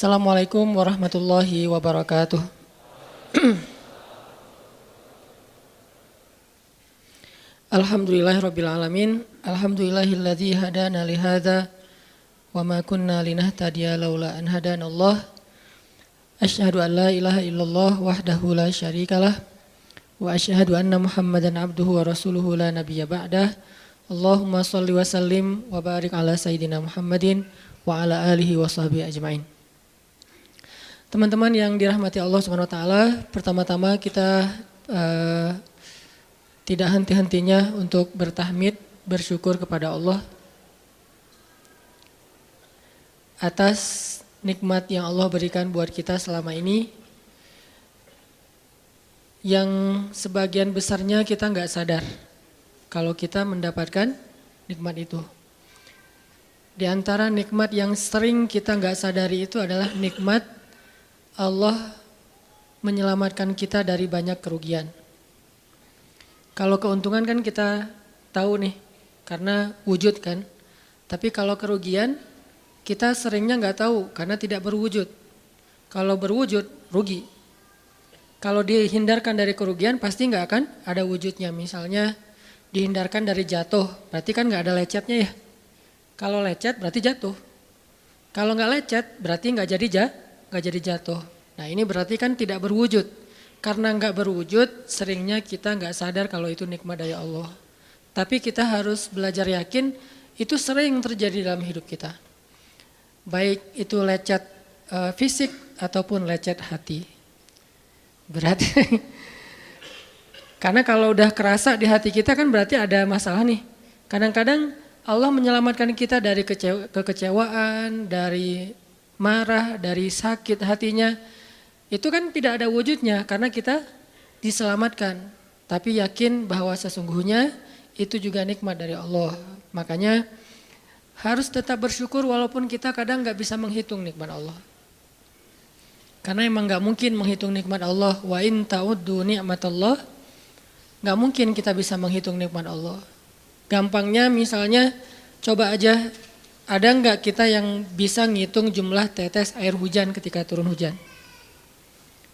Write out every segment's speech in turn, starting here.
Assalamualaikum warahmatullahi wabarakatuh. Alhamdulillahirabbil alamin. Alhamdulillahilladzi hadana li hadza wa ma kunna linahtadiya laula an hadanallah. Asyhadu an la ilaha illallah wahdahu la syarikalah wa asyhadu anna Muhammadan abduhu wa rasuluhu la nabiyya ba'dah. Allahumma shalli wa sallim wa barik ala sayyidina Muhammadin wa ala alihi wa sahbihi ajmain. Teman-teman yang dirahmati Allah Subhanahu wa taala, pertama-tama kita tidak henti-hentinya untuk bertahmid, bersyukur kepada Allah atas nikmat yang Allah berikan buat kita selama ini, yang sebagian besarnya kita nggak sadar kalau kita mendapatkan nikmat itu. Di antara nikmat yang sering kita nggak sadari itu adalah nikmat Allah menyelamatkan kita dari banyak kerugian. Kalau keuntungan kan kita tahu nih, karena wujud kan. Tapi kalau kerugian, kita seringnya nggak tahu karena tidak berwujud. Kalau berwujud, rugi. Kalau dihindarkan dari kerugian, pasti nggak akan ada wujudnya. Misalnya dihindarkan dari jatuh, berarti kan nggak ada lecetnya ya. Kalau lecet berarti jatuh. Kalau nggak lecet, berarti nggak jadi jatuh. Nah ini berarti kan tidak berwujud. Karena nggak berwujud, seringnya kita nggak sadar kalau itu nikmat dari Allah. Tapi kita harus belajar yakin itu sering terjadi dalam hidup kita. Baik itu lecet fisik ataupun lecet hati. Berat. Karena kalau udah kerasa di hati kita kan berarti ada masalah nih. Kadang-kadang Allah menyelamatkan kita dari kekecewaan, dari marah, dari sakit hatinya. Itu kan tidak ada wujudnya karena kita diselamatkan. Tapi yakin bahwa sesungguhnya itu juga nikmat dari Allah. Makanya harus tetap bersyukur walaupun kita kadang gak bisa menghitung nikmat Allah. Karena emang gak mungkin menghitung nikmat Allah. Wa in ta'uddu ni'matallah. Gak mungkin kita bisa menghitung nikmat Allah. Gampangnya misalnya coba aja, ada nggak kita yang bisa ngitung jumlah tetes air hujan ketika turun hujan?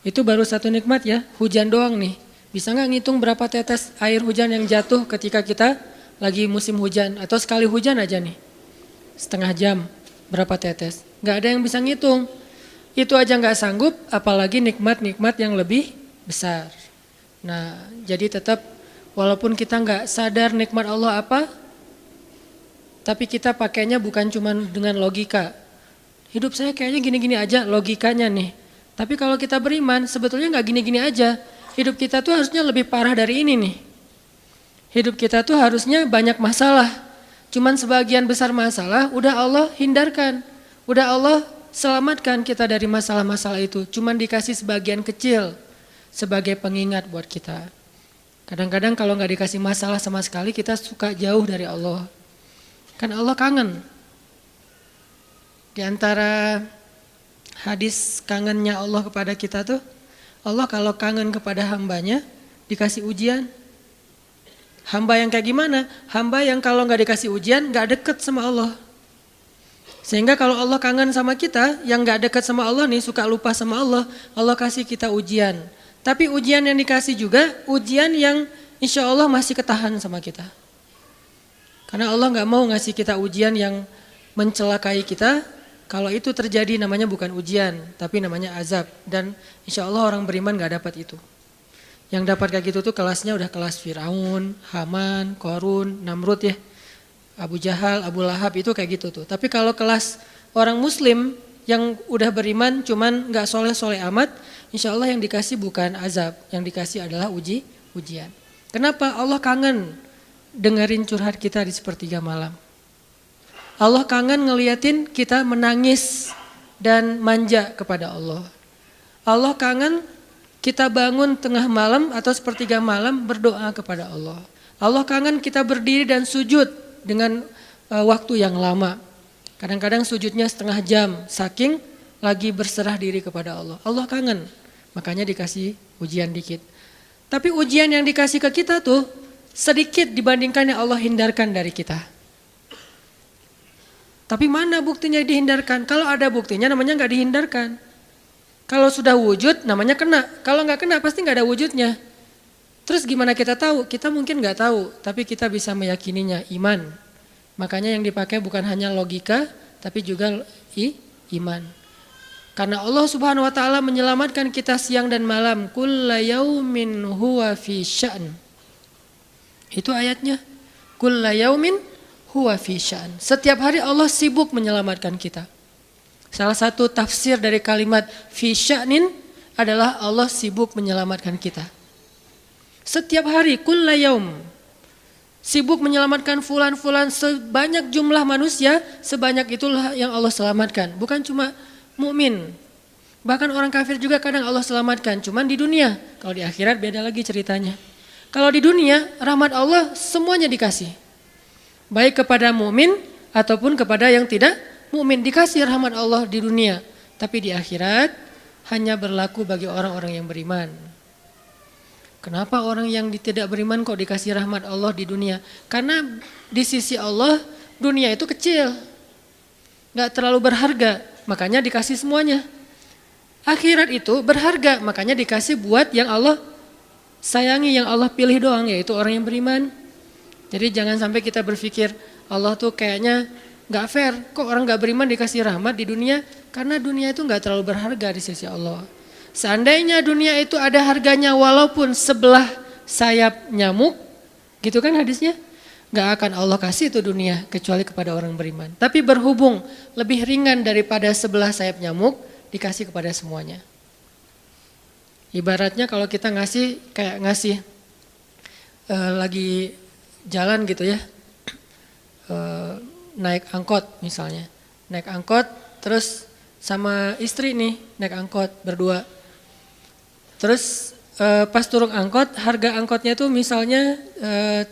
Itu baru satu nikmat ya, hujan doang nih. Bisa nggak ngitung berapa tetes air hujan yang jatuh ketika kita lagi musim hujan? Atau sekali hujan aja nih, setengah jam berapa tetes? Nggak ada yang bisa ngitung. Itu aja nggak sanggup, apalagi nikmat-nikmat yang lebih besar. Nah jadi tetap walaupun kita nggak sadar nikmat Allah apa, tapi kita pakainya bukan cuma dengan logika. Hidup saya kayaknya gini-gini aja logikanya nih. Tapi kalau kita beriman sebetulnya nggak gini-gini aja. Hidup kita tuh harusnya lebih parah dari ini nih. Hidup kita tuh harusnya banyak masalah. Cuman sebagian besar masalah udah Allah hindarkan. Udah Allah selamatkan kita dari masalah-masalah itu. Cuman dikasih sebagian kecil sebagai pengingat buat kita. Kadang-kadang kalau nggak dikasih masalah sama sekali kita suka jauh dari Allah. Kan Allah kangen. Di antara hadis kangennya Allah kepada kita tuh, Allah kalau kangen kepada hambanya dikasih ujian. Hamba yang kayak gimana? Hamba yang kalau nggak dikasih ujian nggak deket sama Allah. Sehingga kalau Allah kangen sama kita, yang nggak deket sama Allah nih, suka lupa sama Allah, Allah kasih kita ujian. Tapi ujian yang dikasih juga ujian yang insya Allah masih ketahan sama kita. Karena Allah gak mau ngasih kita ujian yang mencelakai kita. Kalau itu terjadi namanya bukan ujian, tapi namanya azab. Dan insya Allah orang beriman gak dapat itu. Yang dapat kayak gitu tuh kelasnya udah kelas Firaun, Haman, Korun, Namrud ya. Abu Jahal, Abu Lahab itu kayak gitu tuh. Tapi kalau kelas orang muslim yang udah beriman cuman gak soleh-soleh amat, insya Allah yang dikasih bukan azab, yang dikasih adalah ujian. Kenapa? Allah kangen dengerin curhat kita di sepertiga malam. Allah kangen ngeliatin kita menangis dan manja kepada Allah. Allah kangen kita bangun tengah malam atau sepertiga malam berdoa kepada Allah. Allah kangen kita berdiri dan sujud dengan waktu yang lama. Kadang-kadang sujudnya setengah jam, saking lagi berserah diri kepada Allah. Allah kangen, makanya dikasih ujian dikit. Tapi ujian yang dikasih ke kita tuh sedikit dibandingkan yang Allah hindarkan dari kita. Tapi mana buktinya dihindarkan? Kalau ada buktinya namanya nggak dihindarkan. Kalau sudah wujud namanya kena. Kalau nggak kena pasti nggak ada wujudnya. Terus gimana kita tahu? Kita mungkin nggak tahu, tapi kita bisa meyakininya, iman. Makanya yang dipakai bukan hanya logika, tapi juga iman. Karena Allah Subhanahu wa taala menyelamatkan kita siang dan malam. Kulla yaumin huwa fi sya'n. Itu ayatnya. Kulla yaumin huwa fi sya'n. Setiap hari Allah sibuk menyelamatkan kita. Salah satu tafsir dari kalimat fi sya'nin adalah Allah sibuk menyelamatkan kita. Setiap hari kulla yaum sibuk menyelamatkan fulan-fulan, sebanyak jumlah manusia, sebanyak itulah yang Allah selamatkan. Bukan cuma mukmin. Bahkan orang kafir juga kadang Allah selamatkan, cuman di dunia. Kalau di akhirat beda lagi ceritanya. Kalau di dunia rahmat Allah semuanya dikasih. Baik kepada mukmin ataupun kepada yang tidak mukmin, dikasih rahmat Allah di dunia. Tapi di akhirat hanya berlaku bagi orang-orang yang beriman. Kenapa orang yang tidak beriman kok dikasih rahmat Allah di dunia? Karena di sisi Allah dunia itu kecil, gak terlalu berharga, makanya dikasih semuanya. Akhirat itu berharga, makanya dikasih buat yang Allah sayangi, yang Allah pilih doang, yaitu orang yang beriman. Jadi jangan sampai kita berpikir Allah tuh kayaknya gak fair, kok orang gak beriman dikasih rahmat di dunia? Karena dunia itu gak terlalu berharga di sisi Allah. Seandainya dunia itu ada harganya walaupun sebelah sayap nyamuk, gitu kan hadisnya, gak akan Allah kasih itu dunia kecuali kepada orang beriman. Tapi berhubung lebih ringan daripada sebelah sayap nyamuk, dikasih kepada semuanya. Ibaratnya kalau kita ngasih kayak ngasih lagi jalan gitu ya, naik angkot misalnya, naik angkot terus sama istri nih naik angkot berdua. Terus pas turun angkot, harga angkotnya tuh misalnya 3.000,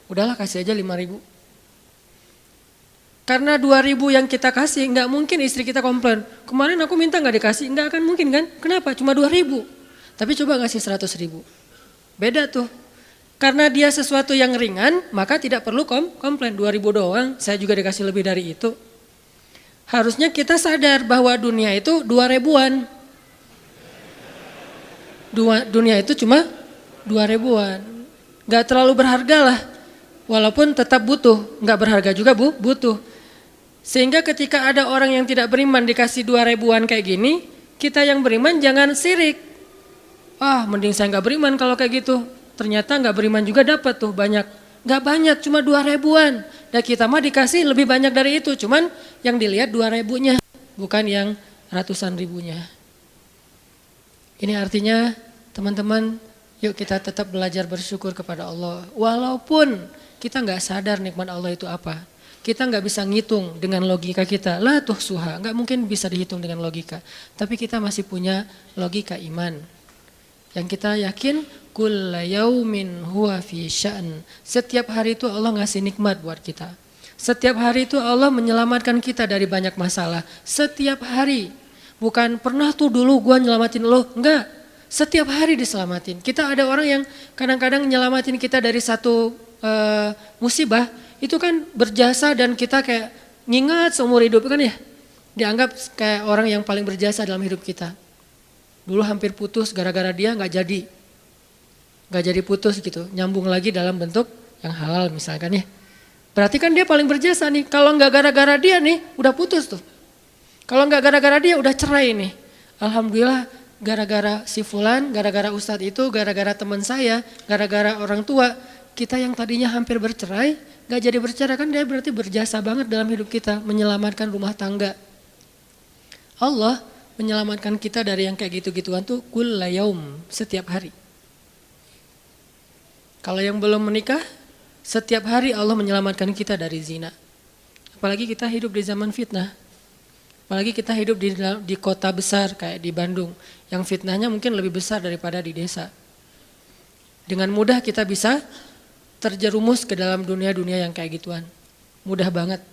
udahlah kasih aja 5.000. Karena 2.000 yang kita kasih, nggak mungkin istri kita komplain. Kemarin aku minta nggak dikasih, nggak akan mungkin kan? Kenapa? Cuma 2.000. Tapi coba ngasih 100.000, beda tuh. Karena dia sesuatu yang ringan, maka tidak perlu komplain. 2.000 doang, saya juga dikasih lebih dari itu. Harusnya kita sadar bahwa dunia itu 2.000-an. Dunia itu cuma 2.000-an, gak terlalu berharga lah, walaupun tetap butuh, gak berharga juga butuh. Sehingga ketika ada orang yang tidak beriman dikasih 2.000-an kayak gini, kita yang beriman jangan sirik. Mending saya gak beriman kalau kayak gitu. Ternyata gak beriman juga dapat tuh banyak. Gak banyak, cuma 2.000-an. Dan kita mah dikasih lebih banyak dari itu, cuman yang dilihat 2.000-nya, bukan yang ratusan ribunya. Ini artinya teman-teman, yuk kita tetap belajar bersyukur kepada Allah. Walaupun kita nggak sadar nikmat Allah itu apa. Kita nggak bisa ngitung dengan logika kita. La tuhsuha, nggak mungkin bisa dihitung dengan logika. Tapi kita masih punya logika iman. Yang kita yakin, kulla yaumin huwa fi sya'n. Setiap hari itu Allah ngasih nikmat buat kita. Setiap hari itu Allah menyelamatkan kita dari banyak masalah. Setiap hari. Bukan pernah tuh dulu gua nyelamatin lo, enggak. Setiap hari diselamatin. Kita ada orang yang kadang-kadang nyelamatin kita dari satu musibah, itu kan berjasa dan kita kayak ngingat seumur hidup kan ya. Dianggap kayak orang yang paling berjasa dalam hidup kita. Dulu hampir putus gara-gara dia nggak jadi putus gitu, nyambung lagi dalam bentuk yang halal misalkan ya. Berarti kan dia paling berjasa nih, kalau nggak gara-gara dia nih udah putus tuh. Kalau nggak gara-gara dia udah cerai nih. Alhamdulillah gara-gara si fulan, gara-gara ustadz itu, gara-gara teman saya, gara-gara orang tua, kita yang tadinya hampir bercerai, nggak jadi bercerai kan dia berarti berjasa banget dalam hidup kita, menyelamatkan rumah tangga. Allah menyelamatkan kita dari yang kayak gitu-gituan tuh kulla yaum, setiap hari. Kalau yang belum menikah, setiap hari Allah menyelamatkan kita dari zina. Apalagi kita hidup di zaman fitnah. Apalagi kita hidup di kota besar kayak di Bandung, yang fitnahnya mungkin lebih besar daripada di desa. Dengan mudah kita bisa terjerumus ke dalam dunia-dunia yang kayak gituan. Mudah banget.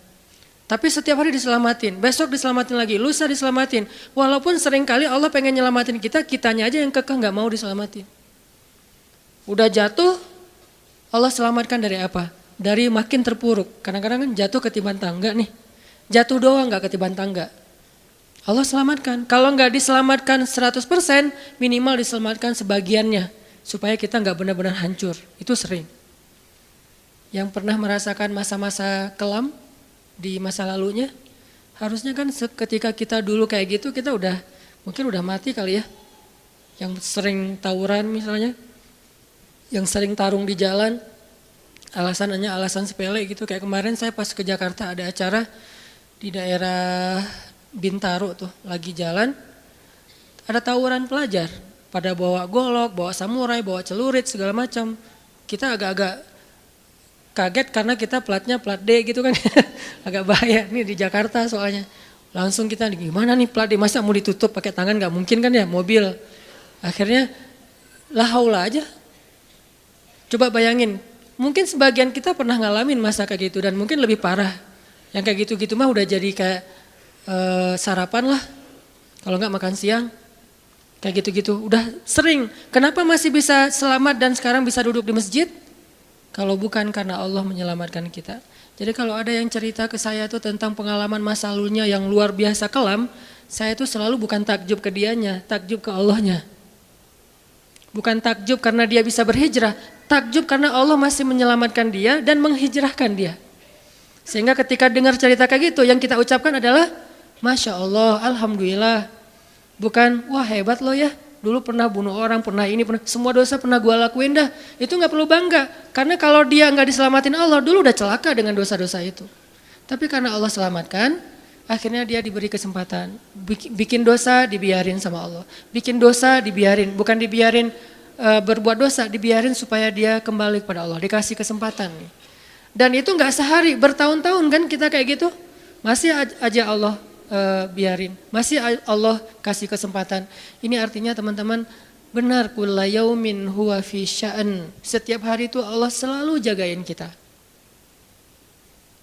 Tapi setiap hari diselamatin, besok diselamatin lagi, lusa diselamatin. Walaupun seringkali Allah pengen nyelamatin kita, kitanya aja yang kekeh gak mau diselamatin. Udah jatuh, Allah selamatkan dari apa? Dari makin terpuruk. Kadang-kadang kan jatuh ketiban tangga nih. Jatuh doang nggak ketiban tangga. Allah selamatkan. Kalau nggak diselamatkan 100%, minimal diselamatkan sebagiannya. Supaya kita nggak benar-benar hancur. Itu sering. Yang pernah merasakan masa-masa kelam di masa lalunya, harusnya kan ketika kita dulu kayak gitu, kita mungkin udah mati kali ya. Yang sering tawuran misalnya, yang sering tarung di jalan, alasannya alasan sepele gitu. Kayak kemarin saya pas ke Jakarta ada acara di daerah Bintaro tuh, lagi jalan, ada tawuran pelajar, pada bawa golok, bawa samurai, bawa celurit segala macam. Kita agak-agak kaget karena kita platnya plat D gitu kan, agak bahaya nih di Jakarta soalnya. Langsung kita gimana nih plat D, masa mau ditutup pakai tangan, nggak mungkin kan ya mobil. Akhirnya la haula aja. Coba bayangin, mungkin sebagian kita pernah ngalamin masa kayak gitu dan mungkin lebih parah. Yang kayak gitu-gitu mah udah jadi kayak sarapan lah, kalau nggak makan siang, kayak gitu-gitu. Udah sering. Kenapa masih bisa selamat dan sekarang bisa duduk di masjid? Kalau bukan karena Allah menyelamatkan kita. Jadi kalau ada yang cerita ke saya tuh tentang pengalaman masa lalunya yang luar biasa kelam, saya tuh selalu bukan takjub ke dianya, takjub ke Allahnya. Bukan takjub karena dia bisa berhijrah, takjub karena Allah masih menyelamatkan dia dan menghijrahkan dia. Sehingga ketika dengar cerita kayak gitu, yang kita ucapkan adalah Masya Allah, Alhamdulillah. Bukan, wah hebat lo ya, dulu pernah bunuh orang, pernah ini, pernah semua dosa pernah gue lakuin dah. Itu gak perlu bangga, karena kalau dia gak diselamatin Allah, dulu udah celaka dengan dosa-dosa itu. Tapi karena Allah selamatkan, akhirnya dia diberi kesempatan. Bikin dosa dibiarin sama Allah. Bikin dosa dibiarin, bukan dibiarin berbuat dosa, dibiarin supaya dia kembali kepada Allah. Dikasih kesempatan. Dan itu gak sehari, bertahun-tahun kan kita kayak gitu. Masih aja Allah biarin, masih Allah kasih kesempatan. Ini artinya teman-teman, benar, kulla yaumin huwa fi sya'an. Setiap hari itu Allah selalu jagain kita.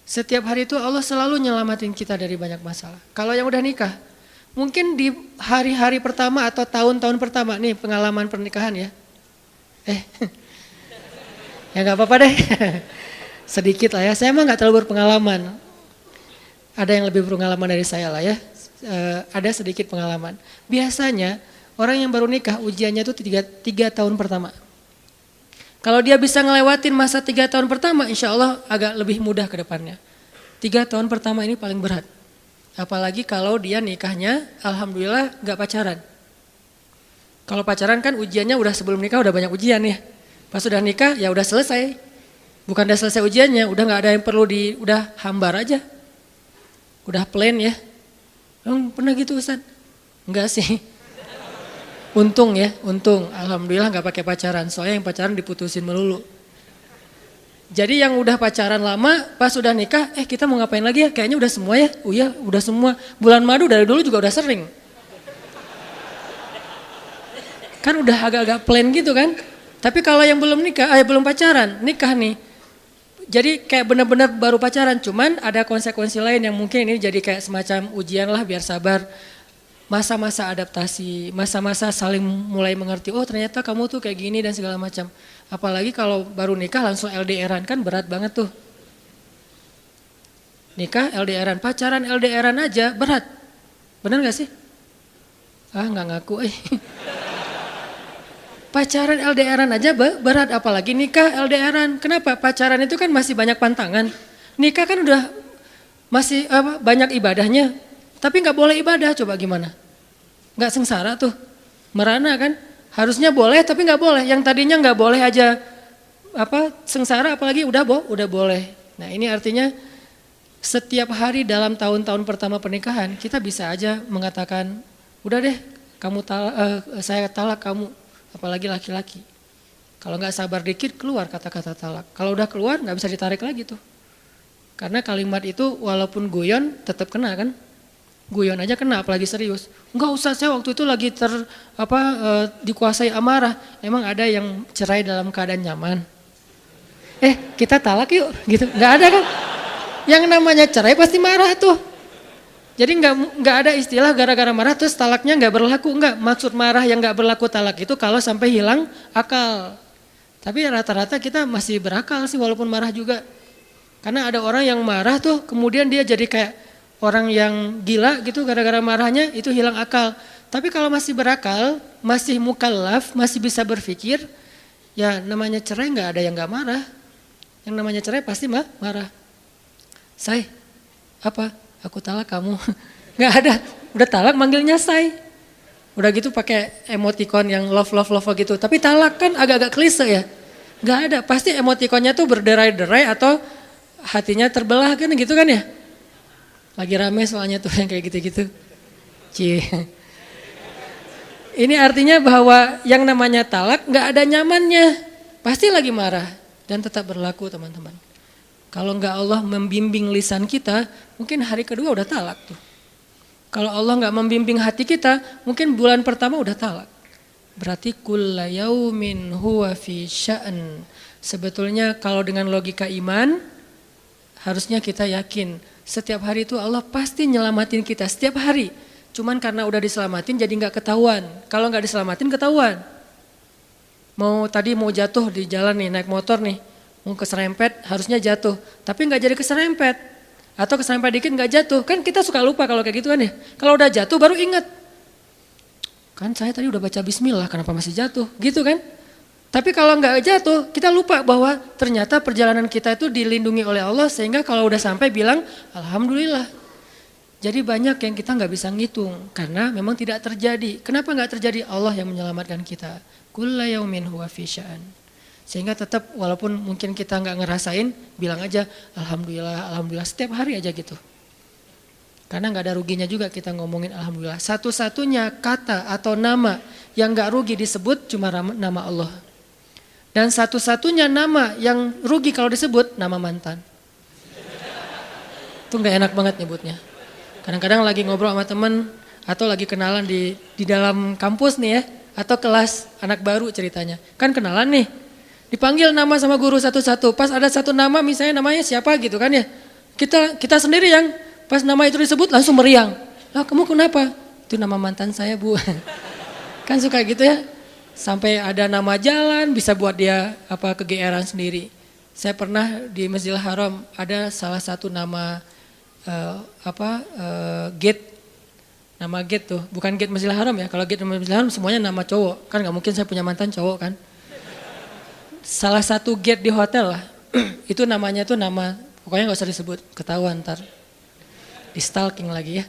Setiap hari itu Allah selalu nyelamatin kita dari banyak masalah. Kalau yang udah nikah, mungkin di hari-hari pertama atau tahun-tahun pertama nih pengalaman pernikahan ya. Ya nggak apa-apa deh. Sedikit lah ya. Saya mah nggak terlalu berpengalaman. Ada yang lebih berpengalaman dari saya lah ya. Ada sedikit pengalaman. Biasanya orang yang baru nikah ujiannya itu 3 tahun pertama. Kalau dia bisa ngelewatin masa 3 tahun pertama, insya Allah agak lebih mudah ke depannya. 3 tahun pertama ini paling berat. Apalagi kalau dia nikahnya, alhamdulillah gak pacaran. Kalau pacaran kan ujiannya udah sebelum nikah udah banyak ujian ya. Pas udah nikah ya udah selesai. Bukan udah selesai ujiannya, udah gak ada yang perlu udah hambar aja. Udah plain ya. Pernah gitu Ustaz? Enggak sih. Untung ya, untung. Alhamdulillah gak pakai pacaran. Soalnya yang pacaran diputusin melulu. Jadi yang udah pacaran lama, pas udah nikah, kita mau ngapain lagi ya? Kayaknya udah semua ya. Oh iya, udah semua. Bulan madu dari dulu juga udah sering. Kan udah agak-agak plain gitu kan. Tapi kalau yang belum nikah, belum pacaran, nikah nih. Jadi kayak benar-benar baru pacaran, cuman ada konsekuensi lain yang mungkin ini jadi kayak semacam ujian lah biar sabar. Masa-masa adaptasi, masa-masa saling mulai mengerti, oh ternyata kamu tuh kayak gini dan segala macam. Apalagi kalau baru nikah langsung LDRan kan berat banget tuh. Nikah LDRan, pacaran LDRan aja berat. Bener gak sih? Nggak ngaku Pacaran LDRan aja berat, apalagi nikah LDRan. Kenapa? Pacaran itu kan masih banyak pantangan. Nikah kan udah masih banyak ibadahnya. Tapi nggak boleh ibadah, coba gimana? Nggak sengsara tuh, merana kan? Harusnya boleh tapi nggak boleh. Yang tadinya nggak boleh aja sengsara, apalagi udah boleh. Nah ini artinya setiap hari dalam tahun-tahun pertama pernikahan kita bisa aja mengatakan, udah deh, saya talak kamu. Apalagi laki-laki. Kalau nggak sabar dikit keluar kata-kata talak. Kalau udah keluar nggak bisa ditarik lagi tuh. Karena kalimat itu walaupun guyon tetap kena kan. Guyon aja kena apalagi serius. Enggak usah, saya waktu itu lagi dikuasai amarah. Emang ada yang cerai dalam keadaan nyaman? Kita talak yuk gitu. Nggak ada kan. Yang namanya cerai pasti marah tuh. Jadi nggak ada istilah gara-gara marah terus talaknya nggak berlaku, nggak. Maksud marah yang nggak berlaku talak itu kalau sampai hilang akal. Tapi rata-rata kita masih berakal sih walaupun marah juga. Karena ada orang yang marah tuh kemudian dia jadi kayak orang yang gila gitu gara-gara marahnya itu hilang akal. Tapi kalau masih berakal, masih mukallaf, masih bisa berpikir, ya namanya cerai nggak ada yang nggak marah. Yang namanya cerai pasti marah. Say, apa? Aku talak kamu. Nggak ada, udah talak manggilnya say. Udah gitu pakai emoticon yang love gitu. Tapi talak kan agak-agak klise ya. Nggak ada, pasti emoticonnya tuh berderai-derai atau hatinya terbelah kan gitu kan ya. Lagi rame soalnya tuh yang kayak gitu-gitu. Cie. Ini artinya bahwa yang namanya talak nggak ada nyamannya. Pasti lagi marah dan tetap berlaku teman-teman. Kalau nggak Allah membimbing lisan kita, mungkin hari kedua udah talak tuh. Kalau Allah nggak membimbing hati kita, mungkin bulan pertama udah talak. Berarti kulla yaumin huwa fi sya'an. Sebetulnya kalau dengan logika iman, harusnya kita yakin setiap hari itu Allah pasti nyelamatin kita setiap hari. Cuman karena udah diselamatin jadi nggak ketahuan. Kalau nggak diselamatin ketahuan. Tadi mau jatuh di jalan nih, naik motor nih, mau keserempet harusnya jatuh, tapi nggak jadi keserempet. Atau keserempet dikit nggak jatuh, kan kita suka lupa kalau kayak gitu kan ya. Kalau udah jatuh baru ingat. Kan saya tadi udah baca bismillah, kenapa masih jatuh? Gitu kan? Tapi kalau nggak jatuh, kita lupa bahwa ternyata perjalanan kita itu dilindungi oleh Allah sehingga kalau udah sampai bilang alhamdulillah. Jadi banyak yang kita nggak bisa ngitung karena memang tidak terjadi. Kenapa nggak terjadi? Allah yang menyelamatkan kita. Kulla yaumin huwa fi sya'an. Sehingga tetap walaupun mungkin kita nggak ngerasain, bilang aja alhamdulillah, alhamdulillah setiap hari aja gitu. Karena nggak ada ruginya juga kita ngomongin alhamdulillah. Satu-satunya kata atau nama yang nggak rugi disebut cuma nama Allah. Dan satu-satunya nama yang rugi kalau disebut nama mantan. Itu nggak enak banget nyebutnya. Kadang-kadang lagi ngobrol sama temen atau lagi kenalan di dalam kampus nih ya, atau kelas anak baru ceritanya. Kan kenalan nih, dipanggil nama sama guru satu-satu. Pas ada satu nama misalnya namanya siapa gitu kan ya. Kita sendiri yang pas nama itu disebut langsung meriang. Lah kamu kenapa? Itu nama mantan saya bu. Kan suka gitu ya. Sampai ada nama jalan bisa buat dia kegeeran sendiri. Saya pernah di Masjidil Haram ada salah satu nama gate. Nama gate tuh, bukan gate Masjidil Haram ya. Kalau gate Masjidil Haram semuanya nama cowok. Kan gak mungkin saya punya mantan cowok kan. Salah satu gate di hotel lah. Itu namanya tuh nama, pokoknya gak usah disebut, ketahuan ntar. Di stalking lagi ya.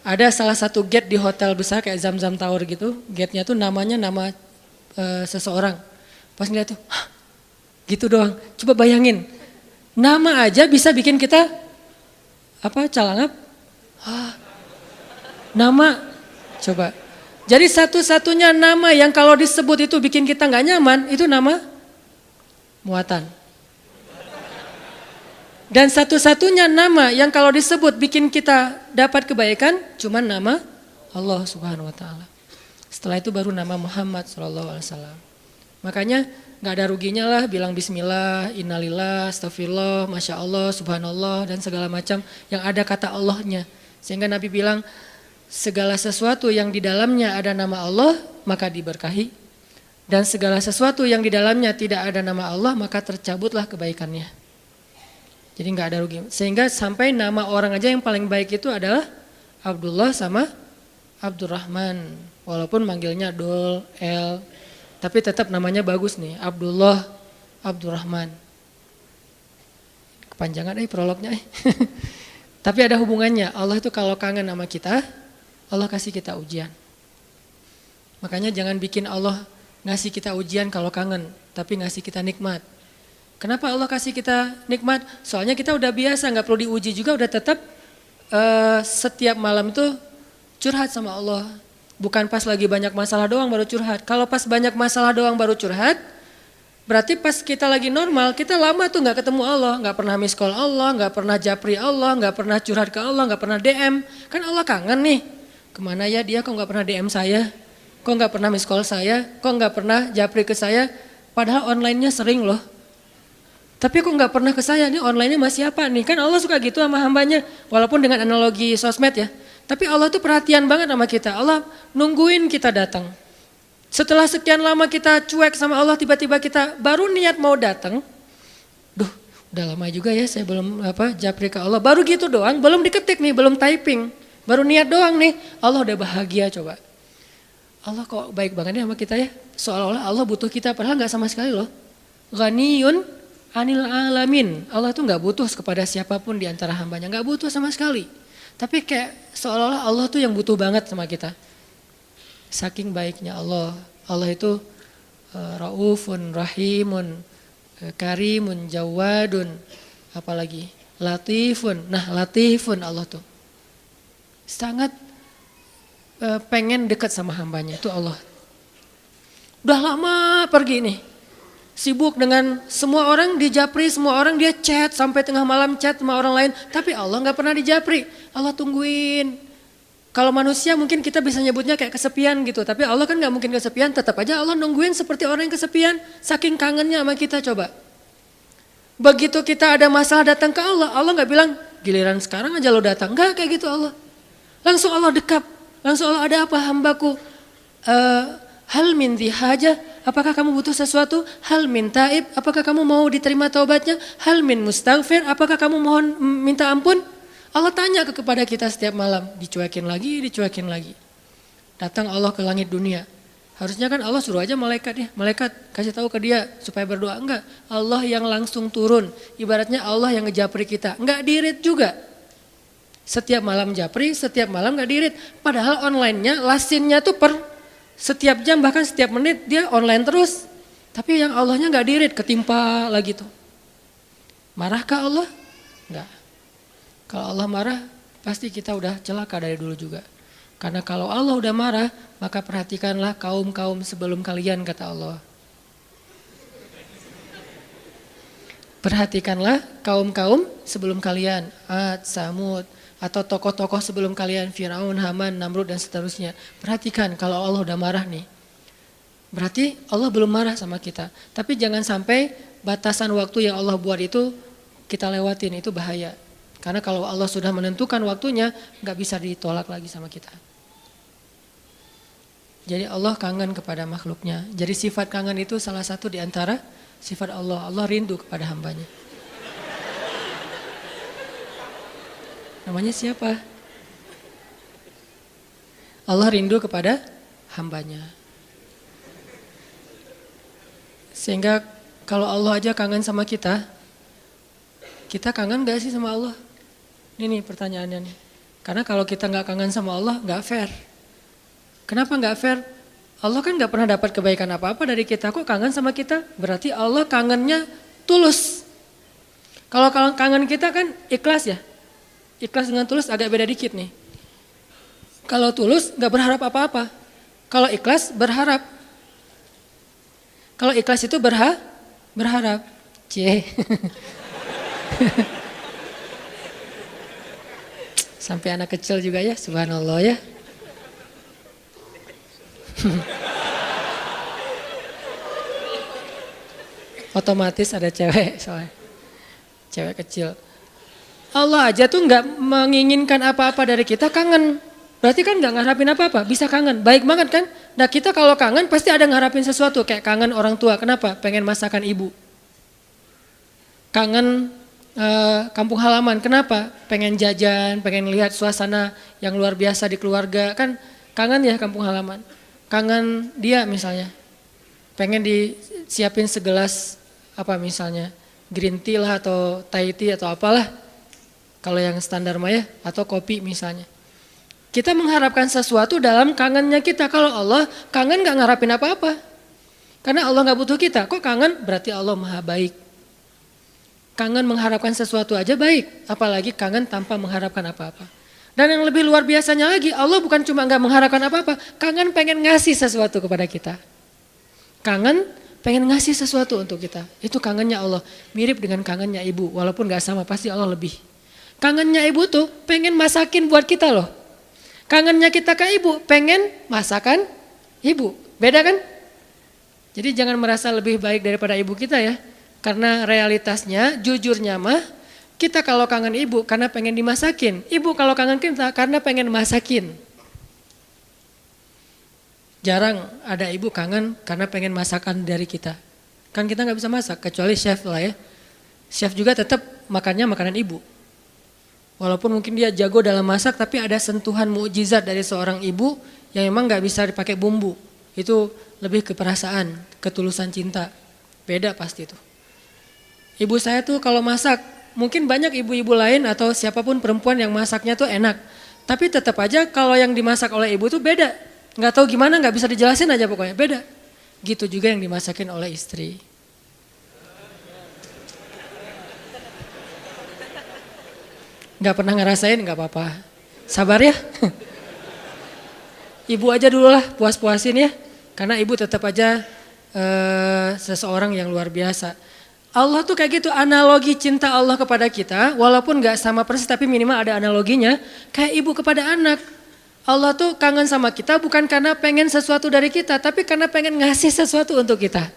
Ada salah satu gate di hotel besar kayak Zamzam Tower gitu. Gate-nya tuh namanya nama seseorang. Pas ngeliat tuh, hah, gitu doang. Coba bayangin, nama aja bisa bikin kita calangap. Nama, coba. Jadi satu-satunya nama yang kalau disebut itu bikin kita nggak nyaman, itu nama muatan. Dan satu-satunya nama yang kalau disebut bikin kita dapat kebaikan, cuma nama Allah Subhanahu Wa Taala. Setelah itu baru nama Muhammad Sallallahu Alaihi Wasallam. Makanya nggak ada ruginya lah bilang Bismillah, Innalillah, Astagfirullah, Masya Allah, Subhanallah dan segala macam yang ada kata Allahnya. Sehingga Nabi bilang segala sesuatu yang di dalamnya ada nama Allah maka diberkahi dan segala sesuatu yang di dalamnya tidak ada nama Allah maka tercabutlah kebaikannya. Jadi nggak ada rugi. Sehingga sampai nama orang aja yang paling baik itu adalah Abdullah sama Abdurrahman. Walaupun manggilnya Dol, El, tapi tetap namanya bagus nih, Abdullah, Abdurrahman. Kepanjangan prolognya. Tapi ada hubungannya. Allah itu kalau kangen sama kita, Allah kasih kita ujian. Makanya jangan bikin Allah ngasih kita ujian kalau kangen, tapi ngasih kita nikmat. Kenapa Allah kasih kita nikmat? Soalnya kita udah biasa, nggak perlu diuji juga, udah tetap setiap malam tuh curhat sama Allah. Bukan pas lagi banyak masalah doang baru curhat. Kalau pas banyak masalah doang baru curhat, berarti pas kita lagi normal, kita lama tuh nggak ketemu Allah, nggak pernah miss call Allah, nggak pernah japri Allah, nggak pernah curhat ke Allah, nggak pernah DM. Kan Allah kangen nih. Kemana ya dia? Kok nggak pernah DM saya? Kok nggak pernah miss call saya? Kok nggak pernah japri ke saya? Padahal online-nya sering loh. Tapi kok nggak pernah ke saya? Nih online-nya masih apa nih? Kan Allah suka gitu sama hambanya. Walaupun dengan analogi sosmed ya. Tapi Allah tuh perhatian banget sama kita. Allah nungguin kita datang. Setelah sekian lama kita cuek sama Allah, tiba-tiba kita baru niat mau datang. Duh, Udah lama juga ya saya belum japri ke Allah. Baru gitu doang, belum diketik nih, belum typing. Baru niat doang nih, Allah udah bahagia coba. Allah kok baik banget ya sama kita ya. Seolah-olah Allah butuh kita, padahal gak sama sekali loh. Ghaniyun anil alamin. Allah tuh gak butuh kepada siapapun di antara hambanya, gak butuh sama sekali. Tapi kayak seolah-olah Allah tuh yang butuh banget sama kita. Saking baiknya Allah. Allah itu raufun, rahimun, karimun, jawadun, apalagi latifun. Nah latifun Allah tuh sangat pengen dekat sama hambanya, itu Allah. Udah lama pergi nih, sibuk dengan semua orang di japri, semua orang dia chat sampai tengah malam chat sama orang lain, tapi Allah nggak pernah di japri. Allah tungguin. Kalau manusia mungkin kita bisa nyebutnya kayak kesepian gitu, tapi Allah kan nggak mungkin kesepian, tetap aja Allah nungguin seperti orang yang kesepian, saking kangennya sama kita coba. Begitu kita ada masalah datang ke Allah, Allah nggak bilang giliran sekarang aja lo datang, nggak kayak gitu Allah. Langsung Allah dekap, langsung Allah ada apa hambaku, hal min haja, apakah kamu butuh sesuatu, hal min taib, apakah kamu mau diterima taubatnya, hal min mustaghfir, apakah kamu mohon minta ampun. Allah tanya kepada kita setiap malam, dicuekin lagi. Datang Allah ke langit dunia. Harusnya kan Allah suruh aja malaikat ya, malaikat kasih tahu ke dia supaya berdoa, enggak. Allah yang langsung turun, ibaratnya Allah yang ngejapri kita, enggak dirit juga. Setiap malam japri, setiap malam enggak dirit. Padahal online-nya, lasinnya tuh per setiap jam bahkan setiap menit dia online terus. Tapi yang Allahnya enggak dirit, ketimpa lagi tuh. Marahkah Allah? Enggak. Kalau Allah marah, pasti kita udah celaka dari dulu juga. Karena kalau Allah udah marah, maka perhatikanlah kaum-kaum sebelum kalian, kata Allah. Perhatikanlah kaum-kaum sebelum kalian, Ad, Samud, atau tokoh-tokoh sebelum kalian, Firaun, Haman, Namrud, dan seterusnya. Perhatikan kalau Allah udah marah nih. Berarti Allah belum marah sama kita. Tapi jangan sampai batasan waktu yang Allah buat itu kita lewatin, itu bahaya. Karena kalau Allah sudah menentukan waktunya, gak bisa ditolak lagi sama kita. Jadi Allah kangen kepada makhluknya. Jadi sifat kangen itu salah satu di antara sifat Allah. Allah rindu kepada hambanya. Namanya siapa? Allah rindu kepada hambanya. Sehingga kalau Allah aja kangen sama kita kangen gak sih sama Allah? Ini nih pertanyaannya nih. Karena kalau kita gak kangen sama Allah, gak fair. Kenapa gak fair? Allah kan gak pernah dapat kebaikan apa-apa dari kita. Kok kangen sama kita? Berarti Allah kangennya tulus. Kalau kangen kita kan ikhlas ya. Ikhlas dengan tulus agak beda dikit nih. Kalau tulus gak berharap apa-apa. Kalau ikhlas berharap. Kalau ikhlas itu berharap. Sampai anak kecil juga ya, subhanallah ya. Otomatis ada cewek soalnya. Cewek kecil. Allah aja tuh gak menginginkan apa-apa dari kita, kangen. Berarti kan gak ngarapin apa-apa, bisa kangen. Baik banget kan? Nah kita kalau kangen pasti ada ngarapin sesuatu. Kayak kangen orang tua, kenapa? Pengen masakan ibu. Kangen kampung halaman, kenapa? Pengen jajan, pengen lihat suasana yang luar biasa di keluarga. Kan kangen ya kampung halaman. Kangen dia misalnya. Pengen disiapin segelas apa misalnya. Green tea lah atau Thai tea atau apalah. Kalau yang standar mah ya, atau kopi misalnya. Kita mengharapkan sesuatu dalam kangennya kita. Kalau Allah kangen gak ngarapin apa-apa. Karena Allah gak butuh kita. Kok kangen? Berarti Allah maha baik. Kangen mengharapkan sesuatu aja baik. Apalagi kangen tanpa mengharapkan apa-apa. Dan yang lebih luar biasanya lagi, Allah bukan cuma gak mengharapkan apa-apa. Kangen pengen ngasih sesuatu kepada kita. Kangen pengen ngasih sesuatu untuk kita. Itu kangennya Allah. Mirip dengan kangennya ibu. Walaupun gak sama, pasti Allah lebih. Kangennya ibu tuh pengen masakin buat kita loh. Kangennya kita ke ibu, pengen masakan ibu. Beda kan? Jadi jangan merasa lebih baik daripada ibu kita ya. Karena realitasnya, jujurnya mah, kita kalau kangen ibu karena pengen dimasakin. Ibu kalau kangen kita karena pengen masakin. Jarang ada ibu kangen karena pengen masakan dari kita. Kan kita gak bisa masak, kecuali chef lah ya. Chef juga tetap makannya makanan ibu. Walaupun mungkin dia jago dalam masak, tapi ada sentuhan mukjizat dari seorang ibu yang memang nggak bisa dipakai bumbu. Itu lebih ke perasaan, ketulusan cinta. Beda pasti itu. Ibu saya tuh kalau masak, mungkin banyak ibu-ibu lain atau siapapun perempuan yang masaknya tuh enak. Tapi tetap aja kalau yang dimasak oleh ibu tuh beda. Nggak tahu gimana, nggak bisa dijelasin aja pokoknya, beda. Gitu juga yang dimasakin oleh istri. Nggak pernah ngerasain nggak apa-apa. Sabar ya. Ibu aja dulu lah puas-puasin ya. Karena ibu tetap aja seseorang yang luar biasa. Allah tuh kayak gitu, analogi cinta Allah kepada kita. Walaupun nggak sama persis tapi minimal ada analoginya. Kayak ibu kepada anak. Allah tuh kangen sama kita bukan karena pengen sesuatu dari kita. Tapi karena pengen ngasih sesuatu untuk kita.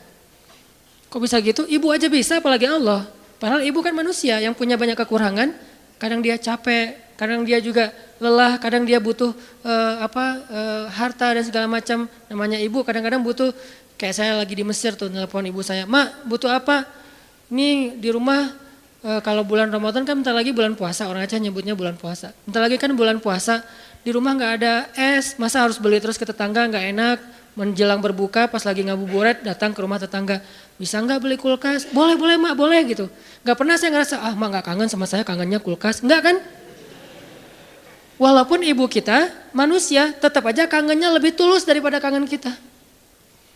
Kok bisa gitu? Ibu aja bisa apalagi Allah. Padahal ibu kan manusia yang punya banyak kekurangan. Kadang dia capek, kadang dia juga lelah, kadang dia butuh harta dan segala macam. Namanya ibu kadang-kadang butuh, kayak saya lagi di Mesir tuh nelpon ibu saya, "Mak, butuh apa? Ini di rumah kalau bulan Ramadan kan bentar lagi bulan puasa, orang Aceh nyebutnya bulan puasa. Bentar lagi kan bulan puasa, di rumah nggak ada es, masa harus beli terus ke tetangga, nggak enak. Menjelang berbuka pas lagi ngabuburit datang ke rumah tetangga, bisa nggak beli kulkas? Boleh mak, boleh gitu. Nggak pernah saya ngerasa mak nggak kangen sama saya, kangennya kulkas, nggak kan? Walaupun ibu kita manusia, tetap aja kangennya lebih tulus daripada kangen kita.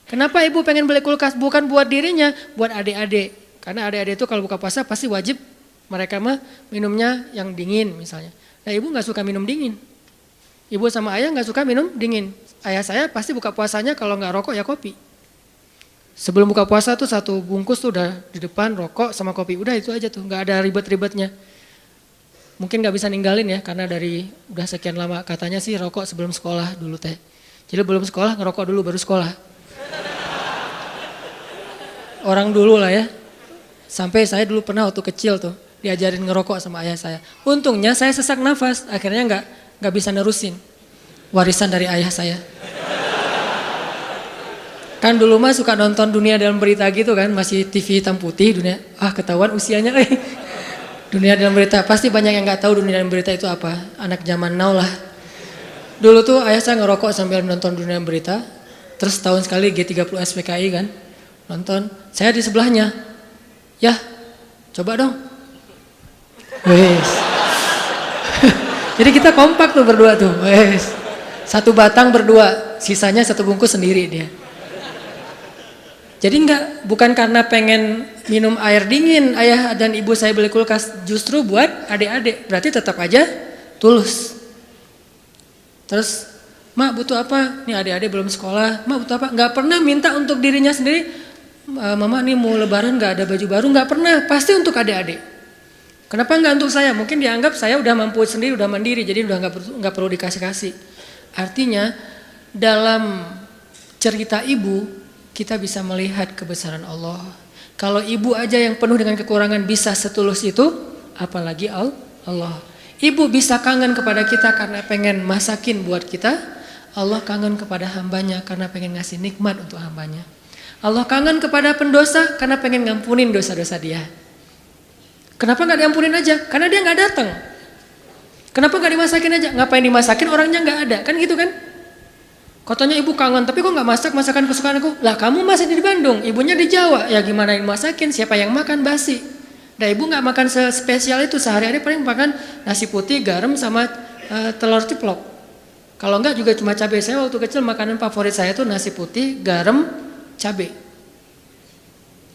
Kenapa ibu pengen beli kulkas? Bukan buat dirinya, buat adik-adik. Karena adik-adik itu kalau buka puasa pasti wajib mereka mah minumnya yang dingin misalnya. Nah ibu nggak suka minum dingin. Ibu sama ayah nggak suka minum dingin. Ayah saya pasti buka puasanya kalau nggak rokok ya kopi. Sebelum buka puasa tuh satu bungkus tuh udah di depan rokok sama kopi. Udah itu aja tuh, nggak ada ribet-ribetnya. Mungkin nggak bisa ninggalin ya karena dari udah sekian lama katanya sih rokok sebelum sekolah dulu teh. Jadi belum sekolah ngerokok dulu baru sekolah. Orang dulu lah ya. Sampai saya dulu pernah waktu kecil tuh diajarin ngerokok sama ayah saya. Untungnya saya sesak nafas, akhirnya nggak bisa nerusin. Warisan dari ayah saya. Kan dulu mah suka nonton Dunia Dalam Berita gitu kan, masih TV hitam putih dunia. Ketahuan usianya. Dunia Dalam Berita, pasti banyak yang nggak tahu Dunia Dalam Berita itu apa. Anak zaman now lah. Dulu tuh ayah saya ngerokok sambil nonton Dunia Dalam Berita. Terus tahun sekali G30 SPKI kan, nonton. Saya di sebelahnya. Ya, coba dong. Wes. Jadi kita kompak tuh berdua tuh. Wes. Satu batang berdua, sisanya satu bungkus sendiri dia. Jadi bukan karena pengen minum air dingin ayah dan ibu saya beli kulkas, justru buat adik-adik. Berarti tetap aja tulus. Terus, mak butuh apa? Nih adik-adik belum sekolah, mak butuh apa? Nggak pernah minta untuk dirinya sendiri. Mama nih mau lebaran nggak ada baju baru, nggak pernah. Pasti untuk adik-adik. Kenapa nggak untuk saya? Mungkin dianggap saya udah mampu sendiri, udah mandiri, jadi udah nggak perlu dikasih-kasih. Artinya dalam cerita ibu kita bisa melihat kebesaran Allah. Kalau ibu aja yang penuh dengan kekurangan bisa setulus itu, apalagi Allah. Ibu bisa kangen kepada kita karena pengen masakin buat kita. Allah kangen kepada hambanya karena pengen ngasih nikmat untuk hambanya. Allah kangen kepada pendosa karena pengen ngampunin dosa-dosa dia. Kenapa nggak diampunin aja? Karena dia nggak datang. Kenapa nggak dimasakin aja? Ngapain dimasakin, orangnya nggak ada, kan gitu kan? Katanya ibu kangen, tapi kok nggak masak masakan kesukaan aku? Lah kamu masih di Bandung, ibunya di Jawa, ya gimana yang masakin? Siapa yang makan basi? Nah ibu nggak makan spesial itu, sehari-hari paling makan nasi putih, garam sama telur ceplok. Kalau nggak juga cuma cabai. Saya waktu kecil makanan favorit saya tuh nasi putih, garam, cabai.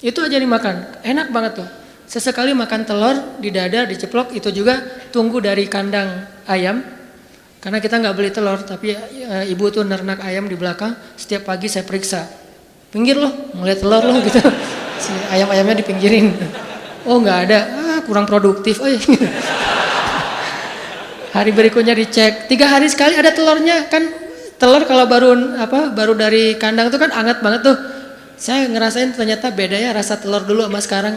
Itu aja dimakan, enak banget tuh. Sesekali makan telur di dada, diceplok, itu juga tunggu dari kandang ayam. Karena kita nggak beli telur, tapi ibu tuh nernak ayam di belakang. Setiap pagi saya periksa, pinggir loh, mulai telur loh gitu. Si ayam-ayamnya dipinggirin. Oh nggak ada, kurang produktif. Hari berikutnya dicek, 3 hari sekali ada telurnya. Kan telur kalau baru dari kandang tuh kan hangat banget tuh. Saya ngerasain ternyata beda ya rasa telur dulu sama sekarang.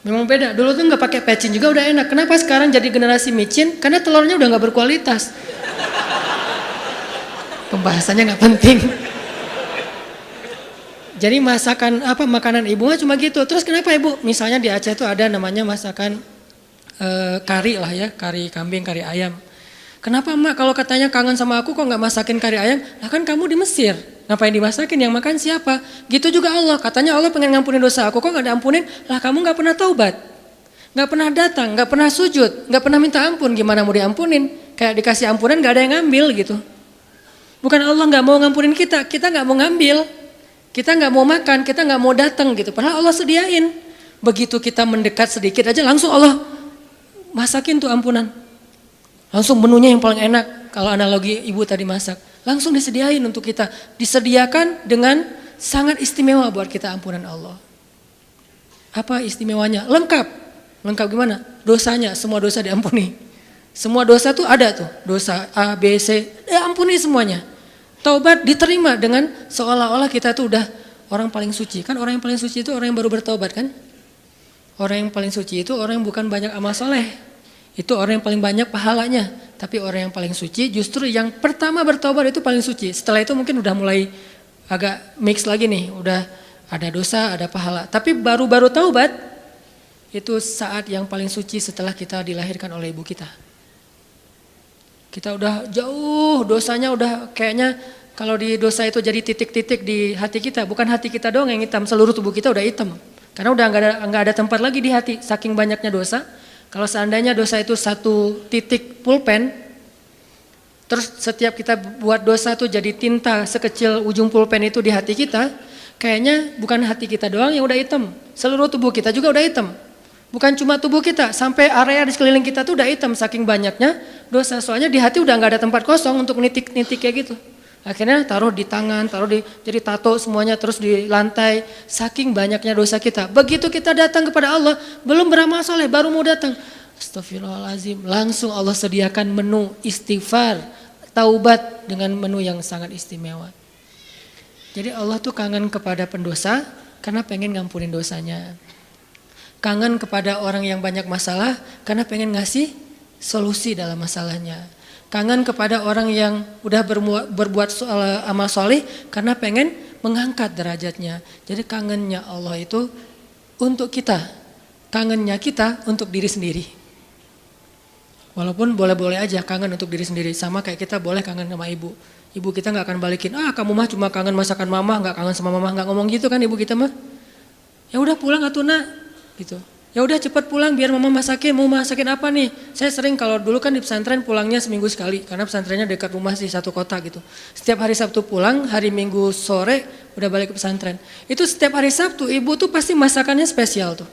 Memang beda, dulu tuh nggak pakai pecin juga udah enak. Kenapa sekarang jadi generasi micin? Karena telurnya udah nggak berkualitas. Pembahasannya nggak penting. Jadi masakan makanan ibu mah cuma gitu. Terus kenapa ibu? Misalnya di Aceh itu ada namanya masakan kari lah ya, kari kambing, kari ayam. Kenapa emak kalau katanya kangen sama aku kok nggak masakin kari ayam? Lah kan kamu di Mesir, ngapain dimasakin? Yang makan siapa? Gitu juga Allah, katanya Allah pengen ngampunin dosa aku kok nggak diampunin? Lah kamu nggak pernah taubat, nggak pernah datang, nggak pernah sujud, nggak pernah minta ampun, gimana mau diampunin? Kayak dikasih ampunan nggak ada yang ngambil gitu. Bukan Allah nggak mau ngampunin kita nggak mau ngambil, kita nggak mau makan, kita nggak mau datang gitu. Padahal Allah sediain. Begitu kita mendekat sedikit aja langsung Allah masakin tuh ampunan. Langsung menunya yang paling enak, kalau analogi ibu tadi masak. Langsung disediain untuk kita. Disediakan dengan sangat istimewa buat kita ampunan Allah. Apa istimewanya? Lengkap. Lengkap gimana? Dosanya, semua dosa diampuni. Semua dosa tuh ada tuh. Dosa A, B, C, ampuni semuanya. Taubat diterima dengan seolah-olah kita tuh udah orang paling suci. Kan orang yang paling suci itu orang yang baru bertaubat kan? Orang yang paling suci itu orang yang bukan banyak amal soleh. Itu orang yang paling banyak pahalanya. Tapi orang yang paling suci justru yang pertama bertobat itu paling suci. Setelah itu mungkin udah mulai agak mix lagi nih. Udah ada dosa, ada pahala. Tapi baru-baru taubat itu saat yang paling suci setelah kita dilahirkan oleh ibu kita. Kita udah jauh dosanya udah kayaknya kalau di dosa itu jadi titik-titik di hati kita. Bukan hati kita doang yang hitam, seluruh tubuh kita udah hitam. Karena udah nggak ada tempat lagi di hati saking banyaknya dosa. Kalau seandainya dosa itu satu titik pulpen, terus setiap kita buat dosa tuh jadi tinta sekecil ujung pulpen itu di hati kita, kayaknya bukan hati kita doang yang udah hitam, seluruh tubuh kita juga udah hitam. Bukan cuma tubuh kita, sampai area di sekeliling kita tuh udah hitam saking banyaknya dosa. Soalnya di hati udah nggak ada tempat kosong untuk nitik-nitik kayak gitu. Akhirnya taruh di tangan, jadi tato semuanya terus di lantai. Saking banyaknya dosa kita. Begitu kita datang kepada Allah, belum beramal soleh, baru mau datang. Astagfirullahaladzim, langsung Allah sediakan menu istighfar, taubat dengan menu yang sangat istimewa. Jadi Allah tuh kangen kepada pendosa karena pengen ngampunin dosanya. Kangen kepada orang yang banyak masalah karena pengen ngasih solusi dalam masalahnya. Kangen kepada orang yang udah berbuat amal soleh karena pengen mengangkat derajatnya. Jadi kangennya Allah itu untuk kita. Kangennya kita untuk diri sendiri. Walaupun boleh-boleh aja kangen untuk diri sendiri. Sama kayak kita boleh kangen sama ibu. Ibu kita gak akan balikin, kamu mah cuma kangen masakan mama, gak kangen sama mama. Gak ngomong gitu kan ibu kita mah. Ya udah pulang atuh nak gitu. Ya udah cepat pulang biar mama masakin. Mau masakin apa nih? Saya sering kalau dulu kan di pesantren pulangnya seminggu sekali karena pesantrennya dekat rumah sih satu kota gitu. Setiap hari Sabtu pulang, hari Minggu sore udah balik ke pesantren. Itu setiap hari Sabtu ibu tuh pasti masakannya spesial tuh.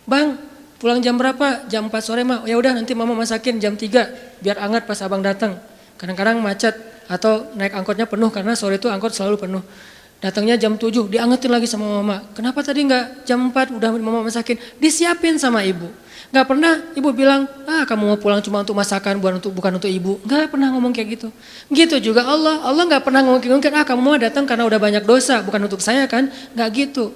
Bang, pulang jam berapa? Jam 4 sore mah. Ya udah nanti mama masakin jam 3 biar hangat pas abang datang. Kadang-kadang macet atau naik angkotnya penuh karena sore itu angkot selalu penuh. Datangnya jam 7, diangetin lagi sama mama. Kenapa tadi enggak jam 4 udah mama masakin? Disiapin sama ibu. Enggak pernah ibu bilang, kamu mau pulang cuma untuk masakan bukan untuk ibu. Enggak pernah ngomong kayak gitu. Gitu juga Allah enggak pernah ngomong kamu mau datang karena udah banyak dosa, bukan untuk saya kan? Enggak gitu.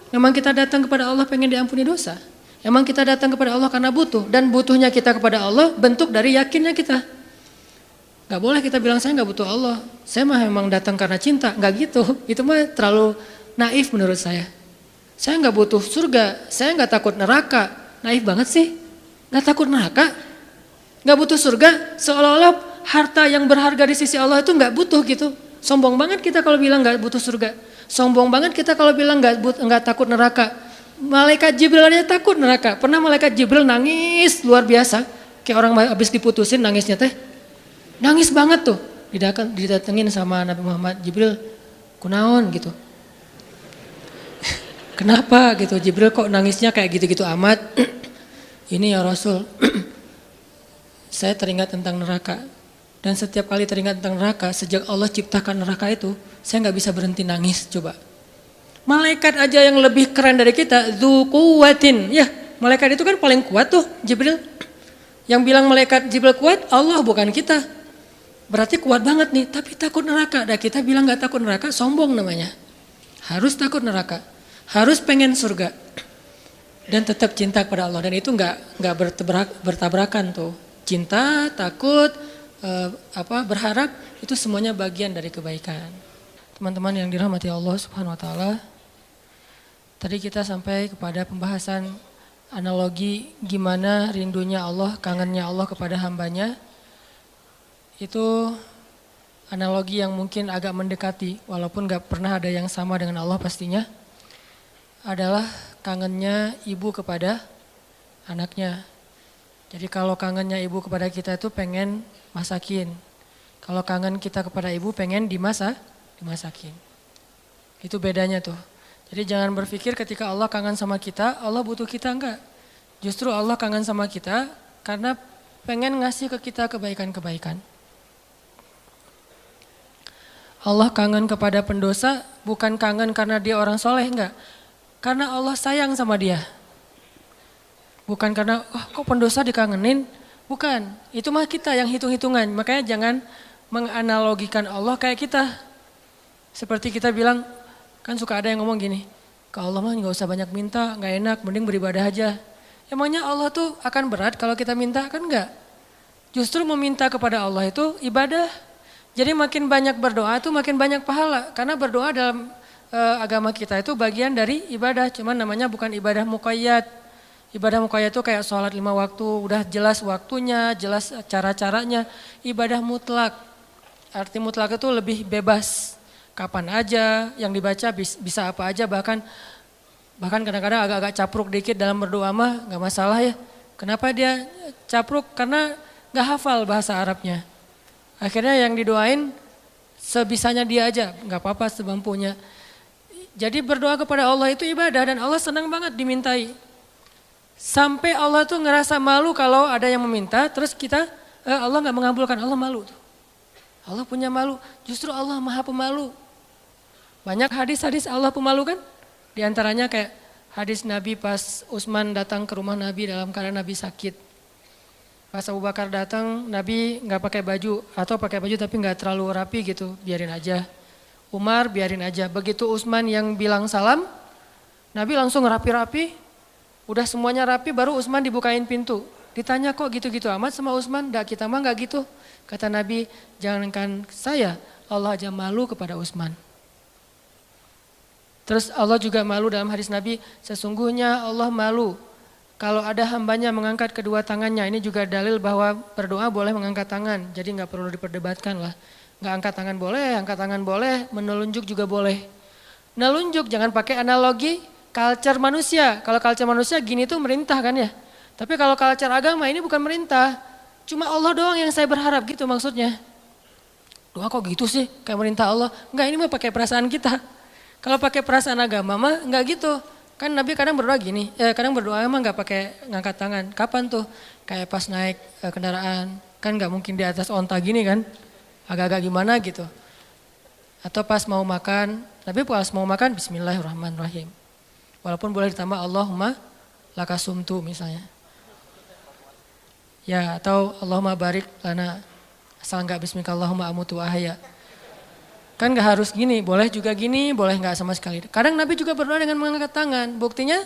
Memang kita datang kepada Allah pengen diampuni dosa. Memang kita datang kepada Allah karena butuh. Dan butuhnya kita kepada Allah bentuk dari yakinnya kita. Gak boleh kita bilang saya gak butuh Allah. Saya mah memang datang karena cinta. Gak gitu. Itu mah terlalu naif menurut saya. Saya gak butuh surga. Saya gak takut neraka. Naif banget sih. Gak takut neraka. Gak butuh surga. Seolah-olah harta yang berharga di sisi Allah itu gak butuh gitu. Sombong banget kita kalau bilang gak butuh surga. Sombong banget kita kalau bilang gak takut neraka. Malaikat Jibril aja takut neraka. Pernah malaikat Jibril nangis luar biasa. Kayak orang habis diputusin nangisnya teh. Nangis banget tuh, didatengin sama Nabi Muhammad, Jibril, kunaon gitu. Kenapa gitu, Jibril kok nangisnya kayak gitu-gitu amat. Ini ya Rasul, saya teringat tentang neraka. Dan setiap kali teringat tentang neraka, sejak Allah ciptakan neraka itu, saya gak bisa berhenti nangis, coba. Malaikat aja yang lebih keren dari kita, dzu quwwatin. Ya, malaikat itu kan paling kuat tuh, Jibril. Yang bilang malaikat Jibril kuat, Allah bukan kita. Berarti kuat banget nih, tapi takut neraka. Dan kita bilang gak takut neraka, sombong namanya. Harus takut neraka, harus pengen surga. Dan tetap cinta kepada Allah. Dan itu gak bertabrakan tuh. Cinta, takut, berharap, itu semuanya bagian dari kebaikan. teman-teman yang dirahmati Allah Subhanahu wa taala. Tadi kita sampai kepada pembahasan analogi gimana rindunya Allah, kangennya Allah kepada hambanya. Itu analogi yang mungkin agak mendekati, walaupun gak pernah ada yang sama dengan Allah pastinya. Adalah kangennya ibu kepada anaknya. Jadi kalau kangennya ibu kepada kita itu pengen masakin. Kalau kangen kita kepada ibu pengen dimasakin. Itu bedanya tuh. Jadi jangan berpikir ketika Allah kangen sama kita, Allah butuh kita, enggak. Justru Allah kangen sama kita karena pengen ngasih ke kita kebaikan-kebaikan. Allah kangen kepada pendosa bukan kangen karena dia orang soleh, enggak. Karena Allah sayang sama dia. Bukan karena, kok pendosa dikangenin? Bukan, itu mah kita yang hitung-hitungan. Makanya jangan menganalogikan Allah kayak kita. Seperti kita bilang, kan suka ada yang ngomong gini, ke Allah mah gak usah banyak minta, gak enak, mending beribadah aja. Emangnya Allah tuh akan berat kalau kita minta? Kan enggak. Justru meminta kepada Allah itu ibadah. Jadi makin banyak berdoa itu makin banyak pahala. Karena berdoa dalam agama kita itu bagian dari ibadah. Cuman namanya bukan ibadah muqayyad. Ibadah muqayyad itu kayak sholat 5 waktu, udah jelas waktunya, jelas cara-caranya. Ibadah mutlak, arti mutlak itu lebih bebas. Kapan aja, yang dibaca bisa apa aja, bahkan kadang-kadang agak-agak capruk dikit dalam berdoa mah gak masalah ya. Kenapa dia capruk? Karena gak hafal bahasa Arabnya. Akhirnya yang didoain sebisanya dia aja, gak apa-apa semampunya. Jadi berdoa kepada Allah itu ibadah dan Allah senang banget dimintai. Sampai Allah tuh ngerasa malu kalau ada yang meminta, terus kita Allah gak mengabulkan, Allah malu tuh. Allah punya malu, justru Allah maha pemalu. Banyak hadis-hadis Allah pemalu kan? Di antaranya kayak hadis Nabi pas Utsman datang ke rumah Nabi dalam keadaan Nabi sakit. Pas Abu Bakar datang, Nabi gak pakai baju atau pakai baju tapi gak terlalu rapi gitu, biarin aja. Umar biarin aja. Begitu Utsman yang bilang salam, Nabi langsung rapi-rapi. Udah semuanya rapi baru Utsman dibukain pintu. Ditanya kok gitu-gitu amat sama Utsman? Dah kita mah gak gitu. Kata Nabi, jangankan saya, Allah aja malu kepada Utsman. Terus Allah juga malu dalam hadis Nabi, sesungguhnya Allah malu kalau ada hambanya mengangkat kedua tangannya. Ini juga dalil bahwa berdoa boleh mengangkat tangan, jadi gak perlu diperdebatkan lah. Gak angkat tangan boleh, menelunjuk juga boleh. Menelunjuk jangan pakai analogi culture manusia. Kalau culture manusia gini tuh merintah kan ya. Tapi kalau culture agama ini bukan merintah. Cuma Allah doang yang saya berharap gitu maksudnya. Doa kok gitu sih kayak merintah Allah. Enggak, ini mah pakai perasaan kita. Kalau pakai perasaan agama mah enggak gitu. Kan Nabi kadang berdoa gini, kadang berdoa emang enggak pakai ngangkat tangan. Kapan tuh? Kayak pas naik kendaraan. Kan enggak mungkin di atas onta gini kan. Agak-agak gimana gitu. Atau pas mau makan, tapi pas mau makan bismillahirrahmanirrahim. Walaupun boleh ditambah Allahumma lakasumtu misalnya. Ya, atau Allahumma barik lana. Asal enggak bismillahirrahmanirrahim amutu ahya. Kan gak harus gini, boleh juga gini, boleh gak sama sekali. Kadang Nabi juga berdoa dengan mengangkat tangan. Buktinya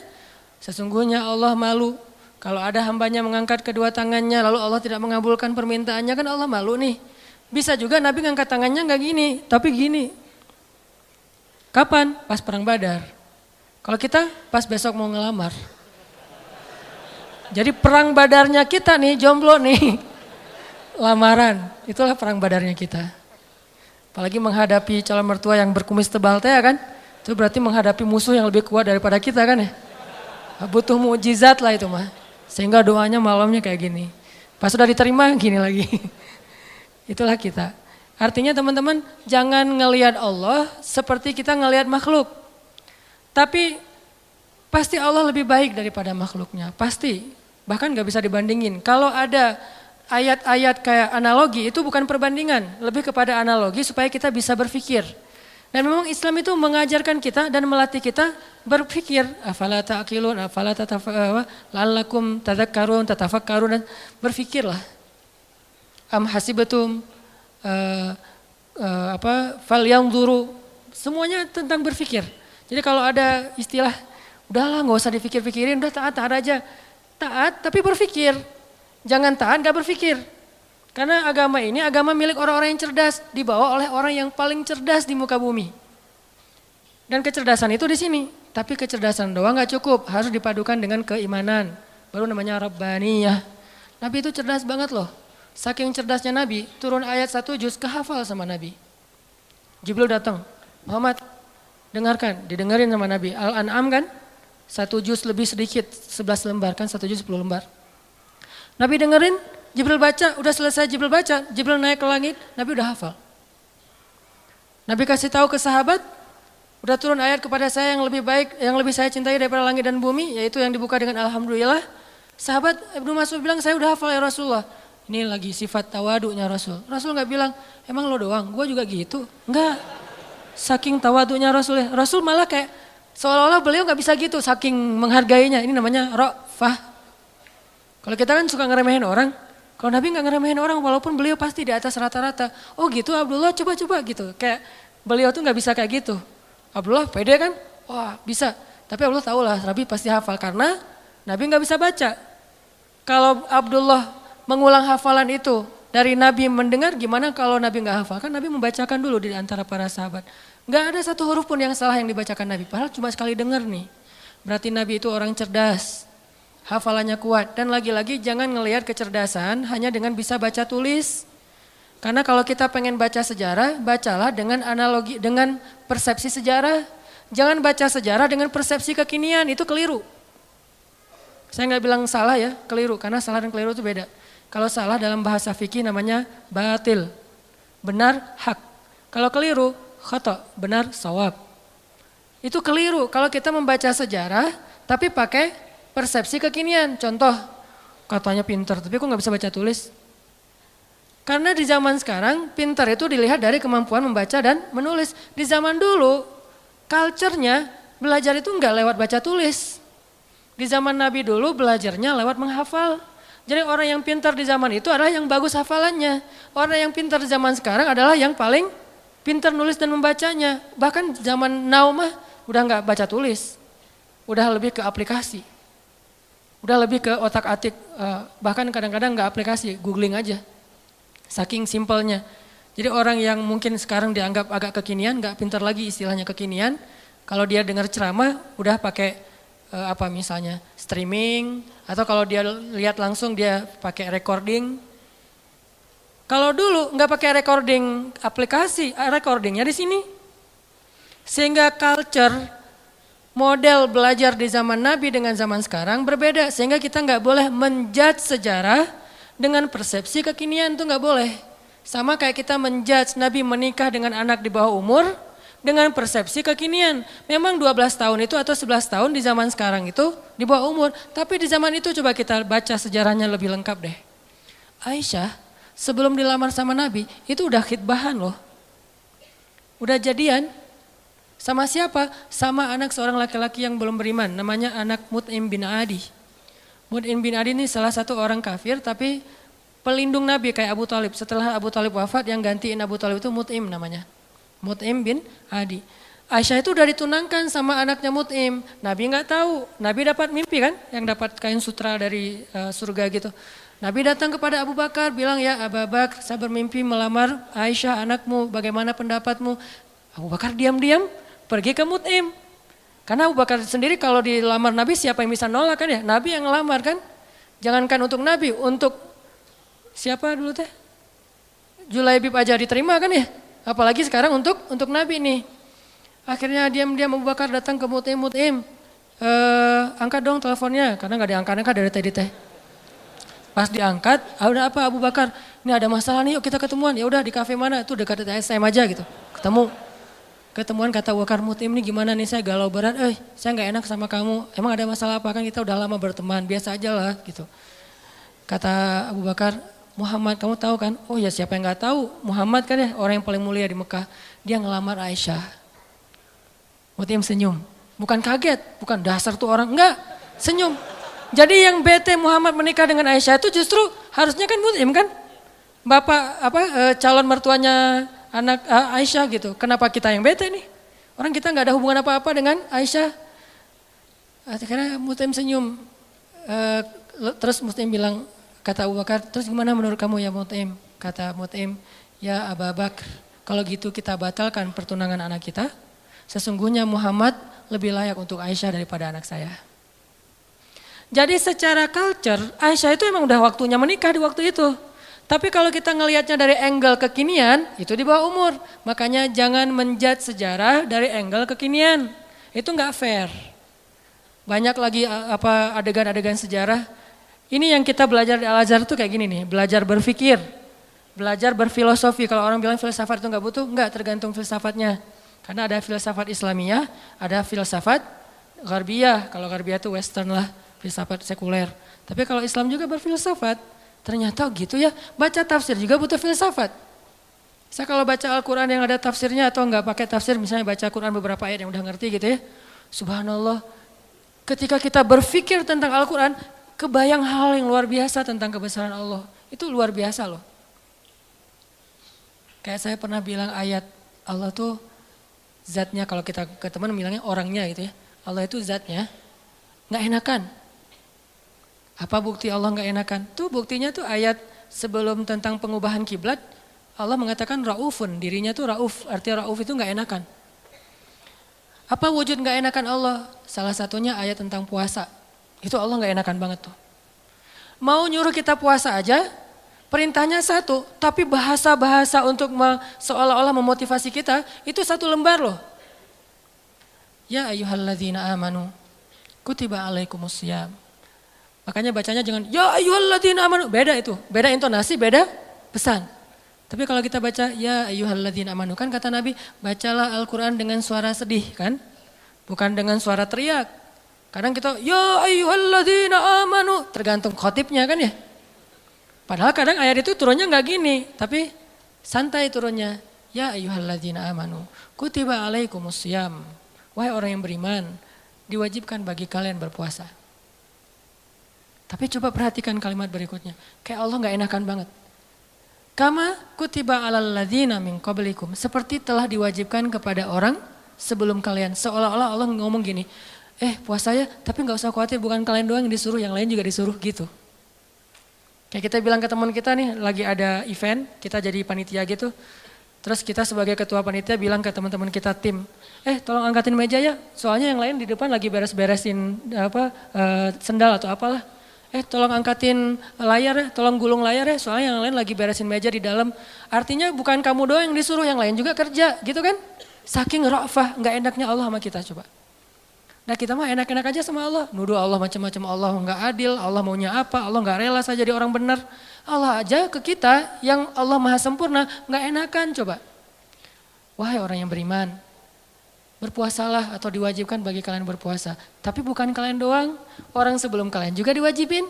sesungguhnya Allah malu. Kalau ada hambanya mengangkat kedua tangannya lalu Allah tidak mengabulkan permintaannya, kan Allah malu nih. Bisa juga Nabi ngangkat tangannya gak gini, tapi gini. Kapan? Pas perang Badar. Kalau kita pas besok mau ngelamar. Jadi perang Badarnya kita nih, jomblo nih. Lamaran, itulah perang Badarnya kita. Apalagi menghadapi calon mertua yang berkumis tebal teh kan. Itu berarti menghadapi musuh yang lebih kuat daripada kita kan ya. Butuh mukjizat lah itu mah. Sehingga doanya malamnya kayak gini. Pas sudah diterima gini lagi. Itulah kita. Artinya teman-teman jangan ngelihat Allah seperti kita ngelihat makhluk. Tapi pasti Allah lebih baik daripada makhluknya. Pasti. Bahkan gak bisa dibandingin. Kalau ada ayat-ayat kayak analogi itu bukan perbandingan, lebih kepada analogi supaya kita bisa berpikir. Dan memang Islam itu mengajarkan kita dan melatih kita berpikir. Afala ta'qilun, afala la'allakum tadhakkarun, tatafakkarun, dan berpikirlah. Am hasibatum falyanzuru, semuanya tentang berpikir. Jadi kalau ada istilah udahlah nggak usah dipikir-pikirin, udah taat aja. Taat tapi berpikir. Jangan taat gak berpikir. Karena agama ini agama milik orang-orang yang cerdas. Dibawa oleh orang yang paling cerdas di muka bumi. Dan kecerdasan itu di sini. Tapi kecerdasan doang gak cukup, harus dipadukan dengan keimanan. Baru namanya Rabbaniyah. Nabi itu cerdas banget loh. Saking cerdasnya Nabi, turun ayat 1 juz kehafal sama Nabi. Jibril datang, Muhammad dengarkan, didengarin sama Nabi. Al-An'am kan, 1 juz lebih sedikit, 11 lembar kan, 1 juz 10 lembar. Nabi dengerin, Jibril baca, udah selesai Jibril baca, Jibril naik ke langit, Nabi udah hafal. Nabi kasih tahu ke sahabat, udah turun ayat kepada saya yang lebih baik, yang lebih saya cintai daripada langit dan bumi, yaitu yang dibuka dengan Alhamdulillah. Sahabat Ibnu Mas'ud bilang, saya udah hafal ya Rasulullah. Ini lagi sifat tawadunya Rasul. Rasul gak bilang, emang lo doang, gue juga gitu. Enggak, saking tawadunya Rasul ya. Rasul malah kayak, seolah-olah beliau gak bisa gitu, saking menghargainya. Ini namanya ra'fah. Kalau kita kan suka ngeremehin orang, kalau Nabi gak ngeremehin orang walaupun beliau pasti di atas rata-rata. Oh gitu Abdullah, coba-coba gitu. Kayak beliau tuh gak bisa kayak gitu. Abdullah pede kan? Wah bisa. Tapi Abdullah tahu lah Nabi pasti hafal karena Nabi gak bisa baca. Kalau Abdullah mengulang hafalan itu dari Nabi mendengar, gimana kalau Nabi gak hafal? Kan Nabi membacakan dulu di antara para sahabat. Gak ada satu huruf pun yang salah yang dibacakan Nabi. Padahal cuma sekali dengar nih. Berarti Nabi itu orang cerdas. Hafalannya kuat. Dan lagi-lagi jangan ngelihat kecerdasan hanya dengan bisa baca tulis. Karena kalau kita pengen baca sejarah, bacalah dengan analogi, dengan persepsi sejarah. Jangan baca sejarah dengan persepsi kekinian, itu keliru. Saya nggak bilang salah ya, keliru. Karena salah dan keliru itu beda. Kalau salah dalam bahasa fikih namanya batil. Benar, hak. Kalau keliru, khata, benar, sawab. Itu keliru kalau kita membaca sejarah tapi pakai persepsi kekinian. Contoh, katanya pintar, tapi kok nggak bisa baca tulis? Karena di zaman sekarang pintar itu dilihat dari kemampuan membaca dan menulis. Di zaman dulu, culture-nya belajar itu nggak lewat baca tulis. Di zaman Nabi dulu belajarnya lewat menghafal. Jadi orang yang pintar di zaman itu adalah yang bagus hafalannya. Orang yang pintar di zaman sekarang adalah yang paling pintar nulis dan membacanya. Bahkan zaman now mah udah nggak baca tulis, udah lebih ke aplikasi. Udah lebih ke otak-atik, bahkan kadang-kadang nggak aplikasi, googling aja. Saking simpelnya. Jadi orang yang mungkin sekarang dianggap agak kekinian, nggak pintar lagi istilahnya kekinian. Kalau dia dengar ceramah, udah pakai misalnya streaming, atau kalau dia lihat langsung dia pakai recording. Kalau dulu nggak pakai recording aplikasi, recordingnya di sini. Sehingga culture model belajar di zaman Nabi dengan zaman sekarang berbeda. Sehingga kita nggak boleh menjudge sejarah dengan persepsi kekinian, itu nggak boleh. Sama kayak kita menjudge Nabi menikah dengan anak di bawah umur dengan persepsi kekinian. Memang 12 tahun itu atau 11 tahun di zaman sekarang itu di bawah umur. Tapi di zaman itu coba kita baca sejarahnya lebih lengkap deh. Aisyah sebelum dilamar sama Nabi itu udah khitbahan loh. Udah jadian. Sama siapa? Sama anak seorang laki-laki yang belum beriman, namanya anak Mut'im bin Adi. Mut'im bin Adi ini salah satu orang kafir tapi pelindung Nabi kayak Abu Talib. Setelah Abu Talib wafat yang gantiin Abu Talib itu Mut'im namanya. Mut'im bin Adi. Aisyah itu udah ditunangkan sama anaknya Mut'im. Nabi nggak tahu, Nabi dapat mimpi kan, yang dapat kain sutra dari surga gitu. Nabi datang kepada Abu Bakar bilang, ya Abu Bakar saya bermimpi melamar Aisyah anakmu, bagaimana pendapatmu? Abu Bakar diam-diam pergi ke Mut'im. Karena Abu Bakar sendiri kalau dilamar Nabi siapa yang bisa nolak kan ya? Nabi yang ngelamar kan? Jangankan untuk Nabi, untuk siapa dulu teh? Julaibib aja diterima kan ya? Apalagi sekarang untuk Nabi nih. Akhirnya diam-diam Abu Bakar datang ke Mut'im. Angkat dong teleponnya, karena gak diangkat-angkat dari tadi teh. Pas diangkat, udah apa Abu Bakar? Ini ada masalah nih, yuk kita ketemuan. Ya udah di kafe mana? Tuh dekat SM aja gitu. Ketemuan kata Abu Bakar, Mut'im nih gimana nih, saya galau berat, saya gak enak sama kamu, emang ada masalah apa, kan kita udah lama berteman, biasa aja lah gitu. Kata Abu Bakar, Muhammad kamu tahu kan? Oh ya siapa yang gak tahu, Muhammad kan ya orang yang paling mulia di Mekah, dia ngelamar Aisyah. Mut'im senyum, bukan kaget, bukan dasar tuh orang, enggak, senyum. Jadi yang bete Muhammad menikah dengan Aisyah itu justru harusnya kan Mut'im kan? Bapak calon mertuanya anak Aisyah gitu. Kenapa kita yang bete nih? Orang kita nggak ada hubungan apa-apa dengan Aisyah. Akhirnya Mut'im senyum. Terus Mut'im bilang, kata Abu Bakar, terus gimana menurut kamu ya Mut'im? Kata Mut'im, ya Abu Bakar, kalau gitu kita batalkan pertunangan anak kita. Sesungguhnya Muhammad lebih layak untuk Aisyah daripada anak saya. Jadi secara culture, Aisyah itu emang udah waktunya menikah di waktu itu. Tapi kalau kita ngelihatnya dari angle kekinian, itu di bawah umur. Makanya jangan menjudge sejarah dari angle kekinian. Itu nggak fair. Banyak lagi adegan-adegan sejarah. Ini yang kita belajar di Al-Azhar tuh kayak gini nih, belajar berpikir, belajar berfilosofi. Kalau orang bilang filsafat itu nggak butuh, nggak, tergantung filsafatnya. Karena ada filsafat Islamiyah, ada filsafat Gharbiyah. Kalau Gharbiyah itu Western lah, filsafat sekuler. Tapi kalau Islam juga berfilsafat, ternyata gitu ya. Baca tafsir juga butuh filsafat. Saya kalau baca Al-Quran yang ada tafsirnya atau nggak pakai tafsir, misalnya baca Quran beberapa ayat yang udah ngerti gitu ya. Subhanallah, ketika kita berpikir tentang Al-Quran, kebayang hal yang luar biasa tentang kebesaran Allah. Itu luar biasa loh. Kayak saya pernah bilang ayat Allah tuh zatnya, kalau kita ke teman bilangnya orangnya gitu ya. Allah itu zatnya nggak enakan. Apa bukti Allah nggak enakan? Tuh buktinya tuh ayat sebelum tentang pengubahan kiblat, Allah mengatakan Raufun, dirinya tuh Rauf, artinya Rauf itu nggak enakan. Apa wujud nggak enakan Allah? Salah satunya ayat tentang puasa. Itu Allah nggak enakan banget tuh. Mau nyuruh kita puasa aja, perintahnya satu, tapi bahasa-bahasa untuk seolah-olah memotivasi kita, itu satu lembar loh. Ya ayyuhalladzina amanu, kutiba alaikumussyam. Makanya bacanya jangan, ya ayyuhalladzina amanu, beda itu, beda intonasi, beda pesan. Tapi kalau kita baca, ya ayyuhalladzina amanu, kan kata Nabi, bacalah Al-Quran dengan suara sedih kan, bukan dengan suara teriak. Kadang kita, ya ayyuhalladzina amanu, tergantung khotibnya kan ya. Padahal kadang ayat itu turunnya nggak gini, tapi santai turunnya. Ya ayyuhalladzina amanu, kutiba alaikumussyam. Wahai orang yang beriman, diwajibkan bagi kalian berpuasa. Tapi coba perhatikan kalimat berikutnya. Kayak Allah nggak enakan banget. Kama kutiba alal ladzina min qablikum. Seperti telah diwajibkan kepada orang sebelum kalian. Seolah-olah Allah ngomong gini, puasa ya, tapi nggak usah khawatir, bukan kalian doang yang disuruh, yang lain juga disuruh gitu. Kayak kita bilang ke teman kita nih, lagi ada event, kita jadi panitia gitu. Terus kita sebagai ketua panitia bilang ke teman-teman kita tim, tolong angkatin meja ya, soalnya yang lain di depan lagi beres-beresin sendal atau apalah. Tolong angkatin layar ya, tolong gulung layar ya, soalnya yang lain lagi beresin meja di dalam. Artinya bukan kamu doang yang disuruh, yang lain juga kerja gitu kan. Saking ra'fah, nggak enaknya Allah sama kita coba. Nah kita mah enak-enak aja sama Allah, nuduh Allah macam-macam, Allah nggak adil, Allah maunya apa, Allah nggak rela saya jadi orang benar. Allah aja ke kita yang Allah maha sempurna, nggak enakan coba. Wahai orang yang beriman, berpuasalah atau diwajibkan bagi kalian berpuasa. Tapi bukan kalian doang, orang sebelum kalian juga diwajibin.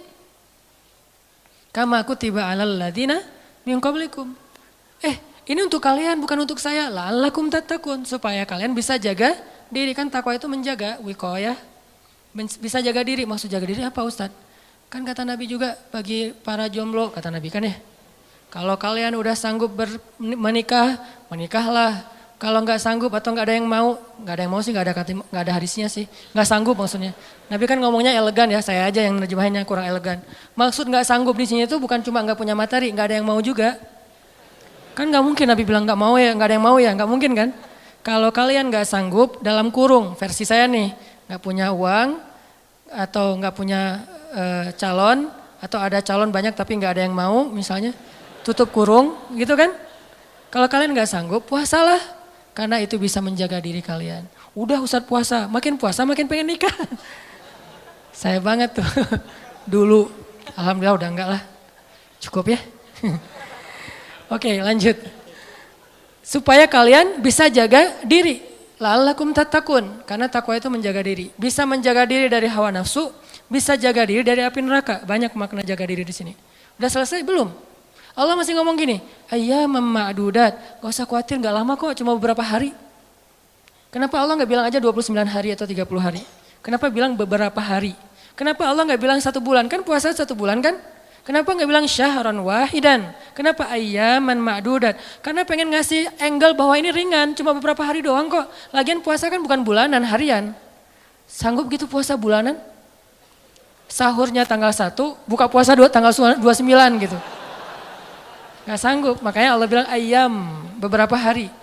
Kama kutiba alal ladzina min qablikum. Ini untuk kalian bukan untuk saya, la'allakum tattaqun, supaya kalian bisa jaga diri. Kan takwa itu menjaga, wiqayah, bisa jaga diri. Maksud jaga diri apa Ustadz? Kan kata Nabi juga bagi para jomblo, kata Nabi kan ya. Kalau kalian udah sanggup menikah, menikahlah. Kalau nggak sanggup atau nggak ada yang mau sih, nggak ada hadisnya sih. Nggak sanggup maksudnya. Nabi kan ngomongnya elegan ya, saya aja yang nerjemahinnya kurang elegan. Maksud nggak sanggup di sini itu bukan cuma nggak punya materi, nggak ada yang mau juga. Kan nggak mungkin Nabi bilang nggak mau ya, nggak ada yang mau ya, nggak mungkin kan. Kalau kalian nggak sanggup, dalam kurung, versi saya nih, nggak punya uang atau nggak punya calon, atau ada calon banyak tapi nggak ada yang mau, misalnya tutup kurung, gitu kan? Kalau kalian nggak sanggup, puasalah, karena itu bisa menjaga diri kalian. Udah Ustadz puasa makin pengen nikah. Saya banget tuh dulu, alhamdulillah udah enggak lah, cukup ya. Oke, lanjut. Supaya kalian bisa jaga diri. La'allakum tattaqun, karena takwa itu menjaga diri. Bisa menjaga diri dari hawa nafsu, bisa jaga diri dari api neraka. Banyak makna jaga diri di sini. Udah selesai belum? Allah masih ngomong gini, ayyamam ma'dudat. Gak usah khawatir, gak lama kok, cuma beberapa hari. Kenapa Allah gak bilang aja 29 hari atau 30 hari? Kenapa bilang beberapa hari? Kenapa Allah gak bilang 1 bulan? Kan puasa 1 bulan kan? Kenapa nggak bilang syahran wahidan? Kenapa ayyaman ma'dudat? Karena pengen ngasih angle bahwa ini ringan, cuma beberapa hari doang kok. Lagian puasa kan bukan bulanan, harian. Sanggup gitu puasa bulanan? Sahurnya tanggal 1, buka puasa tanggal 29 gitu. Gak sanggup, makanya Allah bilang ayyam, beberapa hari.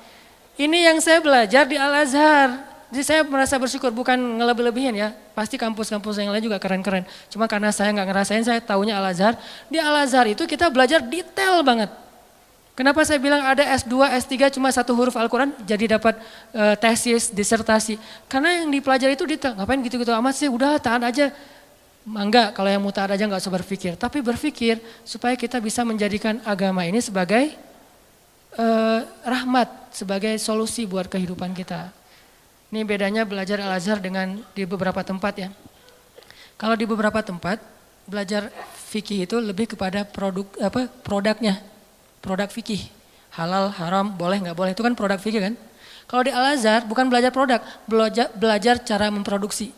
Ini yang saya belajar di Al-Azhar. Jadi saya merasa bersyukur, bukan ngelebih-lebihin ya. Pasti kampus-kampus yang lain juga keren-keren. Cuma karena saya nggak ngerasain, saya taunya Al-Azhar. Di Al-Azhar itu kita belajar detail banget. Kenapa saya bilang ada S2, S3 cuma satu huruf Al-Quran jadi dapat tesis, disertasi. Karena yang dipelajari itu detail. Ngapain gitu-gitu amat sih, udah tahan aja. Enggak, kalau yang mutaat aja nggak usah berpikir. Tapi berpikir supaya kita bisa menjadikan agama ini sebagai rahmat, sebagai solusi buat kehidupan kita. Ini bedanya belajar Al-Azhar dengan di beberapa tempat ya. Kalau di beberapa tempat belajar fikih itu lebih kepada produknya. Produk fikih, halal, haram, boleh nggak boleh, itu kan produk fikih kan. Kalau di Al-Azhar bukan belajar produk, belajar cara memproduksi.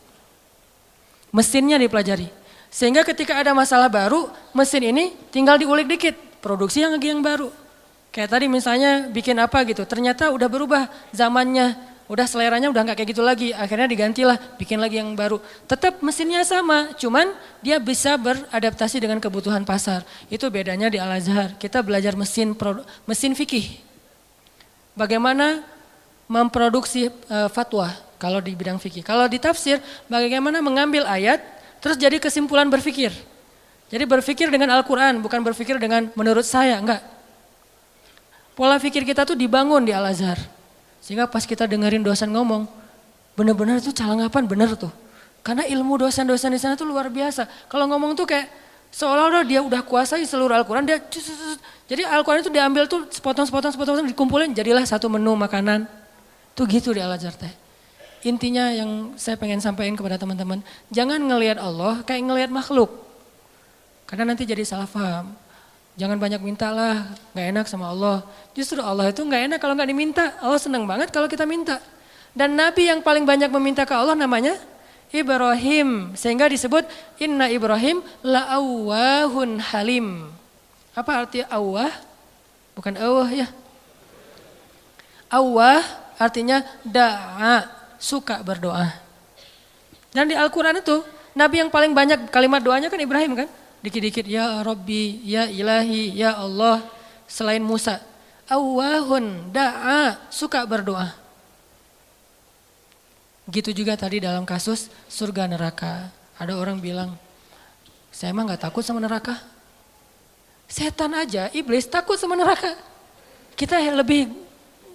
Mesinnya dipelajari. Sehingga ketika ada masalah baru, mesin ini tinggal diulik dikit, produksi yang baru. Kayak tadi misalnya bikin apa gitu, ternyata udah berubah zamannya. Udah seleranya udah nggak kayak gitu lagi, akhirnya digantilah, bikin lagi yang baru. Tetap mesinnya sama, cuman dia bisa beradaptasi dengan kebutuhan pasar. Itu bedanya di Al-Azhar. Kita belajar mesin fikih. Bagaimana memproduksi fatwa kalau di bidang fikih. Kalau di tafsir, bagaimana mengambil ayat terus jadi kesimpulan berfikir. Jadi berfikir dengan Al-Quran, bukan berfikir dengan menurut saya, enggak. Pola fikir kita tuh dibangun di Al-Azhar. Sehingga pas kita dengerin dosen ngomong, benar-benar itu calangapan benar tuh. Karena ilmu dosen-dosen di sana tuh luar biasa. Kalau ngomong tuh kayak seolah-olah dia udah kuasai seluruh Al-Quran. Jadi Al-Quran itu diambil tuh sepotong-sepotong dikumpulin jadilah satu menu makanan. Tuh gitu di Al-Azhar teh. Intinya yang saya pengen sampaikan kepada teman-teman, jangan ngelihat Allah kayak ngelihat makhluk. Karena nanti jadi salah paham. Jangan banyak minta lah, gak enak sama Allah. Justru Allah itu gak enak kalau gak diminta. Allah senang banget kalau kita minta. Dan Nabi yang paling banyak meminta ke Allah namanya Ibrahim. Sehingga disebut Inna Ibrahim la'awwahun halim. Apa arti awwah? Bukan awwah ya. Awwah artinya da'a, suka berdoa. Dan di Al-Quran itu Nabi yang paling banyak kalimat doanya kan Ibrahim kan. Dikit-dikit ya Rabbi, ya Ilahi, ya Allah. Selain Musa. Awwahun, da'a, suka berdoa. Gitu juga tadi dalam kasus surga neraka. Ada orang bilang, saya emang gak takut sama neraka. Setan aja, iblis takut sama neraka. Kita lebih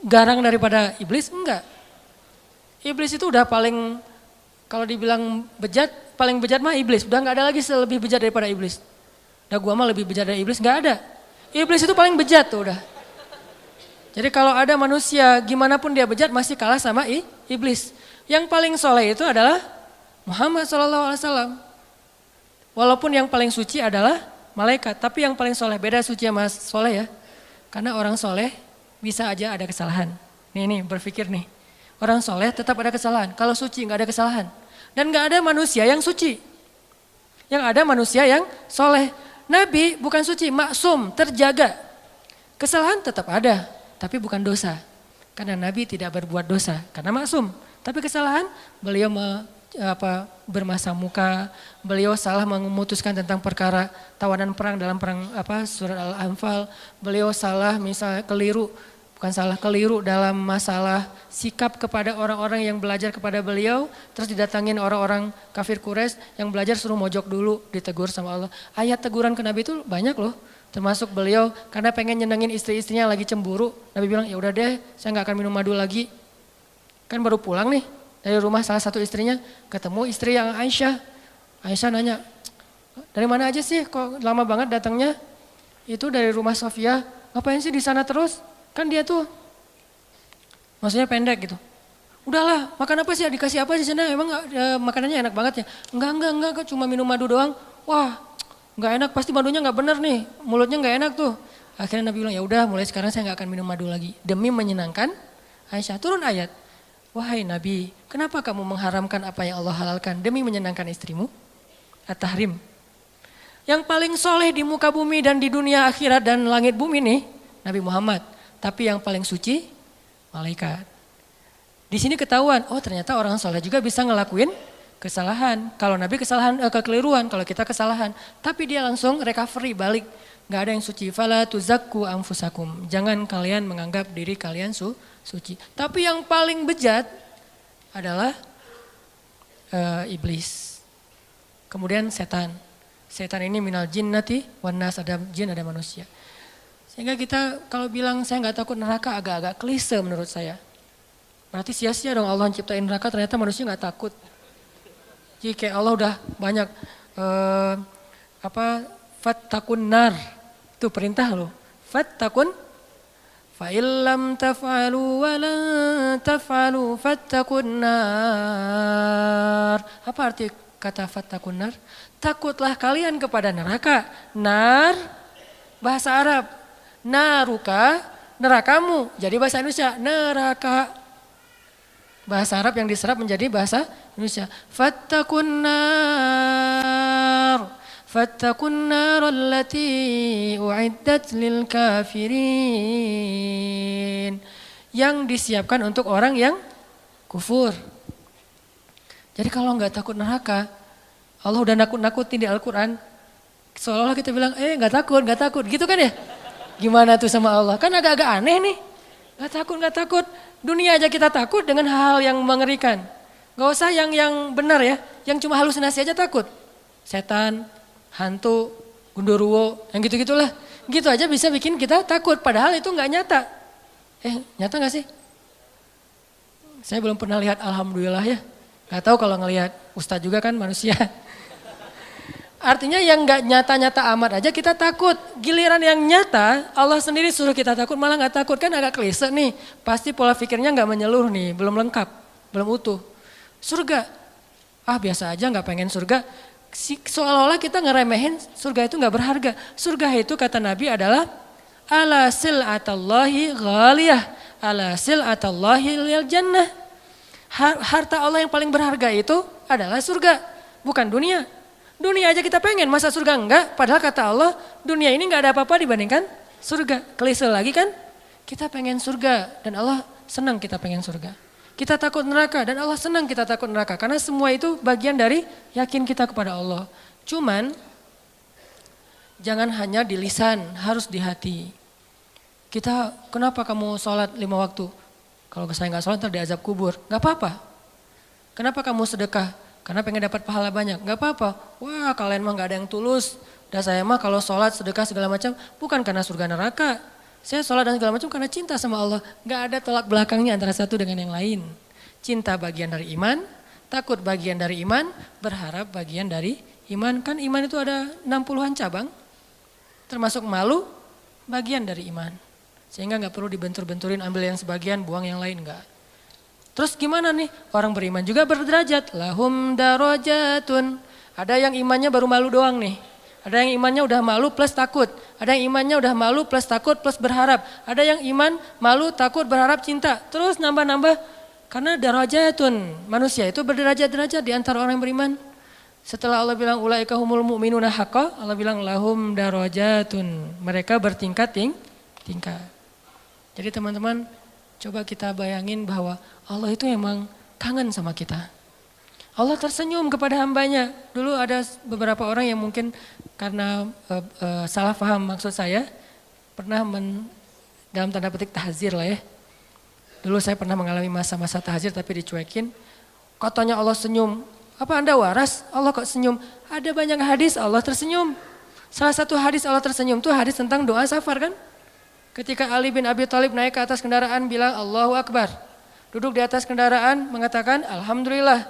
garang daripada iblis? Enggak. Iblis itu udah paling, kalau dibilang bejat, paling bejat mah iblis. Udah gak ada lagi lebih bejat daripada iblis. Udah gua mah lebih bejat dari iblis, gak ada. Iblis itu paling bejat tuh udah. Jadi kalau ada manusia gimana pun dia bejat masih kalah sama iblis. Yang paling soleh itu adalah Muhammad SAW. Walaupun yang paling suci adalah malaikat. Tapi yang paling soleh, beda suci sama soleh ya. Karena orang soleh bisa aja ada kesalahan. Nih berpikir nih. Orang soleh tetap ada kesalahan. Kalau suci gak ada kesalahan. Dan gak ada manusia yang suci. Yang ada manusia yang soleh. Nabi bukan suci, maksum, terjaga. Kesalahan tetap ada, tapi bukan dosa. Karena Nabi tidak berbuat dosa, karena maksum. Tapi kesalahan, beliau bermasa muka, beliau salah memutuskan tentang perkara tawanan perang dalam perang surat Al-Anfal. Beliau salah misalnya keliru dalam masalah sikap kepada orang-orang yang belajar kepada beliau. Terus didatangin orang-orang kafir Quraisy yang belajar suruh mojok dulu, ditegur sama Allah. Ayat teguran ke Nabi itu banyak loh. Termasuk beliau karena pengen nyenengin istri-istrinya lagi cemburu. Nabi bilang ya udah deh saya gak akan minum madu lagi. Kan baru pulang nih dari rumah salah satu istrinya. Ketemu istri yang Aisyah. Aisyah nanya, dari mana aja sih kok lama banget datangnya? Itu dari rumah Sofia. Ngapain sih di sana terus? Kan dia tuh, maksudnya pendek gitu. Udahlah, makan apa sih? Dikasih apa di sana? Emang makanannya enak banget ya? Enggak, cuma minum madu doang. Wah, nggak enak, pasti madunya nggak bener nih. Mulutnya nggak enak tuh. Akhirnya Nabi bilang, ya udah, mulai sekarang saya nggak akan minum madu lagi. Demi menyenangkan Aisyah. Turun ayat. Wahai Nabi, kenapa kamu mengharamkan apa yang Allah halalkan demi menyenangkan istrimu? At-Tahrim. Yang paling soleh di muka bumi dan di dunia akhirat dan langit bumi nih, Nabi Muhammad. Tapi yang paling suci, malaikat. Di sini ketahuan, oh ternyata orang soleh juga bisa ngelakuin kesalahan. Kalau Nabi kekeliruan, kalau kita kesalahan. Tapi dia langsung recovery, balik. Gak ada yang suci. Fala tuzakku anfusakum. Jangan kalian menganggap diri kalian suci. Tapi yang paling bejat adalah iblis. Kemudian setan. Setan ini minal jinnati wan nas, ada jin ada manusia. Sehingga kita kalau bilang saya nggak takut neraka agak-agak klise menurut saya. Berarti sia-sia dong Allah ciptain neraka, ternyata manusia nggak takut. Jadi kayak Allah udah banyak fattakun nar, itu perintah loh. Fattakun fa illam taf'alu wa lan taf'alu fattakun nar. Apa arti kata fattakun nar? Takutlah kalian kepada neraka. Nar bahasa Arab. Naruka, nerakamu. Jadi bahasa Indonesia neraka. Bahasa Arab yang diserap menjadi bahasa Indonesia. Fattakun nar. Fattakun nar allati u'iddat lil kafirin. Yang disiapkan untuk orang yang kufur. Jadi kalau nggak takut neraka, Allah udah nakut-nakutin di Al-Quran. Seolah-olah kita bilang, nggak takut, gitu kan ya? Gimana tuh sama Allah? Kan agak-agak aneh nih. Nggak takut. Dunia aja kita takut dengan hal-hal yang mengerikan. Gak usah yang benar ya, yang cuma halusinasi aja takut. Setan, hantu, gundurwo, yang gitu-gitulah. Gitu aja bisa bikin kita takut, padahal itu nggak nyata. Nyata nggak sih? Saya belum pernah lihat, alhamdulillah ya. Gak tahu kalau ngelihat Ustadz juga kan manusia. Artinya yang nggak nyata-nyata amat aja kita takut. Giliran yang nyata, Allah sendiri suruh kita takut malah nggak takut, kan agak klise nih. Pasti pola pikirnya nggak menyeluruh nih, belum lengkap, belum utuh. Surga, biasa aja nggak pengen surga. Seolah-olah kita ngeremehin surga itu nggak berharga. Surga itu kata Nabi adalah ala sil'atallahi ghaliyah, ala sil'atallahi lil jannah. Harta Allah yang paling berharga itu adalah surga, bukan dunia. Dunia aja kita pengen, masa surga enggak? Padahal kata Allah, dunia ini enggak ada apa-apa dibandingkan surga. Klise lagi kan? Kita pengen surga dan Allah senang kita pengen surga. Kita takut neraka dan Allah senang kita takut neraka. Karena semua itu bagian dari yakin kita kepada Allah. Cuman, jangan hanya di lisan, harus di hati. Kita, kenapa kamu sholat 5 waktu? Kalau saya enggak sholat, ntar diazab kubur. Enggak apa-apa. Kenapa kamu sedekah? Karena pengen dapat pahala banyak, nggak apa-apa. Wah kalian mah nggak ada yang tulus. Dan saya mah kalau sholat, sedekah segala macam bukan karena surga neraka. Saya sholat dan segala macam karena cinta sama Allah. Nggak ada tolak belakangnya antara satu dengan yang lain. Cinta bagian dari iman, takut bagian dari iman, berharap bagian dari iman. Kan iman itu ada 60-an cabang, termasuk malu bagian dari iman. Sehingga nggak perlu dibentur-benturin, ambil yang sebagian, buang yang lain, nggak. Terus gimana nih? Orang beriman juga berderajat. Lahum darajatun. Ada yang imannya baru malu doang nih. Ada yang imannya udah malu plus takut. Ada yang imannya udah malu plus takut plus berharap. Ada yang iman malu, takut, berharap, cinta. Terus nambah-nambah. Karena darajatun. Manusia itu berderajat-derajat di antara orang yang beriman. Setelah Allah bilang ulaika humul mu'minuna haqqa, Allah bilang lahum darajatun. Mereka bertingkat-tingkat. Jadi teman-teman, coba kita bayangin bahwa Allah itu emang kangen sama kita. Allah tersenyum kepada hambanya. Dulu ada beberapa orang yang mungkin karena salah paham maksud saya, pernah dalam tanda petik tahzir lah ya. Dulu saya pernah mengalami masa-masa tahzir tapi dicuekin. Katanya Allah senyum. Apa Anda waras? Allah kok senyum? Ada banyak hadis Allah tersenyum. Salah satu hadis Allah tersenyum itu hadis tentang doa safar kan? Ketika Ali bin Abi Thalib naik ke atas kendaraan bilang Allahu Akbar. Duduk di atas kendaraan mengatakan Alhamdulillah.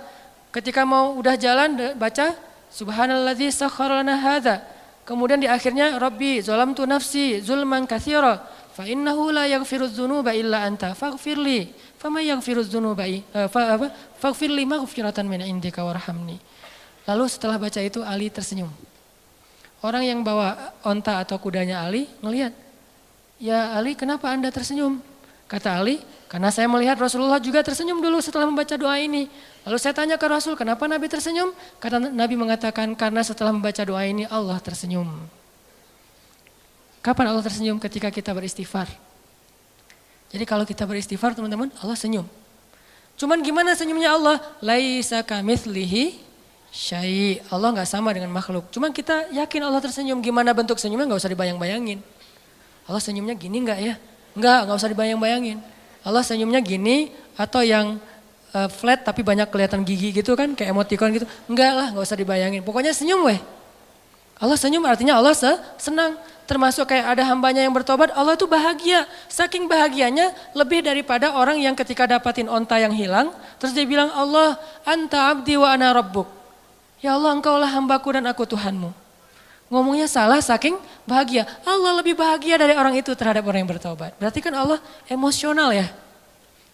Ketika mau udah jalan baca Subhanalladzi sakhkhara lana hadza. Kemudian di akhirnya Rabbi zalamtu nafsi zulman katsira fa innahu la yaghfirudz dzunuba illa anta faghfirli. Fama yaghfirudz dzunuba faghfirli maghfiratan min indika warhamni. Lalu setelah baca itu Ali tersenyum. Orang yang bawa onta atau kudanya Ali ngelihat, "Ya Ali, kenapa Anda tersenyum?" Kata Ali, "Karena saya melihat Rasulullah juga tersenyum dulu setelah membaca doa ini." Lalu saya tanya ke Rasul, "Kenapa Nabi tersenyum?" Kata Nabi mengatakan, "Karena setelah membaca doa ini Allah tersenyum." Kapan Allah tersenyum? Ketika kita beristighfar. Jadi kalau kita beristighfar teman-teman, Allah senyum. Cuman gimana senyumnya Allah? Laisa kamitslihi syai'. Allah nggak sama dengan makhluk. Cuman kita yakin Allah tersenyum. Gimana bentuk senyumnya nggak usah dibayang-bayangin. Allah senyumnya gini nggak ya? Nggak usah dibayang-bayangin. Allah senyumnya gini atau yang flat tapi banyak kelihatan gigi gitu kan, kayak emoticon gitu. Enggak lah, gak usah dibayangin. Pokoknya senyum weh. Allah senyum artinya Allah senang. Termasuk kayak ada hambanya yang bertobat, Allah tuh bahagia. Saking bahagianya lebih daripada orang yang ketika dapatin onta yang hilang, terus dia bilang, Allah anta abdi wa ana rabbuk. Ya Allah, engkaulah hambaku dan aku Tuhanmu. Ngomongnya salah saking bahagia. Allah lebih bahagia dari orang itu terhadap orang yang bertobat. Berarti kan Allah emosional ya.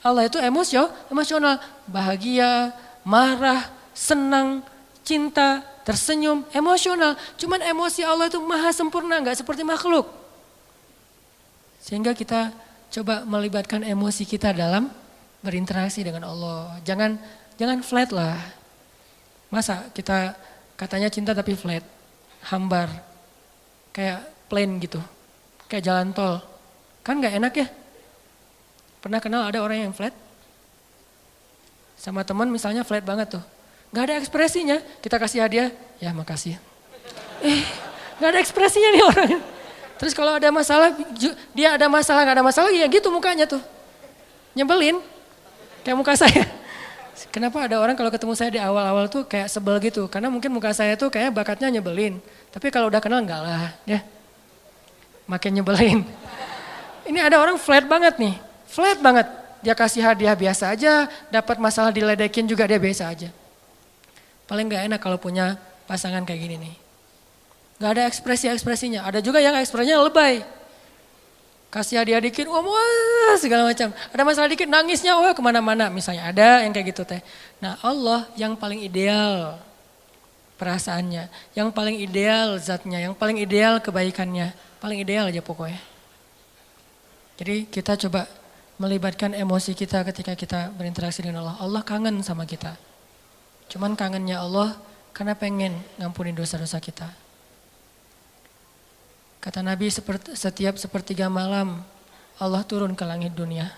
Allah itu emosional. Bahagia, marah, senang, cinta, tersenyum, emosional. Cuman emosi Allah itu maha sempurna, gak seperti makhluk. Sehingga kita coba melibatkan emosi kita dalam berinteraksi dengan Allah. Jangan flat lah. Masa kita katanya cinta tapi flat, hambar, kayak plain gitu, kayak jalan tol. Kan gak enak ya? Pernah kenal ada orang yang flat? Sama teman misalnya flat banget tuh. Gak ada ekspresinya, kita kasih hadiah, ya makasih. Gak ada ekspresinya nih orangnya. Terus kalau ada masalah, dia ada masalah, gak ada masalah, ya gitu mukanya tuh. Nyebelin, kayak muka saya. Kenapa ada orang kalau ketemu saya di awal-awal tuh kayak sebel gitu. Karena mungkin muka saya tuh kayak bakatnya nyebelin. Tapi kalau udah kenal enggak lah, ya. Makin nyebelin. Ini ada orang flat banget nih, flat banget. Dia kasih hadiah biasa aja, dapat masalah diledekin juga dia biasa aja. Paling gak enak kalau punya pasangan kayak gini nih. Gak ada ekspresi-ekspresinya. Ada juga yang ekspresinya lebay. Kasih hadiah dikit, wah segala macam. Ada masalah dikit, nangisnya wah kemana-mana. Misalnya ada yang kayak gitu teh. Nah Allah yang paling ideal perasaannya. Yang paling ideal zatnya, yang paling ideal kebaikannya. Paling ideal aja pokoknya. Jadi kita coba melibatkan emosi kita ketika kita berinteraksi dengan Allah. Allah kangen sama kita. Cuman kangennya Allah karena pengen ngampunin dosa-dosa kita. Kata Nabi setiap sepertiga malam Allah turun ke langit dunia.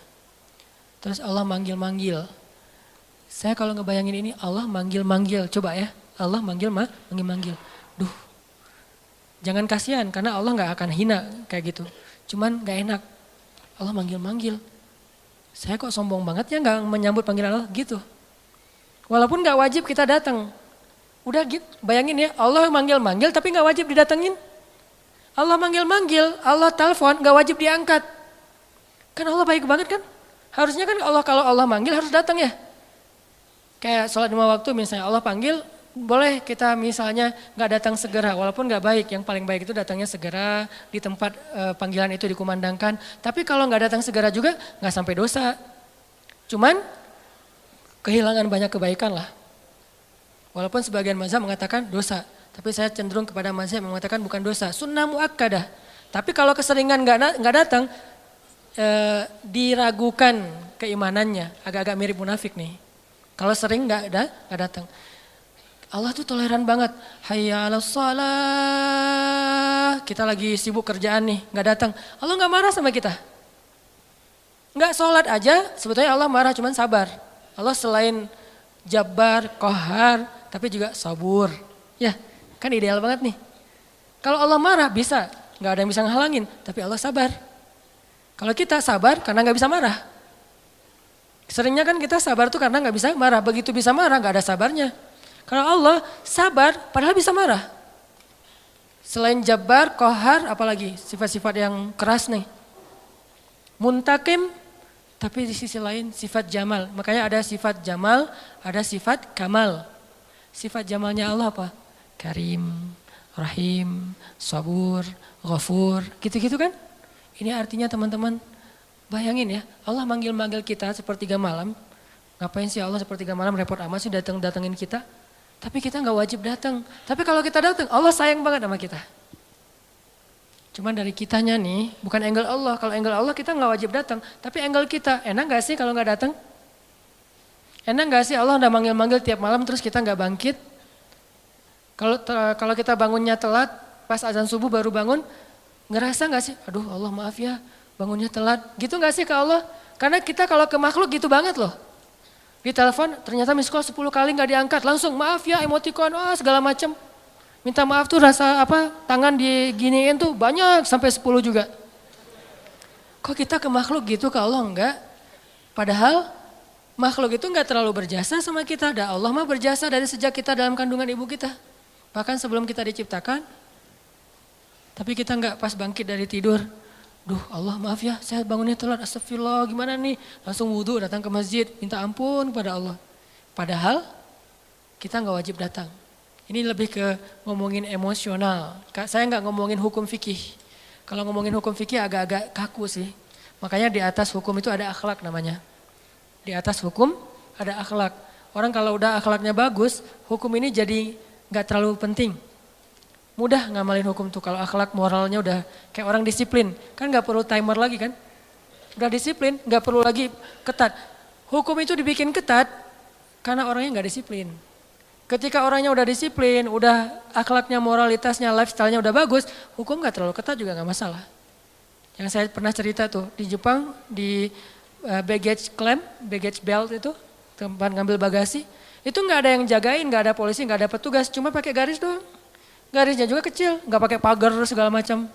Terus Allah manggil-manggil. Saya kalau ngebayangin ini Allah manggil-manggil. Coba ya, Allah manggil-manggil. Duh, jangan kasihan karena Allah gak akan hina kayak gitu. Cuman gak enak. Allah manggil-manggil. Saya kok sombong banget ya gak menyambut panggilan Allah gitu. Walaupun gak wajib kita datang. Udah gitu, bayangin ya Allah manggil-manggil tapi gak wajib didatengin. Allah manggil-manggil, Allah telepon gak wajib diangkat. Kan Allah baik banget kan? Harusnya kan Allah kalau Allah manggil harus datang ya. Kayak sholat 5 waktu misalnya Allah panggil, boleh kita misalnya gak datang segera walaupun gak baik. Yang paling baik itu datangnya segera di tempat panggilan itu dikumandangkan. Tapi kalau gak datang segera juga gak sampai dosa. Cuman kehilangan banyak kebaikan lah. Walaupun sebagian mazhab mengatakan dosa. Tapi saya cenderung kepada mazhab yang mengatakan bukan dosa. Sunnah muakkadah. Tapi kalau keseringan gak datang, diragukan keimanannya. Agak-agak mirip munafik nih. Kalau sering gak datang. Allah tuh toleran banget. Hayya 'alas shalah. Kita lagi sibuk kerjaan nih, gak datang. Allah gak marah sama kita. Gak sholat aja, sebetulnya Allah marah cuman sabar. Allah selain Jabbar, Qahar, tapi juga sabur. Ya, kan ideal banget nih. Kalau Allah marah bisa, gak ada yang bisa ngehalangin, tapi Allah sabar. Kalau kita sabar karena gak bisa marah. Seringnya kan kita sabar tuh karena gak bisa marah, begitu bisa marah gak ada sabarnya. Kalau Allah sabar padahal bisa marah. Selain Jabbar, Qahar, apalagi sifat-sifat yang keras nih. Muntakim, tapi di sisi lain sifat jamal. Makanya ada sifat jamal, ada sifat kamal. Sifat jamalnya Allah apa? Karim, Rahim, Sabur, Ghafur, gitu-gitu kan? Ini artinya teman-teman, bayangin ya, Allah manggil-manggil kita sepertiga malam. Ngapain sih Allah sepertiga malam repot amat sih datengin kita? Tapi kita gak wajib datang. Tapi kalau kita datang, Allah sayang banget sama kita. Cuman dari kitanya nih, bukan angle Allah. Kalau angle Allah kita gak wajib datang. Tapi angle kita, enak gak sih kalau gak datang? Enak gak sih Allah udah manggil-manggil tiap malam terus kita gak bangkit? Kalau kita bangunnya telat, pas azan subuh baru bangun, ngerasa gak sih? Aduh Allah maaf ya, bangunnya telat. Gitu gak sih ke Allah? Karena kita kalau ke makhluk gitu banget loh. Di telepon ternyata miss call 10 kali gak diangkat, langsung maaf ya emoticon, segala macem. Minta maaf tuh rasa apa, tangan diginiin tuh banyak sampai 10 juga. Kok kita ke makhluk gitu, ke Allah enggak? Padahal Makhluk itu nggak terlalu berjasa sama kita. Dan Allah mah berjasa dari sejak kita dalam kandungan ibu kita. Bahkan sebelum kita diciptakan. Tapi kita nggak pas bangkit dari tidur. Duh Allah maaf ya saya bangunnya telat. Astagfirullah gimana nih. Langsung wudhu datang ke masjid. Minta ampun kepada Allah. Padahal kita nggak wajib datang. Ini lebih ke ngomongin emosional. Saya nggak ngomongin hukum fikih. Kalau ngomongin hukum fikih agak-agak kaku sih. Makanya di atas hukum itu ada akhlak namanya. Di atas hukum ada akhlak. Orang kalau udah akhlaknya bagus, hukum ini jadi nggak terlalu penting. Mudah ngamalin hukum tuh kalau akhlak moralnya udah kayak orang disiplin. Kan nggak perlu timer lagi kan. Udah disiplin, nggak perlu lagi ketat. Hukum itu dibikin ketat karena orangnya nggak disiplin. Ketika orangnya udah disiplin, udah akhlaknya, moralitasnya, lifestyle-nya udah bagus, hukum nggak terlalu ketat juga nggak masalah. Yang saya pernah cerita tuh di Jepang di baggage claim, baggage belt itu tempat ngambil bagasi, itu nggak ada yang jagain, nggak ada polisi, nggak ada petugas, cuma pakai garis doang. Garisnya juga kecil, nggak pakai pagar segala macam.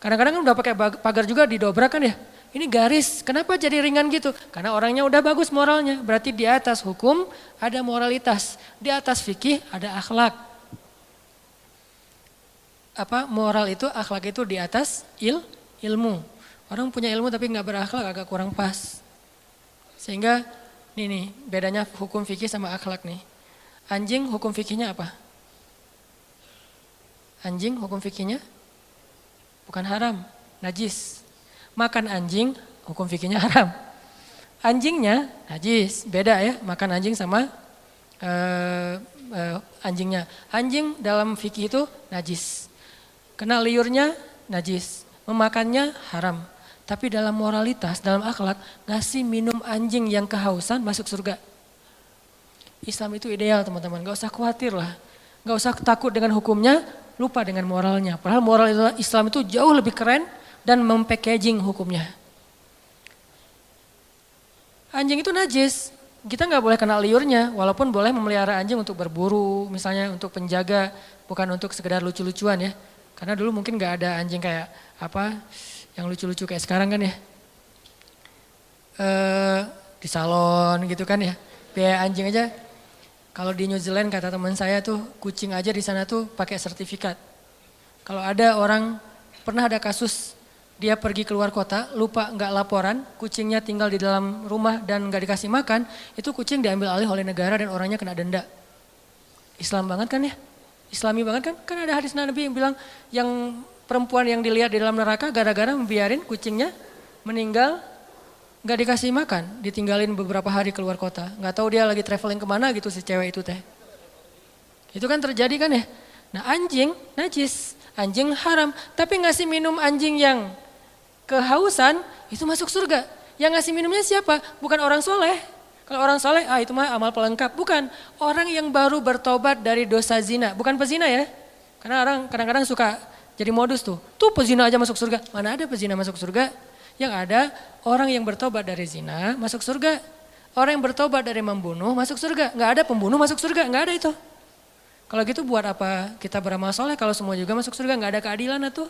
Kadang-kadang kan udah pakai pagar juga didobrak kan ya. Ini garis, kenapa jadi ringan gitu? Karena orangnya udah bagus moralnya, berarti di atas hukum ada moralitas, di atas fikih ada akhlak. Apa moral itu, akhlak itu di atas ilmu. Orang punya ilmu tapi nggak berakhlak agak kurang pas. Sehingga nih bedanya hukum fikih sama akhlak nih. Anjing hukum fikihnya apa? Anjing hukum fikihnya bukan haram, najis. Makan anjing hukum fikihnya haram. Anjingnya najis, beda ya makan anjing sama anjingnya. Anjing dalam fikih itu najis. Kena liurnya najis, memakannya haram. Tapi dalam moralitas, dalam akhlak, ngasih minum anjing yang kehausan masuk surga. Islam itu ideal teman-teman, gak usah khawatir lah. Gak usah takut dengan hukumnya, lupa dengan moralnya. Padahal moral Islam itu jauh lebih keren dan mempackaging hukumnya. Anjing itu najis, kita gak boleh kena liurnya, walaupun boleh memelihara anjing untuk berburu, misalnya untuk penjaga, bukan untuk sekedar lucu-lucuan ya. Karena dulu mungkin gak ada anjing kayak apa, yang lucu-lucu kayak sekarang kan ya. Di salon gitu kan ya. Biaya anjing aja. Kalau di New Zealand kata teman saya tuh kucing aja di sana tuh pakai sertifikat. Kalau ada orang pernah ada kasus dia pergi keluar kota lupa nggak laporan, kucingnya tinggal di dalam rumah dan nggak dikasih makan, itu kucing diambil alih oleh negara dan orangnya kena denda. Islam banget kan ya? Islami banget kan? Kan ada hadis Nabi yang bilang yang perempuan yang dilihat di dalam neraka gara-gara membiarin kucingnya meninggal gak dikasih makan, ditinggalin beberapa hari keluar kota. Gak tahu dia lagi traveling kemana gitu si cewek itu teh. Itu kan terjadi kan ya. Nah anjing najis, anjing haram. Tapi ngasih minum anjing yang kehausan itu masuk surga. Yang ngasih minumnya siapa? Bukan orang soleh. Kalau orang soleh itu mah amal pelengkap. Bukan, orang yang baru bertobat dari dosa zina. Bukan pezina ya. Karena orang kadang-kadang suka jadi modus tuh pezina aja masuk surga. Mana ada pezina masuk surga? Yang ada orang yang bertobat dari zina masuk surga. Orang yang bertobat dari membunuh masuk surga. Nggak ada pembunuh masuk surga, nggak ada itu. Kalau gitu buat apa kita beramal soleh kalau semua juga masuk surga? Nggak ada keadilan tuh.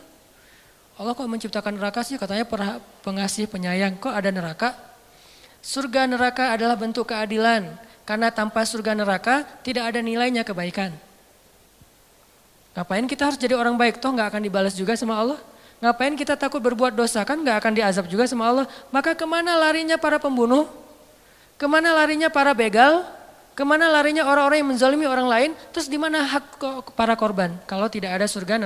Allah kok menciptakan neraka sih? Katanya pengasih penyayang. Kok ada neraka? Surga neraka adalah bentuk keadilan. Karena tanpa surga neraka tidak ada nilainya kebaikan. Ngapain kita harus jadi orang baik? Toh nggak akan dibalas juga sama Allah. Ngapain kita takut berbuat dosa? Kan nggak akan diazab juga sama Allah. Maka kemana larinya para pembunuh? Kemana larinya para begal? Kemana larinya orang-orang yang menzalimi orang lain? Terus di mana hak para korban? Kalau tidak ada surga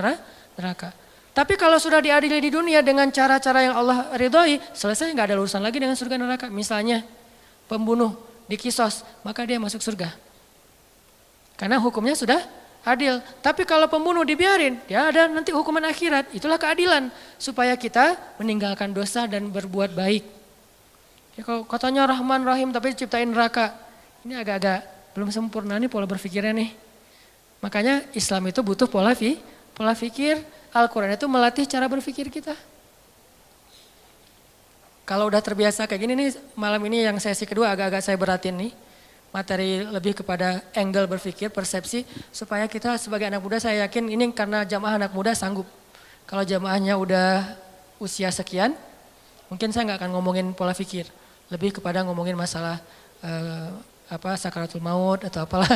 neraka. Tapi kalau sudah diadili di dunia dengan cara-cara yang Allah ridhoi, selesai nggak ada urusan lagi dengan surga neraka. Misalnya pembunuh dikisos, maka dia masuk surga. Karena hukumnya sudah adil. Tapi kalau pembunuh dibiarin, ya ada nanti hukuman akhirat. Itulah keadilan. Supaya kita meninggalkan dosa dan berbuat baik. Ya kalau katanya Rahman Rahim tapi diciptain neraka. Ini agak-agak belum sempurna nih pola berpikirnya nih. Makanya Islam itu butuh pola pikir. Al-Quran itu melatih cara berpikir kita. Kalau udah terbiasa kayak gini nih, malam ini yang sesi kedua agak-agak saya beratin nih. Materi lebih kepada angle berpikir, persepsi, supaya kita sebagai anak muda saya yakin ini karena jamaah anak muda sanggup. Kalau jamaahnya udah usia sekian, mungkin saya nggak akan ngomongin pola pikir, lebih kepada ngomongin masalah sakaratul maut atau apalah.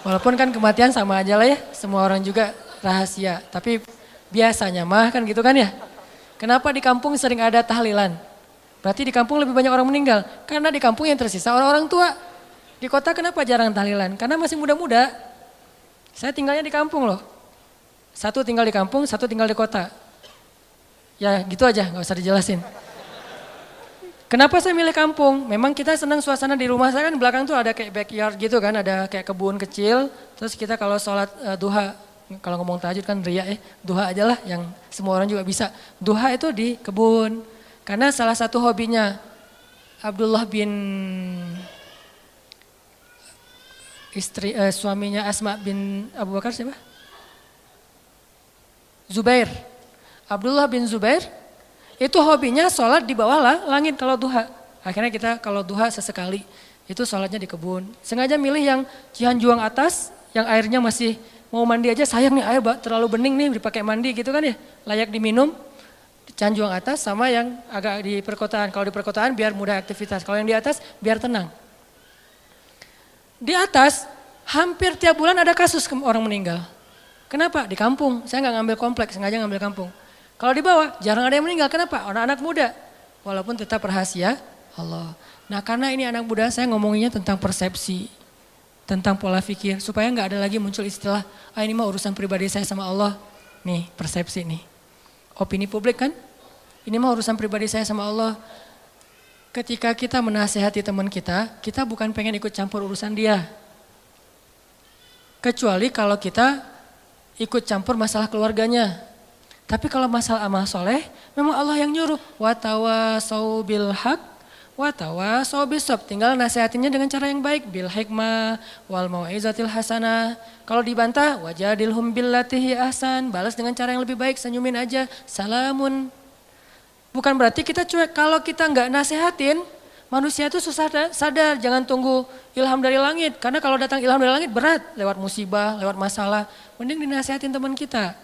Walaupun kan kematian sama aja lah ya, semua orang juga rahasia. Tapi biasanya mah kan gitu kan ya. Kenapa di kampung sering ada tahlilan? Berarti di kampung lebih banyak orang meninggal. Karena di kampung yang tersisa orang-orang tua. Di kota kenapa jarang tahlilan? Karena masih muda-muda. Saya tinggalnya di kampung loh. Satu tinggal di kampung, satu tinggal di kota. Ya gitu aja, gak usah dijelasin. Kenapa saya milih kampung? Memang kita senang suasana di rumah saya kan belakang tuh ada kayak backyard gitu kan, ada kayak kebun kecil. Terus kita kalau sholat duha, kalau ngomong tahajud kan riya duha aja lah yang semua orang juga bisa. Duha itu di kebun. Karena salah satu hobinya Abdullah bin suaminya Asma bin Abu Bakar siapa? Zubair. Abdullah bin Zubair itu hobinya sholat di bawah langit kalau duha. Akhirnya kita kalau duha sesekali itu sholatnya di kebun. Sengaja milih yang Cihanjuang atas yang airnya masih mau mandi aja sayang nih air terlalu bening nih dipakai mandi gitu kan ya. Layak diminum. Cihanjuang atas sama yang agak di perkotaan. Kalau di perkotaan biar mudah aktivitas. Kalau yang di atas biar tenang. Di atas hampir tiap bulan ada kasus orang meninggal. Kenapa? Di kampung. Saya nggak ngambil kompleks, sengaja ngambil kampung. Kalau di bawah jarang ada yang meninggal. Kenapa? Anak-anak muda. Walaupun tetap rahasia Allah. Nah karena ini anak muda saya ngomonginnya tentang persepsi. Tentang pola pikir. Supaya nggak ada lagi muncul istilah, ini mah urusan pribadi saya sama Allah. Nih persepsi nih. Opini publik kan? Ini mah urusan pribadi saya sama Allah. Ketika kita menasehati teman kita bukan pengen ikut campur urusan dia. Kecuali kalau kita ikut campur masalah keluarganya. Tapi kalau masalah amal soleh, memang Allah yang nyuruh. Wa tawasau bil haq, wa tawasau bisab. Tinggal nasihatinya dengan cara yang baik. Bil hikmah, wal mau'izatil hasanah. Kalau dibantah, wajadilhum billatihi ahsan. Balas dengan cara yang lebih baik, senyumin aja. Salamun. Bukan berarti kita cuek. Kalau kita nggak nasihatin, manusia itu susah sadar. Jangan tunggu ilham dari langit. Karena kalau datang ilham dari langit berat. Lewat musibah, lewat masalah. Mending dinasihatin teman kita.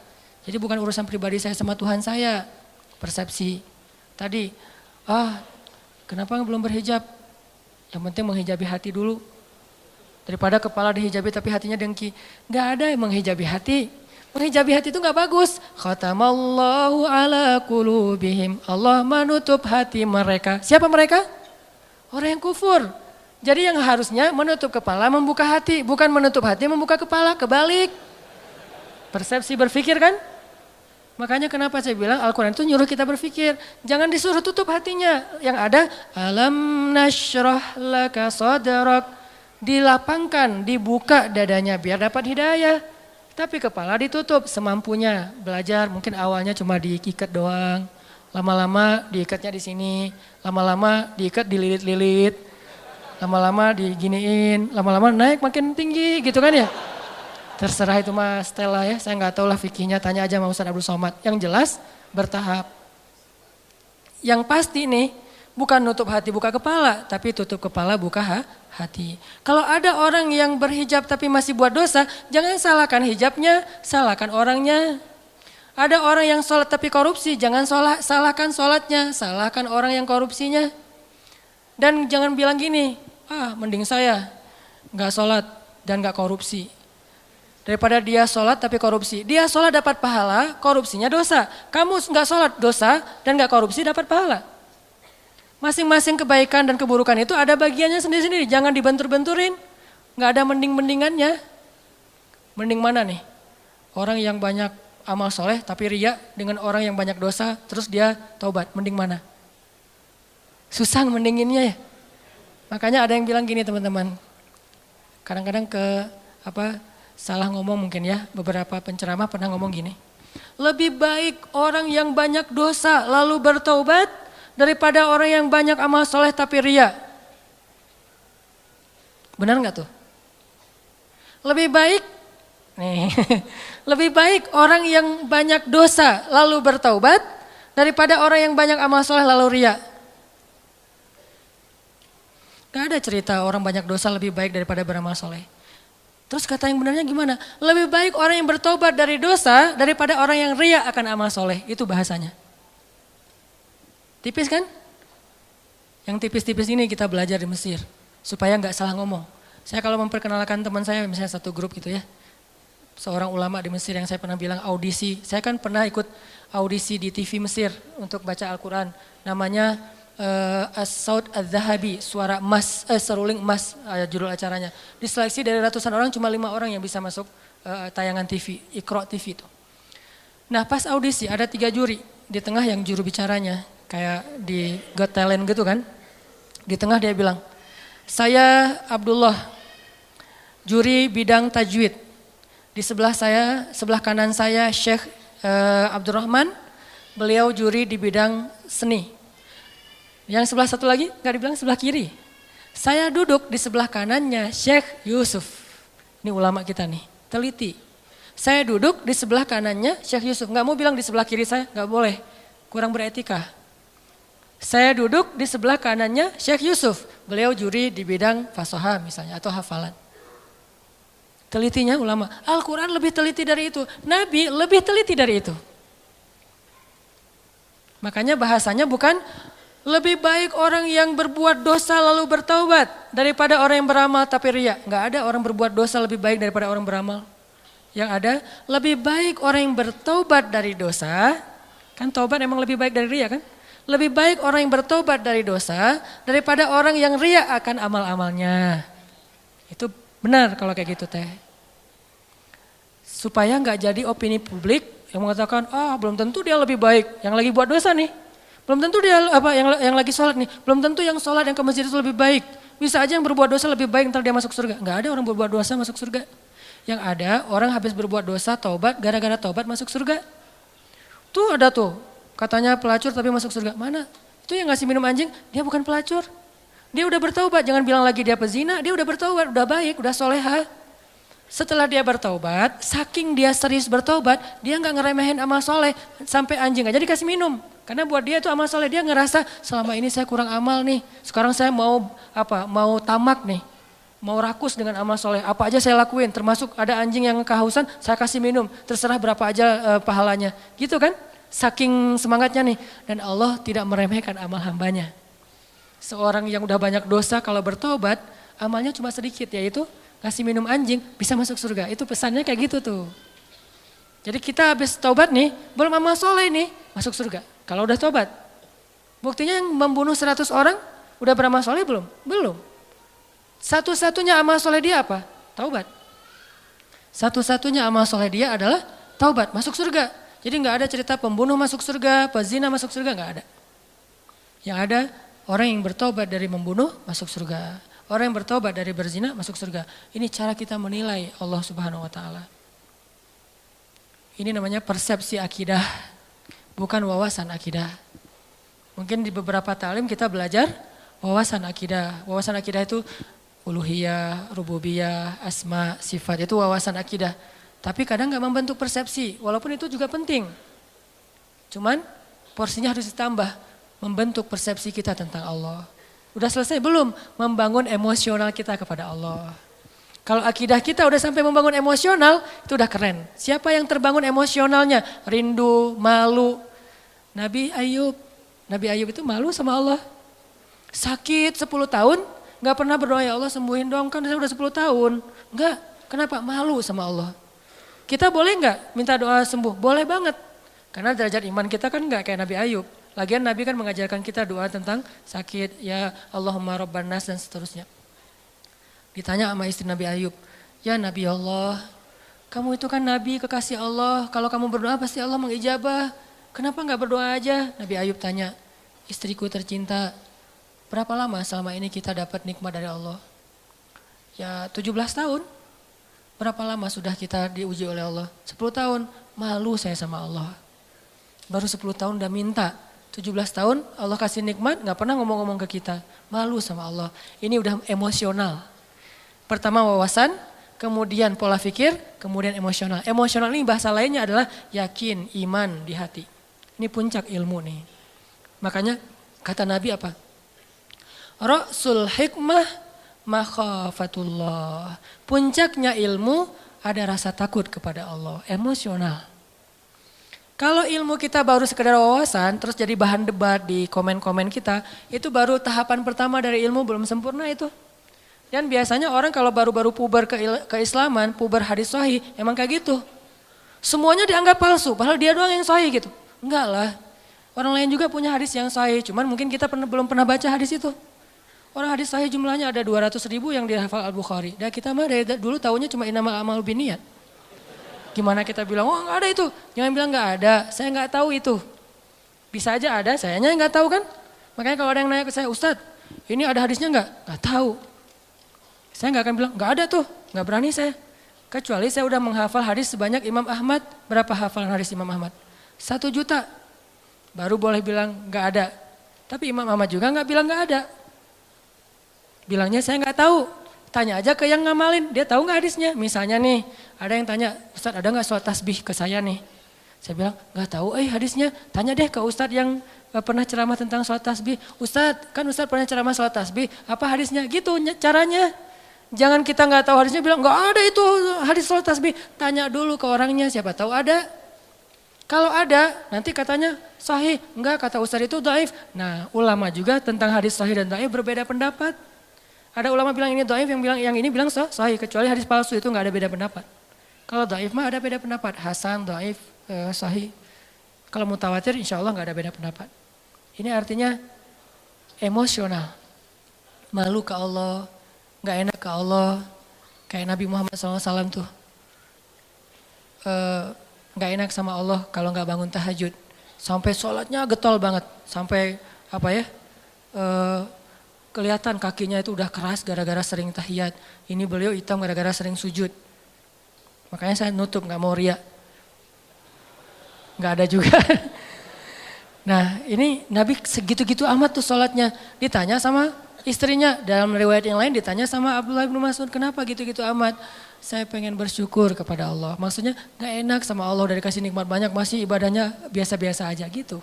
Jadi bukan urusan pribadi saya sama Tuhan saya. Persepsi. Tadi, kenapa belum berhijab? Yang penting menghijabi hati dulu. Daripada kepala dihijabi tapi hatinya dengki. Gak ada yang menghijabi hati. Menghijabi hati itu gak bagus. Khatamallahu ala qulubihim. Allah menutup hati mereka. Siapa mereka? Orang yang kufur. Jadi yang harusnya menutup kepala membuka hati. Bukan menutup hati membuka kepala. Kebalik. Persepsi berpikir kan? Makanya kenapa saya bilang Al-Quran itu nyuruh kita berpikir. Jangan disuruh tutup hatinya. Yang ada alam nasyrah laka sadrak. Dilapangkan, dibuka dadanya biar dapat hidayah. Tapi kepala ditutup semampunya. Belajar mungkin awalnya cuma diikat doang. Lama-lama diikatnya di sini. Lama-lama diikat dililit-lilit. Lama-lama diginiin. Lama-lama naik makin tinggi gitu kan ya. Terserah itu Mas Stella ya, saya nggak tahu lah fikihnya, tanya aja sama Ustaz Abdul Somad. Yang jelas bertahap. Yang pasti nih, bukan nutup hati buka kepala, tapi tutup kepala buka hati. Kalau ada orang yang berhijab tapi masih buat dosa, jangan salahkan hijabnya, salahkan orangnya. Ada orang yang sholat tapi korupsi, jangan salahkan sholatnya, salahkan orang yang korupsinya. Dan jangan bilang gini, mending saya nggak sholat dan nggak korupsi. Daripada dia sholat tapi korupsi. Dia sholat dapat pahala, korupsinya dosa. Kamu nggak sholat dosa dan nggak korupsi dapat pahala. Masing-masing kebaikan dan keburukan itu ada bagiannya sendiri-sendiri. Jangan dibentur-benturin. Nggak ada mending-mendingannya. Mending mana nih? Orang yang banyak amal soleh tapi riya dengan orang yang banyak dosa terus dia taubat. Mending mana? Susah mendinginnya ya. Makanya ada yang bilang gini teman-teman. Kadang-kadang salah ngomong mungkin ya, beberapa penceramah pernah ngomong gini. Lebih baik orang yang banyak dosa lalu bertaubat daripada orang yang banyak amal soleh tapi riya. Benar nggak tuh? Lebih baik, lebih baik orang yang banyak dosa lalu bertaubat daripada orang yang banyak amal soleh lalu riya. Gak ada cerita orang banyak dosa lebih baik daripada beramal soleh. Terus kata yang benarnya gimana? Lebih baik orang yang bertobat dari dosa daripada orang yang riya akan amal soleh. Itu bahasanya. Tipis kan? Yang tipis-tipis ini kita belajar di Mesir supaya nggak salah ngomong. Saya kalau memperkenalkan teman saya misalnya satu grup gitu ya, seorang ulama di Mesir yang saya pernah bilang audisi. Saya kan pernah ikut audisi di TV Mesir untuk baca Al-Quran. Namanya As-Saud Az-Zahabi, suara emas, seruling emas judul acaranya. Diseleksi dari ratusan orang cuma 5 orang yang bisa masuk tayangan TV, Iqra TV itu. Nah pas audisi ada 3 juri, di tengah yang juru bicaranya, kayak di Got Talent gitu kan. Di tengah dia bilang, saya Abdullah, juri bidang tajwid. Di sebelah saya, sebelah kanan saya Syekh Abdurrahman, beliau juri di bidang seni. Yang sebelah satu lagi, nggak dibilang sebelah kiri. Saya duduk di sebelah kanannya Syekh Yusuf. Ini ulama kita nih, teliti. Saya duduk di sebelah kanannya Syekh Yusuf. Nggak mau bilang di sebelah kiri saya, nggak boleh. Kurang beretika. Saya duduk di sebelah kanannya Syekh Yusuf. Beliau juri di bidang fasoha misalnya atau hafalan. Telitinya ulama. Al-Quran lebih teliti dari itu. Nabi lebih teliti dari itu. Makanya bahasanya bukan lebih baik orang yang berbuat dosa lalu bertaubat daripada orang yang beramal tapi riya. Enggak ada orang berbuat dosa lebih baik daripada orang beramal. Yang ada lebih baik orang yang bertaubat dari dosa. Kan taubat emang lebih baik dari riya kan? Lebih baik orang yang bertobat dari dosa daripada orang yang riya akan amal-amalnya. Itu benar kalau kayak gitu teh. Supaya nggak jadi opini publik yang mengatakan, belum tentu dia lebih baik yang lagi buat dosa nih. Belum tentu dia yang lagi sholat nih. Belum tentu yang sholat yang ke masjid itu lebih baik. Bisa aja yang berbuat dosa lebih baik ntar dia masuk surga. Nggak ada orang berbuat dosa masuk surga. Yang ada orang habis berbuat dosa taubat, gara-gara taubat masuk surga. Tuh ada tuh. Katanya pelacur tapi masuk surga. Mana? Itu yang ngasih minum anjing, dia bukan pelacur. Dia udah bertaubat, jangan bilang lagi dia pezina, dia udah bertaubat, udah baik, udah soleha. Setelah dia bertaubat, saking dia serius bertaubat, dia gak ngeremehin amal soleh. Sampai anjing aja dikasih minum. Karena buat dia itu amal soleh, dia ngerasa selama ini saya kurang amal nih. Sekarang saya mau tamak nih. Mau rakus dengan amal soleh, apa aja saya lakuin. Termasuk ada anjing yang kehausan, saya kasih minum. Terserah berapa aja pahalanya. Gitu kan? Saking semangatnya nih, dan Allah tidak meremehkan amal hambanya. Seorang yang udah banyak dosa kalau bertobat, amalnya cuma sedikit, yaitu kasih minum anjing bisa masuk surga. Itu pesannya kayak gitu tuh. Jadi kita habis tobat nih, belum amal soleh nih, masuk surga. Kalau udah tobat. Buktinya yang membunuh 100 orang, udah beramal soleh belum? Belum. Satu-satunya amal soleh dia apa? Taubat. Satu-satunya amal soleh dia adalah taubat, masuk surga. Jadi nggak ada cerita pembunuh masuk surga, pezina masuk surga, nggak ada. Yang ada orang yang bertobat dari membunuh masuk surga. Orang yang bertobat dari berzina masuk surga. Ini cara kita menilai Allah Subhanahu wa taala. Ini namanya persepsi akidah, bukan wawasan akidah. Mungkin di beberapa ta'lim kita belajar wawasan akidah. Wawasan akidah itu uluhiyah, rububiyah, asma, sifat, itu wawasan akidah. Tapi kadang gak membentuk persepsi, walaupun itu juga penting. Cuman porsinya harus ditambah, membentuk persepsi kita tentang Allah. Udah selesai belum? Membangun emosional kita kepada Allah. Kalau akidah kita udah sampai membangun emosional, itu udah keren. Siapa yang terbangun emosionalnya? Rindu, malu. Nabi Ayub itu malu sama Allah. Sakit 10 tahun, gak pernah berdoa, ya Allah sembuhin dong, kan saya udah 10 tahun. Enggak, kenapa? Malu sama Allah. Kita boleh nggak minta doa sembuh? Boleh banget. Karena derajat iman kita kan nggak kayak Nabi Ayub. Lagian Nabi kan mengajarkan kita doa tentang sakit, ya Allahumma rabban nas dan seterusnya. Ditanya sama istri Nabi Ayub, ya Nabi Allah, kamu itu kan Nabi kekasih Allah, kalau kamu berdoa pasti Allah mengijabah. Kenapa nggak berdoa aja? Nabi Ayub tanya, istriku tercinta, berapa lama selama ini kita dapat nikmat dari Allah? Ya 17 tahun. Berapa lama sudah kita diuji oleh Allah? 10 tahun, malu saya sama Allah. Baru 10 tahun udah minta, 17 tahun Allah kasih nikmat, gak pernah ngomong-ngomong ke kita. Malu sama Allah, ini udah emosional. Pertama wawasan, kemudian pola pikir, kemudian emosional. Emosional ini bahasa lainnya adalah yakin, iman di hati. Ini puncak ilmu nih. Makanya kata Nabi apa? Ra'sul hikmah makhafatullah. Puncaknya ilmu ada rasa takut kepada Allah, emosional. Kalau ilmu kita baru sekedar wawasan, terus jadi bahan debat di komen-komen kita, itu baru tahapan pertama dari ilmu, belum sempurna itu. Dan biasanya orang kalau baru-baru puber keislaman, puber hadis sahih, emang kayak gitu. Semuanya dianggap palsu, padahal dia doang yang sahih gitu. Enggak lah, orang lain juga punya hadis yang sahih, cuman mungkin kita belum pernah baca hadis itu. Orang hadis sahih jumlahnya ada 200.000 yang dihafal Al-Bukhari. Dan kita mah dari dulu tahunya cuma innamal a'malu binniyat. Gimana kita bilang, oh nggak ada itu. Jangan bilang nggak ada, saya nggak tahu itu. Bisa aja ada, sayanya nggak tahu kan. Makanya kalau ada yang nanya ke saya, Ustadz ini ada hadisnya nggak? Nggak tahu. Saya nggak akan bilang, nggak ada tuh, nggak berani saya. Kecuali saya udah menghafal hadis sebanyak Imam Ahmad. Berapa hafalan hadis Imam Ahmad? 1 juta. Baru boleh bilang nggak ada. Tapi Imam Ahmad juga nggak bilang nggak ada. Bilangnya saya nggak tahu. Tanya aja ke yang ngamalin, dia tahu nggak hadisnya? Misalnya nih, ada yang tanya, Ustadz ada nggak sholat tasbih ke saya nih? Saya bilang nggak tahu, hadisnya. Tanya deh ke Ustadz yang pernah ceramah tentang sholat tasbih. Ustadz, kan Ustadz pernah ceramah sholat tasbih, apa hadisnya? Gitu caranya. Jangan kita nggak tahu hadisnya bilang nggak ada itu hadis sholat tasbih. Tanya dulu ke orangnya, siapa tahu ada. Kalau ada, nanti katanya sahih. Enggak, kata Ustadz itu dhaif. Nah, ulama juga tentang hadis sahih dan dhaif berbeda pendapat. Ada ulama bilang ini dhaif, yang ini bilang sahih, kecuali hadis palsu itu nggak ada beda pendapat. Kalau dhaif mah ada beda pendapat, hasan, dhaif, sahih. Kalau mutawatir insya Allah nggak ada beda pendapat. Ini artinya emosional, malu ke Allah, nggak enak ke Allah, kayak Nabi Muhammad SAW tuh, nggak enak sama Allah kalau nggak bangun tahajud, sampai sholatnya getol banget, sampai kelihatan kakinya itu udah keras gara-gara sering tahiyat. Ini beliau hitam gara-gara sering sujud. Makanya saya nutup, nggak mau riya. Nggak ada juga. Nah ini Nabi segitu-gitu amat tuh sholatnya. Ditanya sama istrinya, dalam riwayat yang lain ditanya sama Abdullah bin Mas'ud, kenapa gitu-gitu amat? Saya pengen bersyukur kepada Allah. Maksudnya nggak enak sama Allah, udah dikasih nikmat banyak, masih ibadahnya biasa-biasa aja gitu.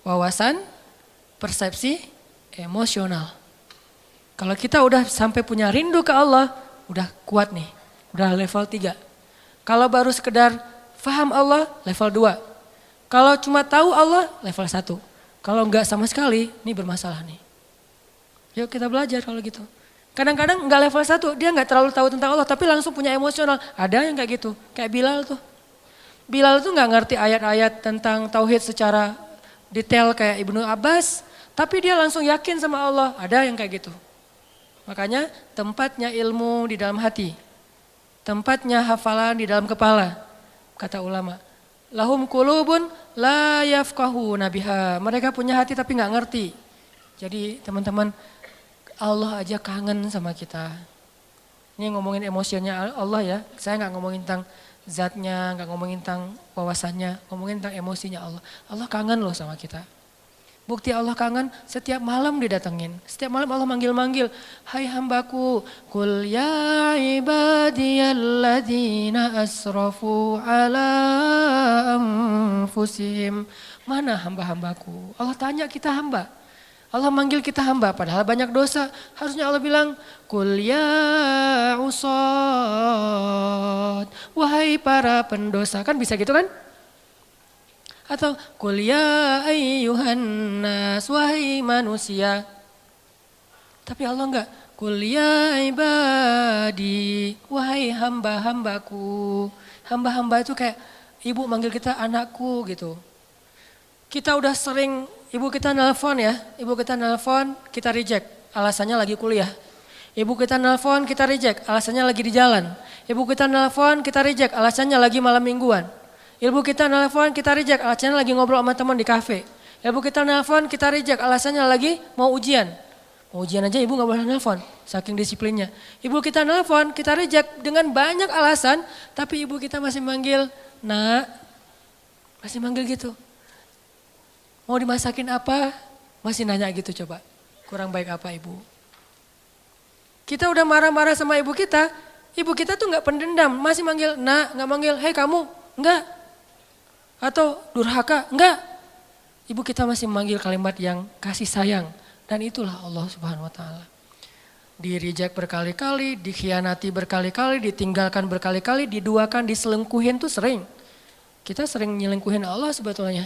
Wawasan, persepsi, emosional. Kalau kita udah sampai punya rindu ke Allah, udah kuat nih, udah level 3. Kalau baru sekedar faham Allah, level 2. Kalau cuma tahu Allah, level 1. Kalau enggak sama sekali, ini bermasalah nih. Yuk kita belajar kalau gitu. Kadang-kadang enggak level 1, dia enggak terlalu tahu tentang Allah, tapi langsung punya emosional. Ada yang kayak gitu, kayak Bilal tuh. Bilal tuh enggak ngerti ayat-ayat tentang tauhid secara detail kayak Ibnu Abbas, tapi dia langsung yakin sama Allah. Ada yang kayak gitu. Makanya tempatnya ilmu di dalam hati. Tempatnya hafalan di dalam kepala. Kata ulama. Lahum qulubun la yafqahuna biha. Mereka punya hati tapi nggak ngerti. Jadi teman-teman, Allah aja kangen sama kita. Ini ngomongin emosinya Allah ya. Saya nggak ngomongin tentang zatnya, nggak ngomongin tentang wawasannya. Ngomongin tentang emosinya Allah. Allah kangen loh sama kita. Bukti Allah kangen, setiap malam didatengin. Setiap malam Allah manggil-manggil. Hai hambaku, kul ya ibadiyalladzina asrafu ala anfusihim. Mana hamba-hambaku? Allah tanya kita hamba. Allah manggil kita hamba, padahal banyak dosa. Harusnya Allah bilang, kul ya usad. Wahai para pendosa, kan bisa gitu kan? Atau qul ya ayyuhan nas, wahai manusia. Tapi Allah enggak, qul ya ibadi, wahai hamba-hambaku. Hamba-hamba itu kayak ibu manggil kita anakku gitu. Kita udah sering, ibu kita nelpon ya, ibu kita nelpon, kita reject, alasannya lagi kuliah. Ibu kita nelpon, kita reject, alasannya lagi di jalan. Ibu kita nelpon, kita reject, alasannya lagi malam mingguan. Ibu kita nelpon, kita reject, alasannya lagi ngobrol sama teman di kafe. Ibu kita nelpon, kita reject, alasannya lagi mau ujian. Mau ujian aja ibu gak boleh nelpon, saking disiplinnya. Ibu kita nelpon, kita reject dengan banyak alasan, tapi ibu kita masih manggil, nak, masih manggil gitu. Mau dimasakin apa? Masih nanya gitu coba, kurang baik apa ibu? Kita udah marah-marah sama ibu kita tuh gak pendendam, masih manggil, nak, gak manggil, hei kamu, enggak. Atau durhaka, enggak. Ibu kita masih memanggil kalimat yang kasih sayang. Dan itulah Allah Subhanahu wa ta'ala. Di-reject berkali-kali, dikhianati berkali-kali, ditinggalkan berkali-kali, diduakan, diselengkuhin tuh sering. kita sering nyelingkuhin Allah sebetulnya.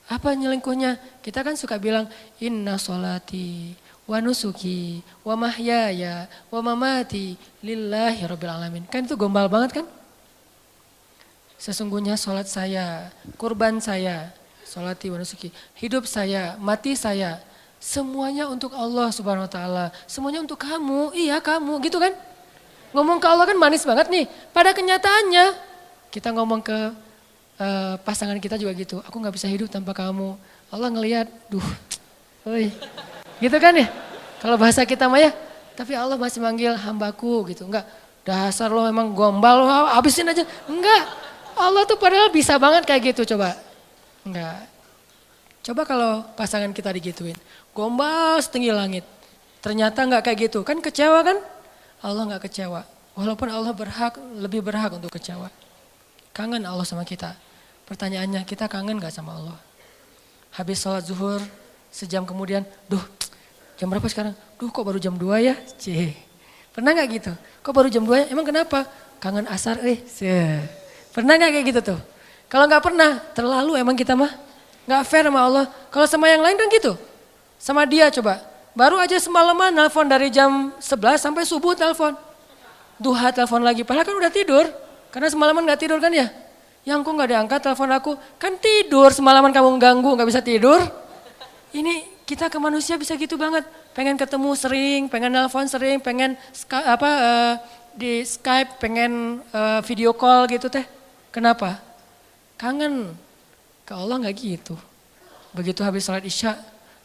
Apa nyelingkuhnya? Kita kan suka bilang inna sholati wa nusuki wa mahyaya wa mamati lillahi rabbil alamin. Kan itu gombal banget kan? Sesungguhnya sholat saya, kurban saya, sholati wa nusuki, hidup saya, mati saya, semuanya untuk Allah Subhanahu wa taala. Semuanya untuk kamu, iya kamu, gitu kan? Ngomong ke Allah kan manis banget nih. Pada kenyataannya kita ngomong ke pasangan kita juga gitu. Aku nggak bisa hidup tanpa kamu. Allah ngelihat, duh, oi, gitu kan ya? Kalau bahasa kita mah ya, tapi Allah masih manggil hambaku gitu. Enggak, dasar lo emang gombal, lo habisin aja. Enggak, Allah tuh padahal bisa banget kayak gitu, coba. Enggak. Coba kalau pasangan kita digituin, gombal setinggi langit. Ternyata enggak kayak gitu, kan kecewa kan? Allah enggak kecewa. Walaupun Allah lebih berhak untuk kecewa. Kangen Allah sama kita. Pertanyaannya, kita kangen enggak sama Allah? Habis sholat zuhur, sejam kemudian, duh jam berapa sekarang? Duh kok baru jam 2 ya? Cih. Pernah enggak gitu? Kok baru jam 2 ya? Emang kenapa? Kangen asar Pernah enggak kayak gitu tuh? Kalau enggak pernah, terlalu emang kita mah. Enggak fair sama Allah. Kalau sama yang lain kan gitu. Sama dia coba. Baru aja semalaman nelpon dari jam 11 sampai subuh telepon. Duha telepon lagi. Padahal kan udah tidur. Karena semalaman gak tidur kan ya. Yang kok gak diangkat telepon aku. Kan tidur semalaman kamu ganggu gak bisa tidur. Ini kita ke manusia bisa gitu banget. Pengen ketemu sering, pengen nelpon sering, pengen di Skype, pengen video call gitu teh. Kenapa? Kangen. Ke Allah gak gitu. Begitu habis sholat isya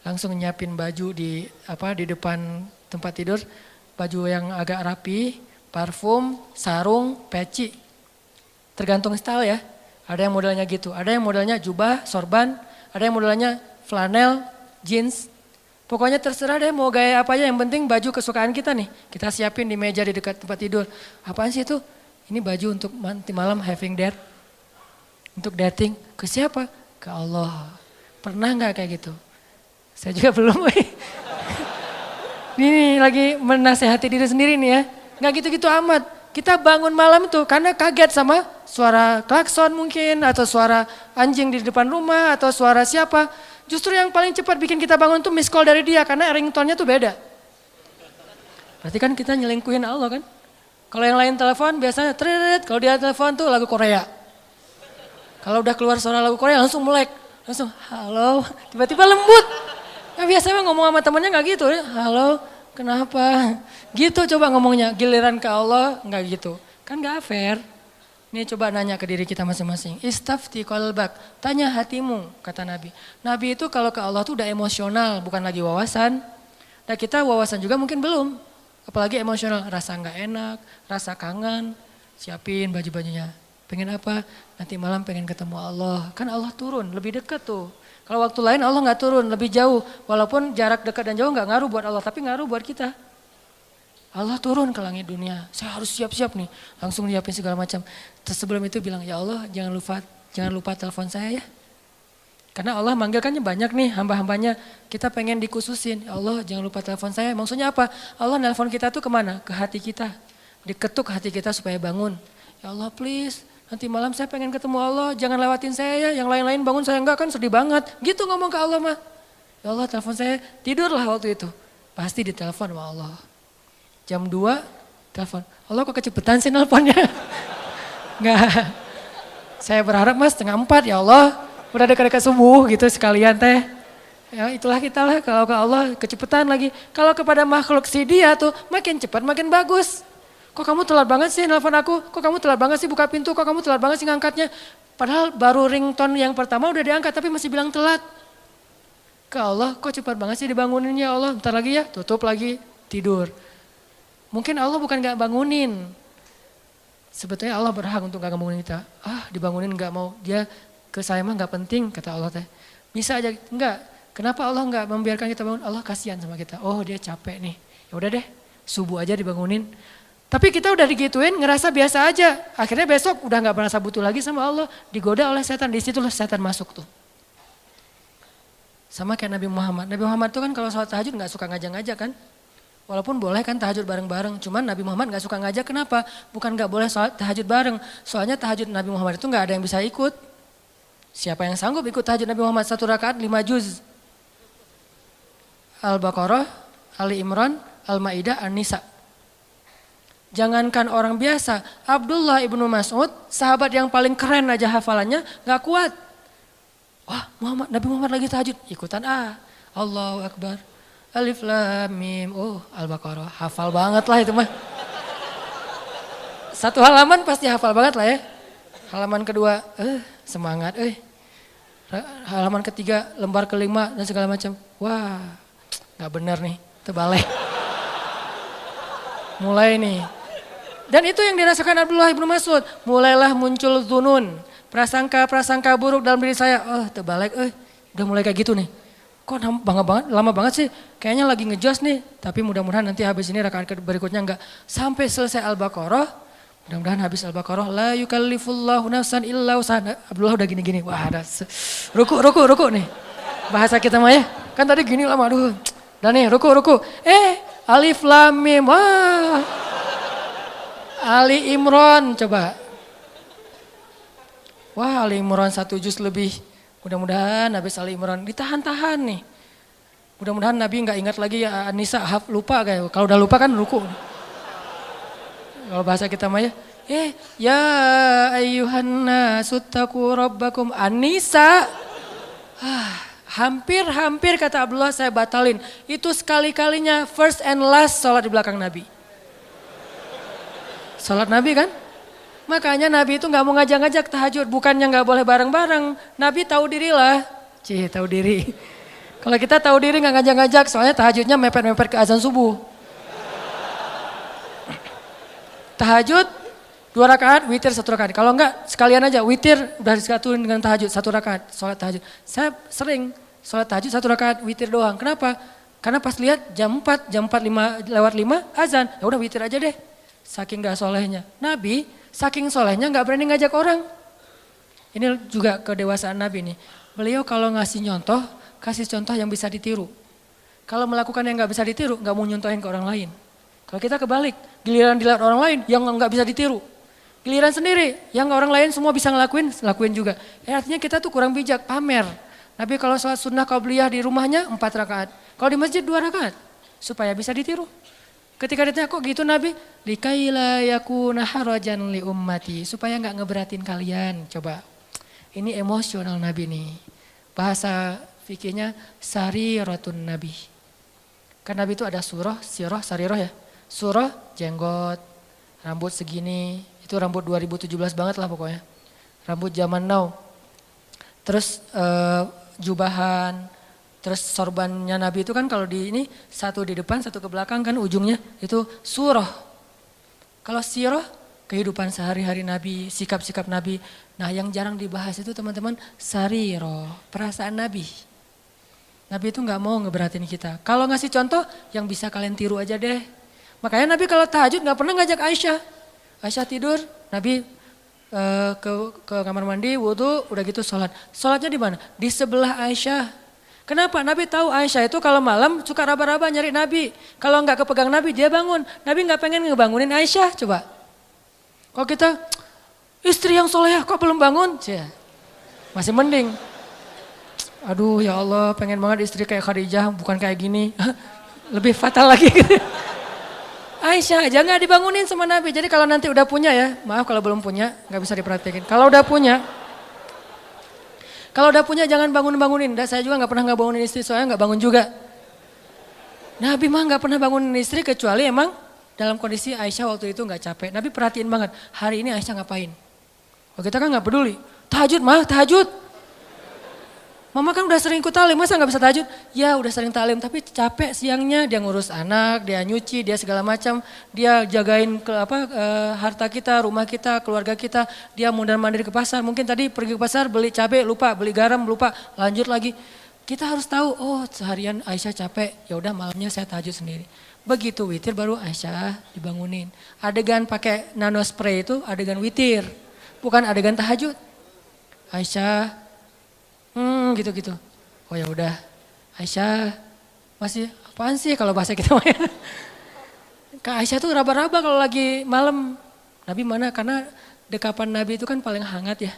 langsung nyiapin baju di depan tempat tidur. Baju yang agak rapi, parfum, sarung, peci. Tergantung style ya. Ada yang modelnya gitu. Ada yang modelnya jubah, sorban. Ada yang modelnya flanel, jeans. Pokoknya terserah deh mau gaya apa aja. Yang penting baju kesukaan kita nih. Kita siapin di meja di dekat tempat tidur. Apaan sih itu? Ini baju untuk nanti malam having date. Untuk dating. Ke siapa? Ke Allah. Pernah gak kayak gitu? Saya juga belum. Ini lagi menasehati diri sendiri nih ya. Gak gitu-gitu amat. Kita bangun malam tuh karena kaget sama suara klakson mungkin. Atau suara anjing di depan rumah. Atau suara siapa. Justru yang paling cepat bikin kita bangun tuh miss call dari dia. Karena ringtone-nya tuh beda. Berarti kan kita nyelingkuhin Allah kan. Kalau yang lain telepon biasanya tret. Kalau dia telepon tuh lagu Korea. Kalau udah keluar suara lagu Korea langsung melek. Langsung halo. Tiba-tiba lembut. Nah, biasanya ngomong sama temannya gak gitu. Halo. Kenapa? Gitu coba ngomongnya, giliran ke Allah enggak gitu. Kan gak fair. Ini coba nanya ke diri kita masing-masing. Istafti qalbak, tanya hatimu, kata Nabi. Nabi itu kalau ke Allah tuh udah emosional, bukan lagi wawasan. Nah kita wawasan juga mungkin belum. Apalagi emosional, rasa gak enak, rasa kangen. Siapin baju-bajunya. Pengen apa? Nanti malam pengen ketemu Allah. Kan Allah turun, lebih dekat tuh. Kalau waktu lain Allah gak turun, lebih jauh. Walaupun jarak dekat dan jauh gak ngaruh buat Allah, tapi ngaruh buat kita. Allah turun ke langit dunia, saya harus siap-siap nih. Langsung nyiapin segala macam. Terus sebelum itu bilang, ya Allah jangan lupa telepon saya ya. Karena Allah manggilkannya banyak nih hamba-hambanya. Kita pengen dikhususin, ya Allah jangan lupa telepon saya. Maksudnya apa? Allah nelpon kita tuh kemana? Ke hati kita. Diketuk hati kita supaya bangun. Ya Allah please. Nanti malam saya pengen ketemu Allah, jangan lewatin saya ya. Yang lain-lain bangun saya enggak kan sedih banget. Gitu ngomong ke Allah mah. Ya Allah telepon saya, tidurlah waktu itu. Pasti ditelepon sama Allah. Jam 2 telepon. Allah kok kecepetan sih nelponnya? Enggak. Saya berharap mas 3:30 ya Allah. Udah dekat-dekat subuh gitu sekalian teh. Ya itulah kita lah kalau ke Allah kecepetan lagi. Kalau kepada makhluk si dia tuh makin cepat makin bagus. Kok kamu telat banget sih nelpon aku? Kok kamu telat banget sih buka pintu? Kok kamu telat banget sih ngangkatnya? Padahal baru ringtone yang pertama udah diangkat tapi masih bilang telat. Ke Allah kok cepat banget sih dibangunin ya Allah. Bentar lagi ya tutup lagi tidur. Mungkin Allah bukan gak bangunin. Sebetulnya Allah berhak untuk gak bangunin kita. Dibangunin gak mau. Dia ke saya mah gak penting kata Allah teh. Bisa aja enggak. Kenapa Allah gak membiarkan kita bangun? Allah kasihan sama kita. Oh dia capek nih. Ya udah deh subuh aja dibangunin. Tapi kita udah digituin ngerasa biasa aja. Akhirnya besok udah gak merasa butuh lagi sama Allah. Digoda oleh setan. Disitulah setan masuk tuh. Sama kayak Nabi Muhammad. Nabi Muhammad tuh kan kalau sholat tahajud gak suka ngajak-ngajak kan. Walaupun boleh kan tahajud bareng-bareng, cuman Nabi Muhammad gak suka ngajak, kenapa? Bukan gak boleh sholat tahajud bareng, soalnya tahajud Nabi Muhammad itu gak ada yang bisa ikut. Siapa yang sanggup ikut tahajud Nabi Muhammad 1 rakaat 5 juz? Al-Baqarah, Ali Imran, Al-Maidah, An-Nisa. Jangankan orang biasa, Abdullah ibnu Mas'ud, sahabat yang paling keren aja hafalannya, gak kuat. Wah, Nabi Muhammad lagi tahajud, ikutan Allahu Akbar. Alif Lam Mim, Al-Baqarah, hafal banget lah itu mah. 1 halaman pasti hafal banget lah ya. Halaman kedua, semangat, halaman ketiga, lembar kelima dan segala macam. Wah, nggak benar nih, terbalik. Mulai nih. Dan itu yang dirasakan Abdullah ibnu Mas'ud. Mulailah muncul dzunun, prasangka-prasangka buruk dalam diri saya. Terbalik, udah mulai kayak gitu nih. Kok lama banget sih, kayaknya lagi ngejos nih. Tapi mudah-mudahan nanti habis ini rakaat berikutnya enggak. Sampai selesai Al-Baqarah, mudah-mudahan habis Al-Baqarah. La yukallifullahu nafsan illa wus'aha. Abdullah udah gini-gini, wah ada ruku nih. Bahasa kita mah ya, kan tadi gini lama, aduh. Dan nih ruku. Alif Lam Mim, wah. Ali Imran coba. Wah Ali Imran 1 juz lebih. Mudah-mudahan habis Ali Imran ditahan-tahan nih. Mudah-mudahan Nabi nggak ingat lagi ya An-Nisa, lupa kayak. Kalau udah lupa kan ruku. Kalau bahasa kita mah ya. Ya ayyuhan nasu taqu rabbakum. An-Nisa. Hampir kata Abdullah saya batalin. Itu sekali-kalinya first and last sholat di belakang Nabi. Sholat Nabi kan? Makanya Nabi itu gak mau ngajak-ngajak tahajud, bukannya gak boleh bareng-bareng. Nabi tahu diri lah, tahu diri. Kalau kita tahu diri gak ngajak-ngajak, soalnya tahajudnya mepet-mepet ke azan subuh. Tahajud 2 rakaat, witir 1 rakaat. Kalau enggak sekalian aja, witir udah disatuin dengan tahajud 1 rakaat, sholat tahajud. Saya sering sholat tahajud 1 rakaat, witir doang. Kenapa? Karena pas lihat jam 4 lewat 5 azan, ya udah witir aja deh. Saking gak solehnya. Nabi saking solehnya gak berani ngajak orang. Ini juga kedewasaan Nabi nih. Beliau kalau ngasih contoh, kasih contoh yang bisa ditiru. Kalau melakukan yang gak bisa ditiru, gak mau nyontohin ke orang lain. Kalau kita kebalik, giliran dilihat orang lain yang gak bisa ditiru. Giliran sendiri, yang orang lain semua bisa lakuin juga. Artinya kita tuh kurang bijak, pamer. Nabi kalau sholat sunnah qabliyah di rumahnya 4 rakaat. Kalau di masjid 2 rakaat. Supaya bisa ditiru. Ketika ditanya kok gitu Nabi, likaila yakuna harajan li ummati, supaya enggak ngeberatin kalian. Coba. Ini emosional Nabi nih. Bahasa fikihnya sariratun Nabi. Kan Nabi itu ada surah, sirah, sarirah ya. Surah jenggot, rambut segini, itu rambut 2017 banget lah pokoknya. Rambut zaman now. Terus jubahan. Terus sorbannya Nabi itu kan kalau di ini 1 di depan 1 ke belakang kan ujungnya itu surah. Kalau sirah kehidupan sehari-hari Nabi, sikap-sikap Nabi. Nah yang jarang dibahas itu teman-teman sarirah, perasaan Nabi. Nabi itu gak mau ngeberatin kita. Kalau ngasih contoh yang bisa kalian tiru aja deh. Makanya Nabi kalau tahajud gak pernah ngajak Aisyah. Aisyah tidur, Nabi ke kamar mandi, wudhu, udah gitu sholat. Sholatnya di mana? Di sebelah Aisyah. Kenapa? Nabi tahu Aisyah itu kalau malam suka raba-raba nyari Nabi. Kalau nggak kepegang Nabi dia bangun. Nabi nggak pengen ngebangunin Aisyah, coba. Kalau kita istri yang solehah kok belum bangun? Masih mending. Aduh ya Allah pengen banget istri kayak Khadijah bukan kayak gini. Lebih fatal lagi. Aisyah aja nggak dibangunin sama Nabi. Jadi kalau nanti udah punya ya, maaf kalau belum punya nggak bisa diperhatikan. Kalau udah punya jangan bangun-bangunin. Saya juga gak pernah bangunin istri, soalnya gak bangun juga. Nabi mah gak pernah bangunin istri kecuali emang dalam kondisi Aisyah waktu itu gak capek. Nabi perhatiin banget, hari ini Aisyah ngapain. Oh kita kan gak peduli, tahajud mah, tahajud. Mama kan udah sering ikut talim, masa gak bisa tahajud? Ya udah sering talim, tapi capek siangnya dia ngurus anak, dia nyuci, dia segala macam. Dia jagain harta kita, rumah kita, keluarga kita. Dia mondar-mandir ke pasar, mungkin tadi pergi ke pasar beli cabai lupa, beli garam lupa, lanjut lagi. Kita harus tahu, oh seharian Aisyah capek, ya udah malamnya saya tahajud sendiri. Begitu witir baru Aisyah dibangunin. Adegan pakai nano spray itu adegan witir, bukan adegan tahajud. Aisyah gitu-gitu. Oh ya udah, Aisyah masih apaan sih kalau bahasa kita? Kak Aisyah tuh raba-raba kalau lagi malam. Nabi mana? Karena dekapan Nabi itu kan paling hangat ya.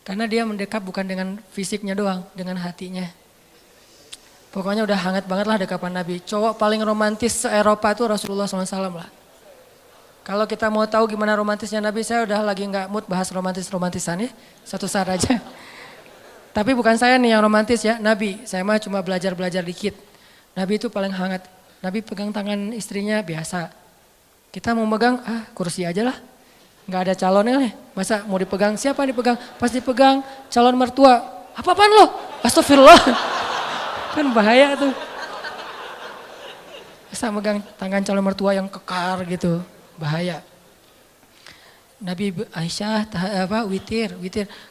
Karena dia mendekap bukan dengan fisiknya doang, dengan hatinya. Pokoknya udah hangat banget lah dekapan Nabi. Cowok paling romantis se-Eropa itu Rasulullah SAW lah. Kalau kita mau tahu gimana romantisnya Nabi, saya udah lagi nggak mood bahas romantis-romantisan ya. Satu saat aja. Tapi bukan saya nih yang romantis ya, Nabi. Saya mah cuma belajar-belajar dikit. Nabi itu paling hangat. Nabi pegang tangan istrinya biasa. Kita mau megang, kursi aja lah. Nggak ada calonnya nih. Masa mau dipegang, siapa yang dipegang? Pas dipegang calon mertua. Apa-apaan lo? Astagfirullah. Kan bahaya tuh. Masa megang tangan calon mertua yang kekar gitu. Bahaya. Nabi Aisyah witir.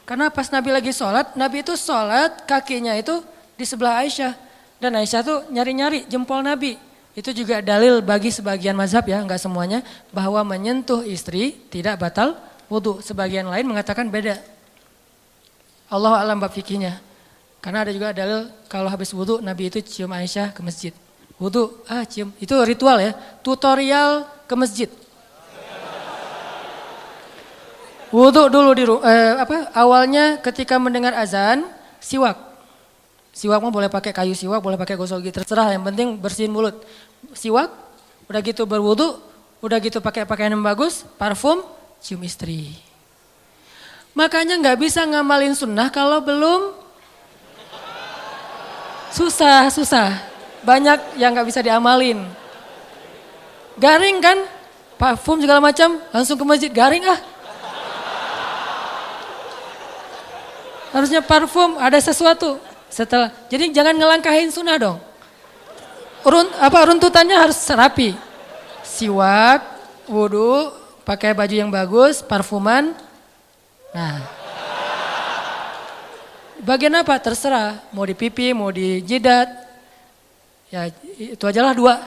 Karena pas Nabi lagi sholat, Nabi itu sholat kakinya itu di sebelah Aisyah. Dan Aisyah tuh nyari-nyari jempol Nabi. Itu juga dalil bagi sebagian mazhab ya, enggak semuanya. Bahwa menyentuh istri tidak batal wudhu. Sebagian lain mengatakan beda. Allahu a'lam bab fikihnya. Karena ada juga dalil kalau habis wudhu Nabi itu cium Aisyah ke masjid. Wudhu, cium. Itu ritual ya, tutorial ke masjid. Wudhu dulu awalnya ketika mendengar azan, siwak. Siwak mah boleh pakai kayu siwak, boleh pakai gosok gigi, terserah, yang penting bersihin mulut. Siwak, udah gitu berwudhu, udah gitu pakai pakaian yang bagus, parfum, cium istri. Makanya nggak bisa ngamalin sunnah kalau belum susah. Banyak yang nggak bisa diamalin. Garing kan, parfum segala macam, langsung ke masjid garing Harusnya parfum, ada sesuatu. Jadi jangan ngelangkahin sunnah dong. Runtutannya harus rapi. Siwak, wudu, pakai baju yang bagus, parfuman. Nah. Bagian apa? Terserah. Mau di pipi, mau di jidat. Ya itu aja lah 2.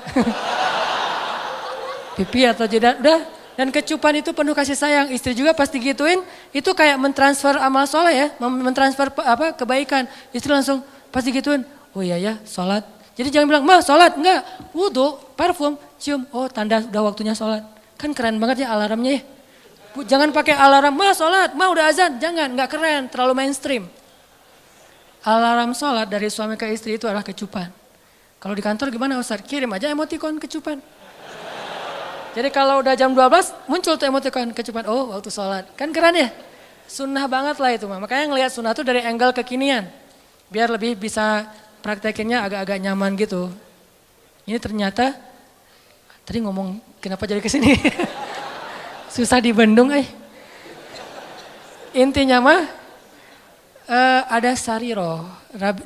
Pipi atau jidat, udah. Dan kecupan itu penuh kasih sayang. Istri juga pasti gituin, itu kayak mentransfer amal soleh ya, mentransfer kebaikan. Istri langsung pasti gituin, oh iya ya sholat. Jadi jangan bilang, ma sholat, enggak. Wudhu, parfum, cium, oh tanda udah waktunya sholat. Kan keren banget ya alarmnya ya. Jangan pakai alarm, ma sholat, ma udah azan. Jangan, enggak keren, terlalu mainstream. Alarm sholat dari suami ke istri itu adalah kecupan. Kalau di kantor gimana Ustaz? Kirim aja emoticon kecupan. Jadi kalau udah jam 12 muncul tuh emoticon kecupan, oh waktu sholat. Kan keren ya? Sunnah banget lah itu. Makanya ngelihat sunnah tuh dari angle kekinian. Biar lebih bisa praktekinnya agak-agak nyaman gitu. Ini ternyata, tadi ngomong kenapa jadi kesini? Susah dibendung Intinya mah ada sariroh.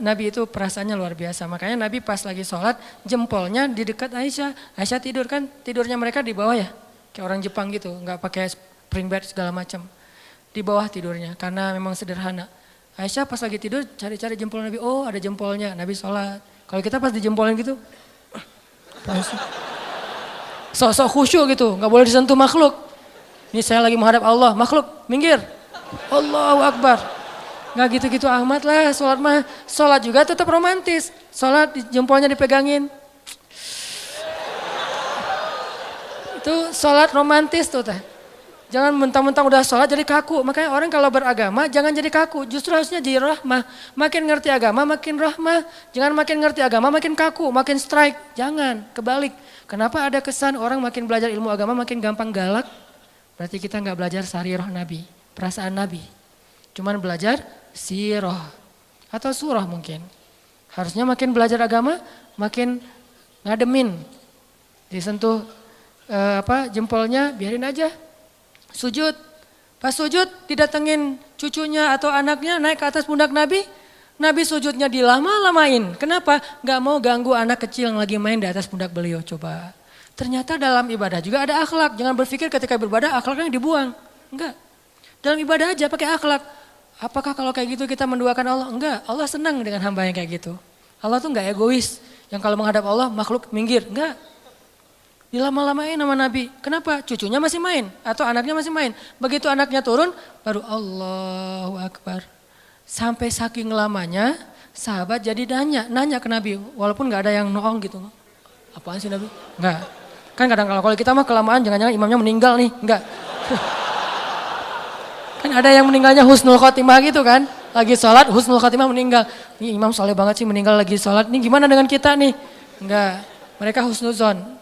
Nabi itu perasaannya luar biasa. Makanya Nabi pas lagi sholat jempolnya di dekat Aisyah. Aisyah tidur kan, tidurnya mereka di bawah ya. Kayak orang Jepang gitu, nggak pakai spring bed segala macam. Di bawah tidurnya karena memang sederhana. Aisyah pas lagi tidur cari-cari jempol Nabi. Oh ada jempolnya, Nabi sholat. Kalau kita pas dijempolin gitu, sok-sok khusyuk gitu, nggak boleh disentuh makhluk. Ini saya lagi menghadap Allah, makhluk minggir. Allahu Akbar. Nggak gitu-gitu amat lah, sholat mah. Sholat juga tetap romantis. Sholat jempolnya dipegangin. Itu sholat romantis tuh teh. Jangan mentang-mentang udah sholat jadi kaku. Makanya orang kalau beragama jangan jadi kaku. Justru harusnya jadi rahmah. Makin ngerti agama makin rahmah. Jangan makin ngerti agama makin kaku, makin strike. Jangan, kebalik. Kenapa ada kesan orang makin belajar ilmu agama makin gampang galak? Berarti kita nggak belajar sarirah Nabi, perasaan Nabi. Cuman belajar siroh atau surah mungkin. Harusnya makin belajar agama makin ngademin. Disentuh jempolnya biarin aja. Sujud. Pas sujud didatengin cucunya atau anaknya naik ke atas pundak Nabi. Nabi sujudnya dilama-lamain. Kenapa? Gak mau ganggu anak kecil yang lagi main di atas pundak beliau. Coba. Ternyata dalam ibadah juga ada akhlak. Jangan berpikir ketika beribadah akhlaknya dibuang. Enggak. Dalam ibadah aja pakai akhlak. Apakah kalau kayak gitu kita menduakan Allah? Enggak, Allah senang dengan hamba yang kayak gitu. Allah tuh enggak egois, yang kalau menghadap Allah makhluk minggir, enggak. Dilama-lamain sama Nabi, kenapa? Cucunya masih main atau anaknya masih main. Begitu anaknya turun, baru Allahu Akbar. Sampai saking lamanya, sahabat jadi nanya ke Nabi, walaupun enggak ada yang noong gitu. Apaan sih Nabi? Enggak. Kan kadang kalau kita mah kelamaan jangan-jangan imamnya meninggal nih, enggak. Kan ada yang meninggalnya husnul khotimah gitu kan. Lagi sholat husnul khotimah meninggal. Ini imam soleh banget sih meninggal lagi sholat. Ini gimana dengan kita nih? Enggak, mereka husnuzon.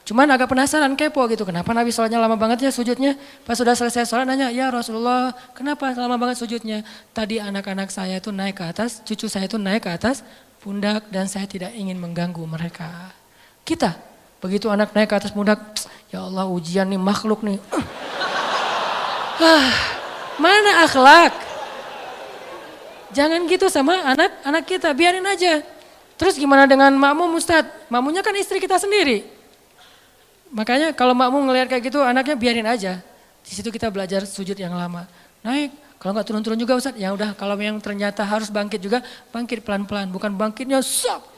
Cuman agak penasaran, kepo gitu. Kenapa Nabi sholatnya lama banget ya sujudnya? Pas sudah selesai sholat nanya, ya Rasulullah kenapa lama banget sujudnya? Tadi anak-anak saya itu naik ke atas, cucu saya itu naik ke atas pundak dan saya tidak ingin mengganggu mereka. Kita, begitu anak naik ke atas pundak, ya Allah ujian nih makhluk nih. Mana akhlak? Jangan gitu sama anak-anak kita, biarin aja. Terus gimana dengan makmum Ustadz? Makmumnya kan istri kita sendiri. Makanya kalau makmum ngelihat kayak gitu anaknya biarin aja. Di situ kita belajar sujud yang lama. Naik, kalau nggak turun-turun juga Ustadz, ya udah kalau yang ternyata harus bangkit juga, bangkit pelan-pelan. Bukan bangkitnya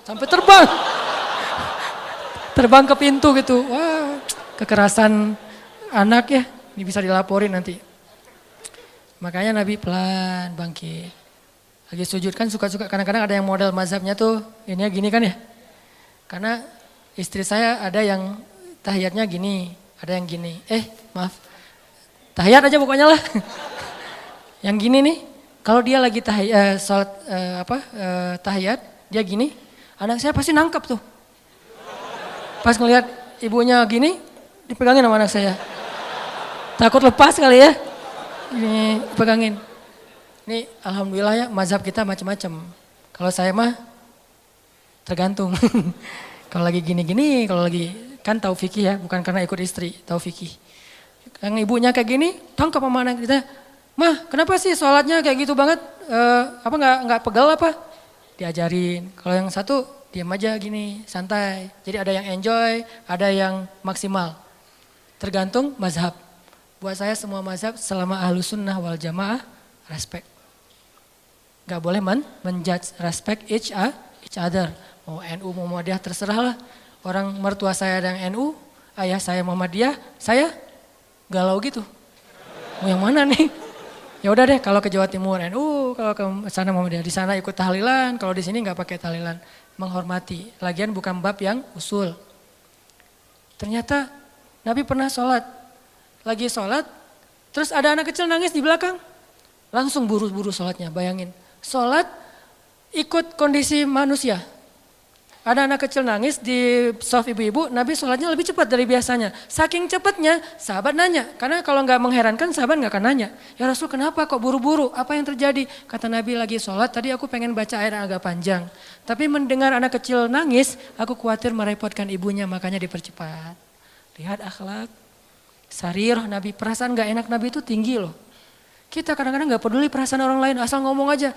sampai terbang. Terbang ke pintu gitu. Wah, kekerasan anak ya, ini bisa dilaporin nanti. Makanya Nabi pelan bangkit. Lagi sujud kan suka-suka, kadang-kadang ada yang model mazhabnya tuh, ini gini kan ya. Karena istri saya ada yang tahiyatnya gini, ada yang gini. Maaf, tahiyat aja pokoknya lah. Yang gini nih, kalau dia lagi sholat tahiyat, dia gini, anak saya pasti nangkep tuh. Pas ngelihat ibunya gini, dipegangin sama anak saya. Takut lepas kali ya, ini pegangin. Ini alhamdulillah ya, mazhab kita macam-macam. Kalau saya mah tergantung. Kalau lagi gini-gini, kalau lagi kan tahu fikih ya, bukan karena ikut istri, tahu fikih. Yang ibunya kayak gini, tangkap sama anak kita. Mah, kenapa sih sholatnya kayak gitu banget? Nggak pegal apa? Diajarin. Kalau yang satu diam aja gini, santai. Jadi ada yang enjoy, ada yang maksimal. Tergantung mazhab. Buat saya semua mazhab selama ahlus sunnah wal jamaah, respect. Gak boleh menjudge, respect each other. Mau NU, mau Muhammadiyah, terserah lah. Orang mertua saya ada yang NU, ayah saya Muhammadiyah, saya galau gitu. Mau yang mana nih? Ya udah deh, kalau ke Jawa Timur NU, kalau ke sana Muhammadiyah, di sana ikut tahlilan, kalau di sini nggak pakai tahlilan, menghormati. Lagian bukan bab yang usul. Ternyata Nabi pernah sholat, lagi sholat, terus ada anak kecil nangis di belakang, langsung buru-buru sholatnya. Bayangin, sholat ikut kondisi manusia. Ada anak kecil nangis di shaf ibu-ibu, Nabi sholatnya lebih cepat dari biasanya. Saking cepatnya, sahabat nanya. Karena kalau nggak mengherankan, sahabat nggak akan nanya. Ya Rasul kenapa kok buru-buru? Apa yang terjadi? Kata Nabi lagi sholat, tadi aku pengen baca ayat yang agak panjang. Tapi mendengar anak kecil nangis, aku khawatir merepotkan ibunya, makanya dipercepat. Lihat akhlak. Sarirah Nabi, perasaan nggak enak Nabi itu tinggi loh. Kita kadang-kadang nggak peduli perasaan orang lain, asal ngomong aja.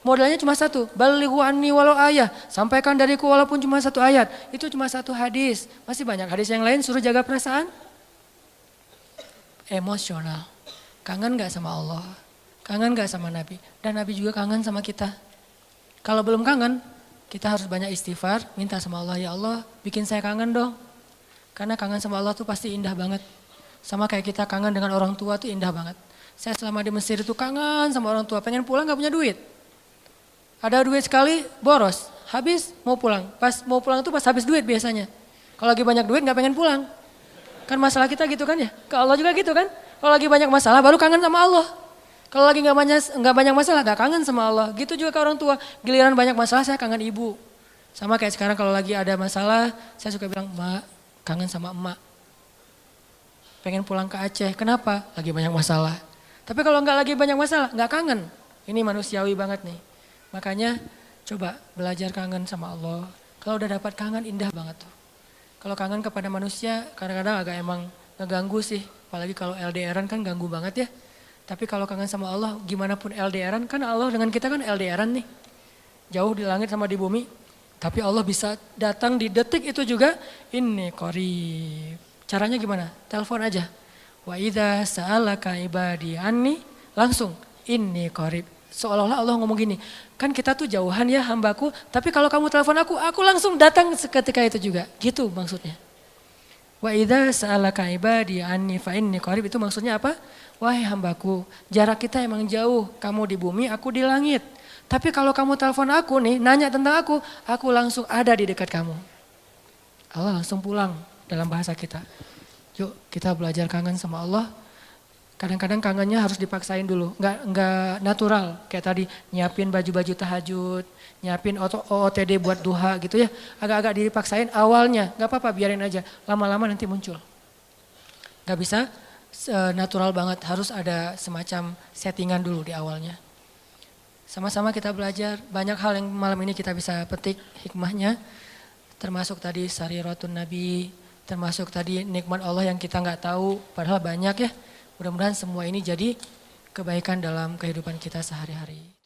Modalnya cuma satu, balighu anni walau ayah, sampaikan dariku walaupun cuma satu ayat. Itu cuma satu hadis, masih banyak hadis yang lain suruh jaga perasaan. Emosional, kangen gak sama Allah, kangen gak sama Nabi, dan Nabi juga kangen sama kita. Kalau belum kangen, kita harus banyak istighfar, minta sama Allah, ya Allah bikin saya kangen dong. Karena kangen sama Allah tuh pasti indah banget. Sama kayak kita kangen dengan orang tua tuh indah banget. Saya selama di Mesir itu kangen sama orang tua, pengen pulang gak punya duit. Ada duit sekali, boros, habis mau pulang. Pas mau pulang itu pas habis duit biasanya. Kalau lagi banyak duit gak pengen pulang. Kan masalah kita gitu kan ya, ke Allah juga gitu kan. Kalau lagi banyak masalah baru kangen sama Allah. Kalau lagi gak banyak masalah gak kangen sama Allah. Gitu juga ke orang tua, giliran banyak masalah saya kangen ibu. Sama kayak sekarang kalau lagi ada masalah, saya suka bilang, Mak, kangen sama emak. Pengen pulang ke Aceh, kenapa? Lagi banyak masalah. Tapi kalau gak lagi banyak masalah, gak kangen. Ini manusiawi banget nih. Makanya coba belajar kangen sama Allah. Kalau udah dapat kangen indah banget tuh. Kalau kangen kepada manusia kadang-kadang agak emang ngeganggu sih. Apalagi kalau LDRan kan ganggu banget ya. Tapi kalau kangen sama Allah gimana pun LDRan kan Allah dengan kita kan LDRan nih. Jauh di langit sama di bumi. Tapi Allah bisa datang di detik itu juga. Inni qarib. Caranya gimana? Telepon aja. Wa idza sa'alaka ibadi anni langsung inni qarib. Seolah-olah Allah ngomong gini, kan kita tuh jauhan ya hambaku, tapi kalau kamu telepon aku langsung datang seketika itu juga. Gitu maksudnya. Wa idza sa'alaka ibadi anni fa inni qarib, itu maksudnya apa? Wahai hambaku, jarak kita emang jauh, kamu di bumi, aku di langit. Tapi kalau kamu telepon aku nih, nanya tentang aku langsung ada di dekat kamu. Allah langsung pulang. dalam bahasa kita. Yuk kita belajar kangen sama Allah. Kadang-kadang kangennya harus dipaksain dulu, nggak natural. Kayak tadi nyiapin baju-baju tahajud, nyiapin OOTD buat duha gitu ya. Agak-agak dipaksain awalnya, nggak apa-apa biarin aja. Lama-lama nanti muncul. Nggak bisa natural banget, harus ada semacam settingan dulu di awalnya. Sama-sama kita belajar, banyak hal yang malam ini kita bisa petik hikmahnya. Termasuk tadi sariratun Nabi, termasuk tadi nikmat Allah yang kita nggak tahu, padahal banyak ya. Mudah-mudahan semua ini jadi kebaikan dalam kehidupan kita sehari-hari.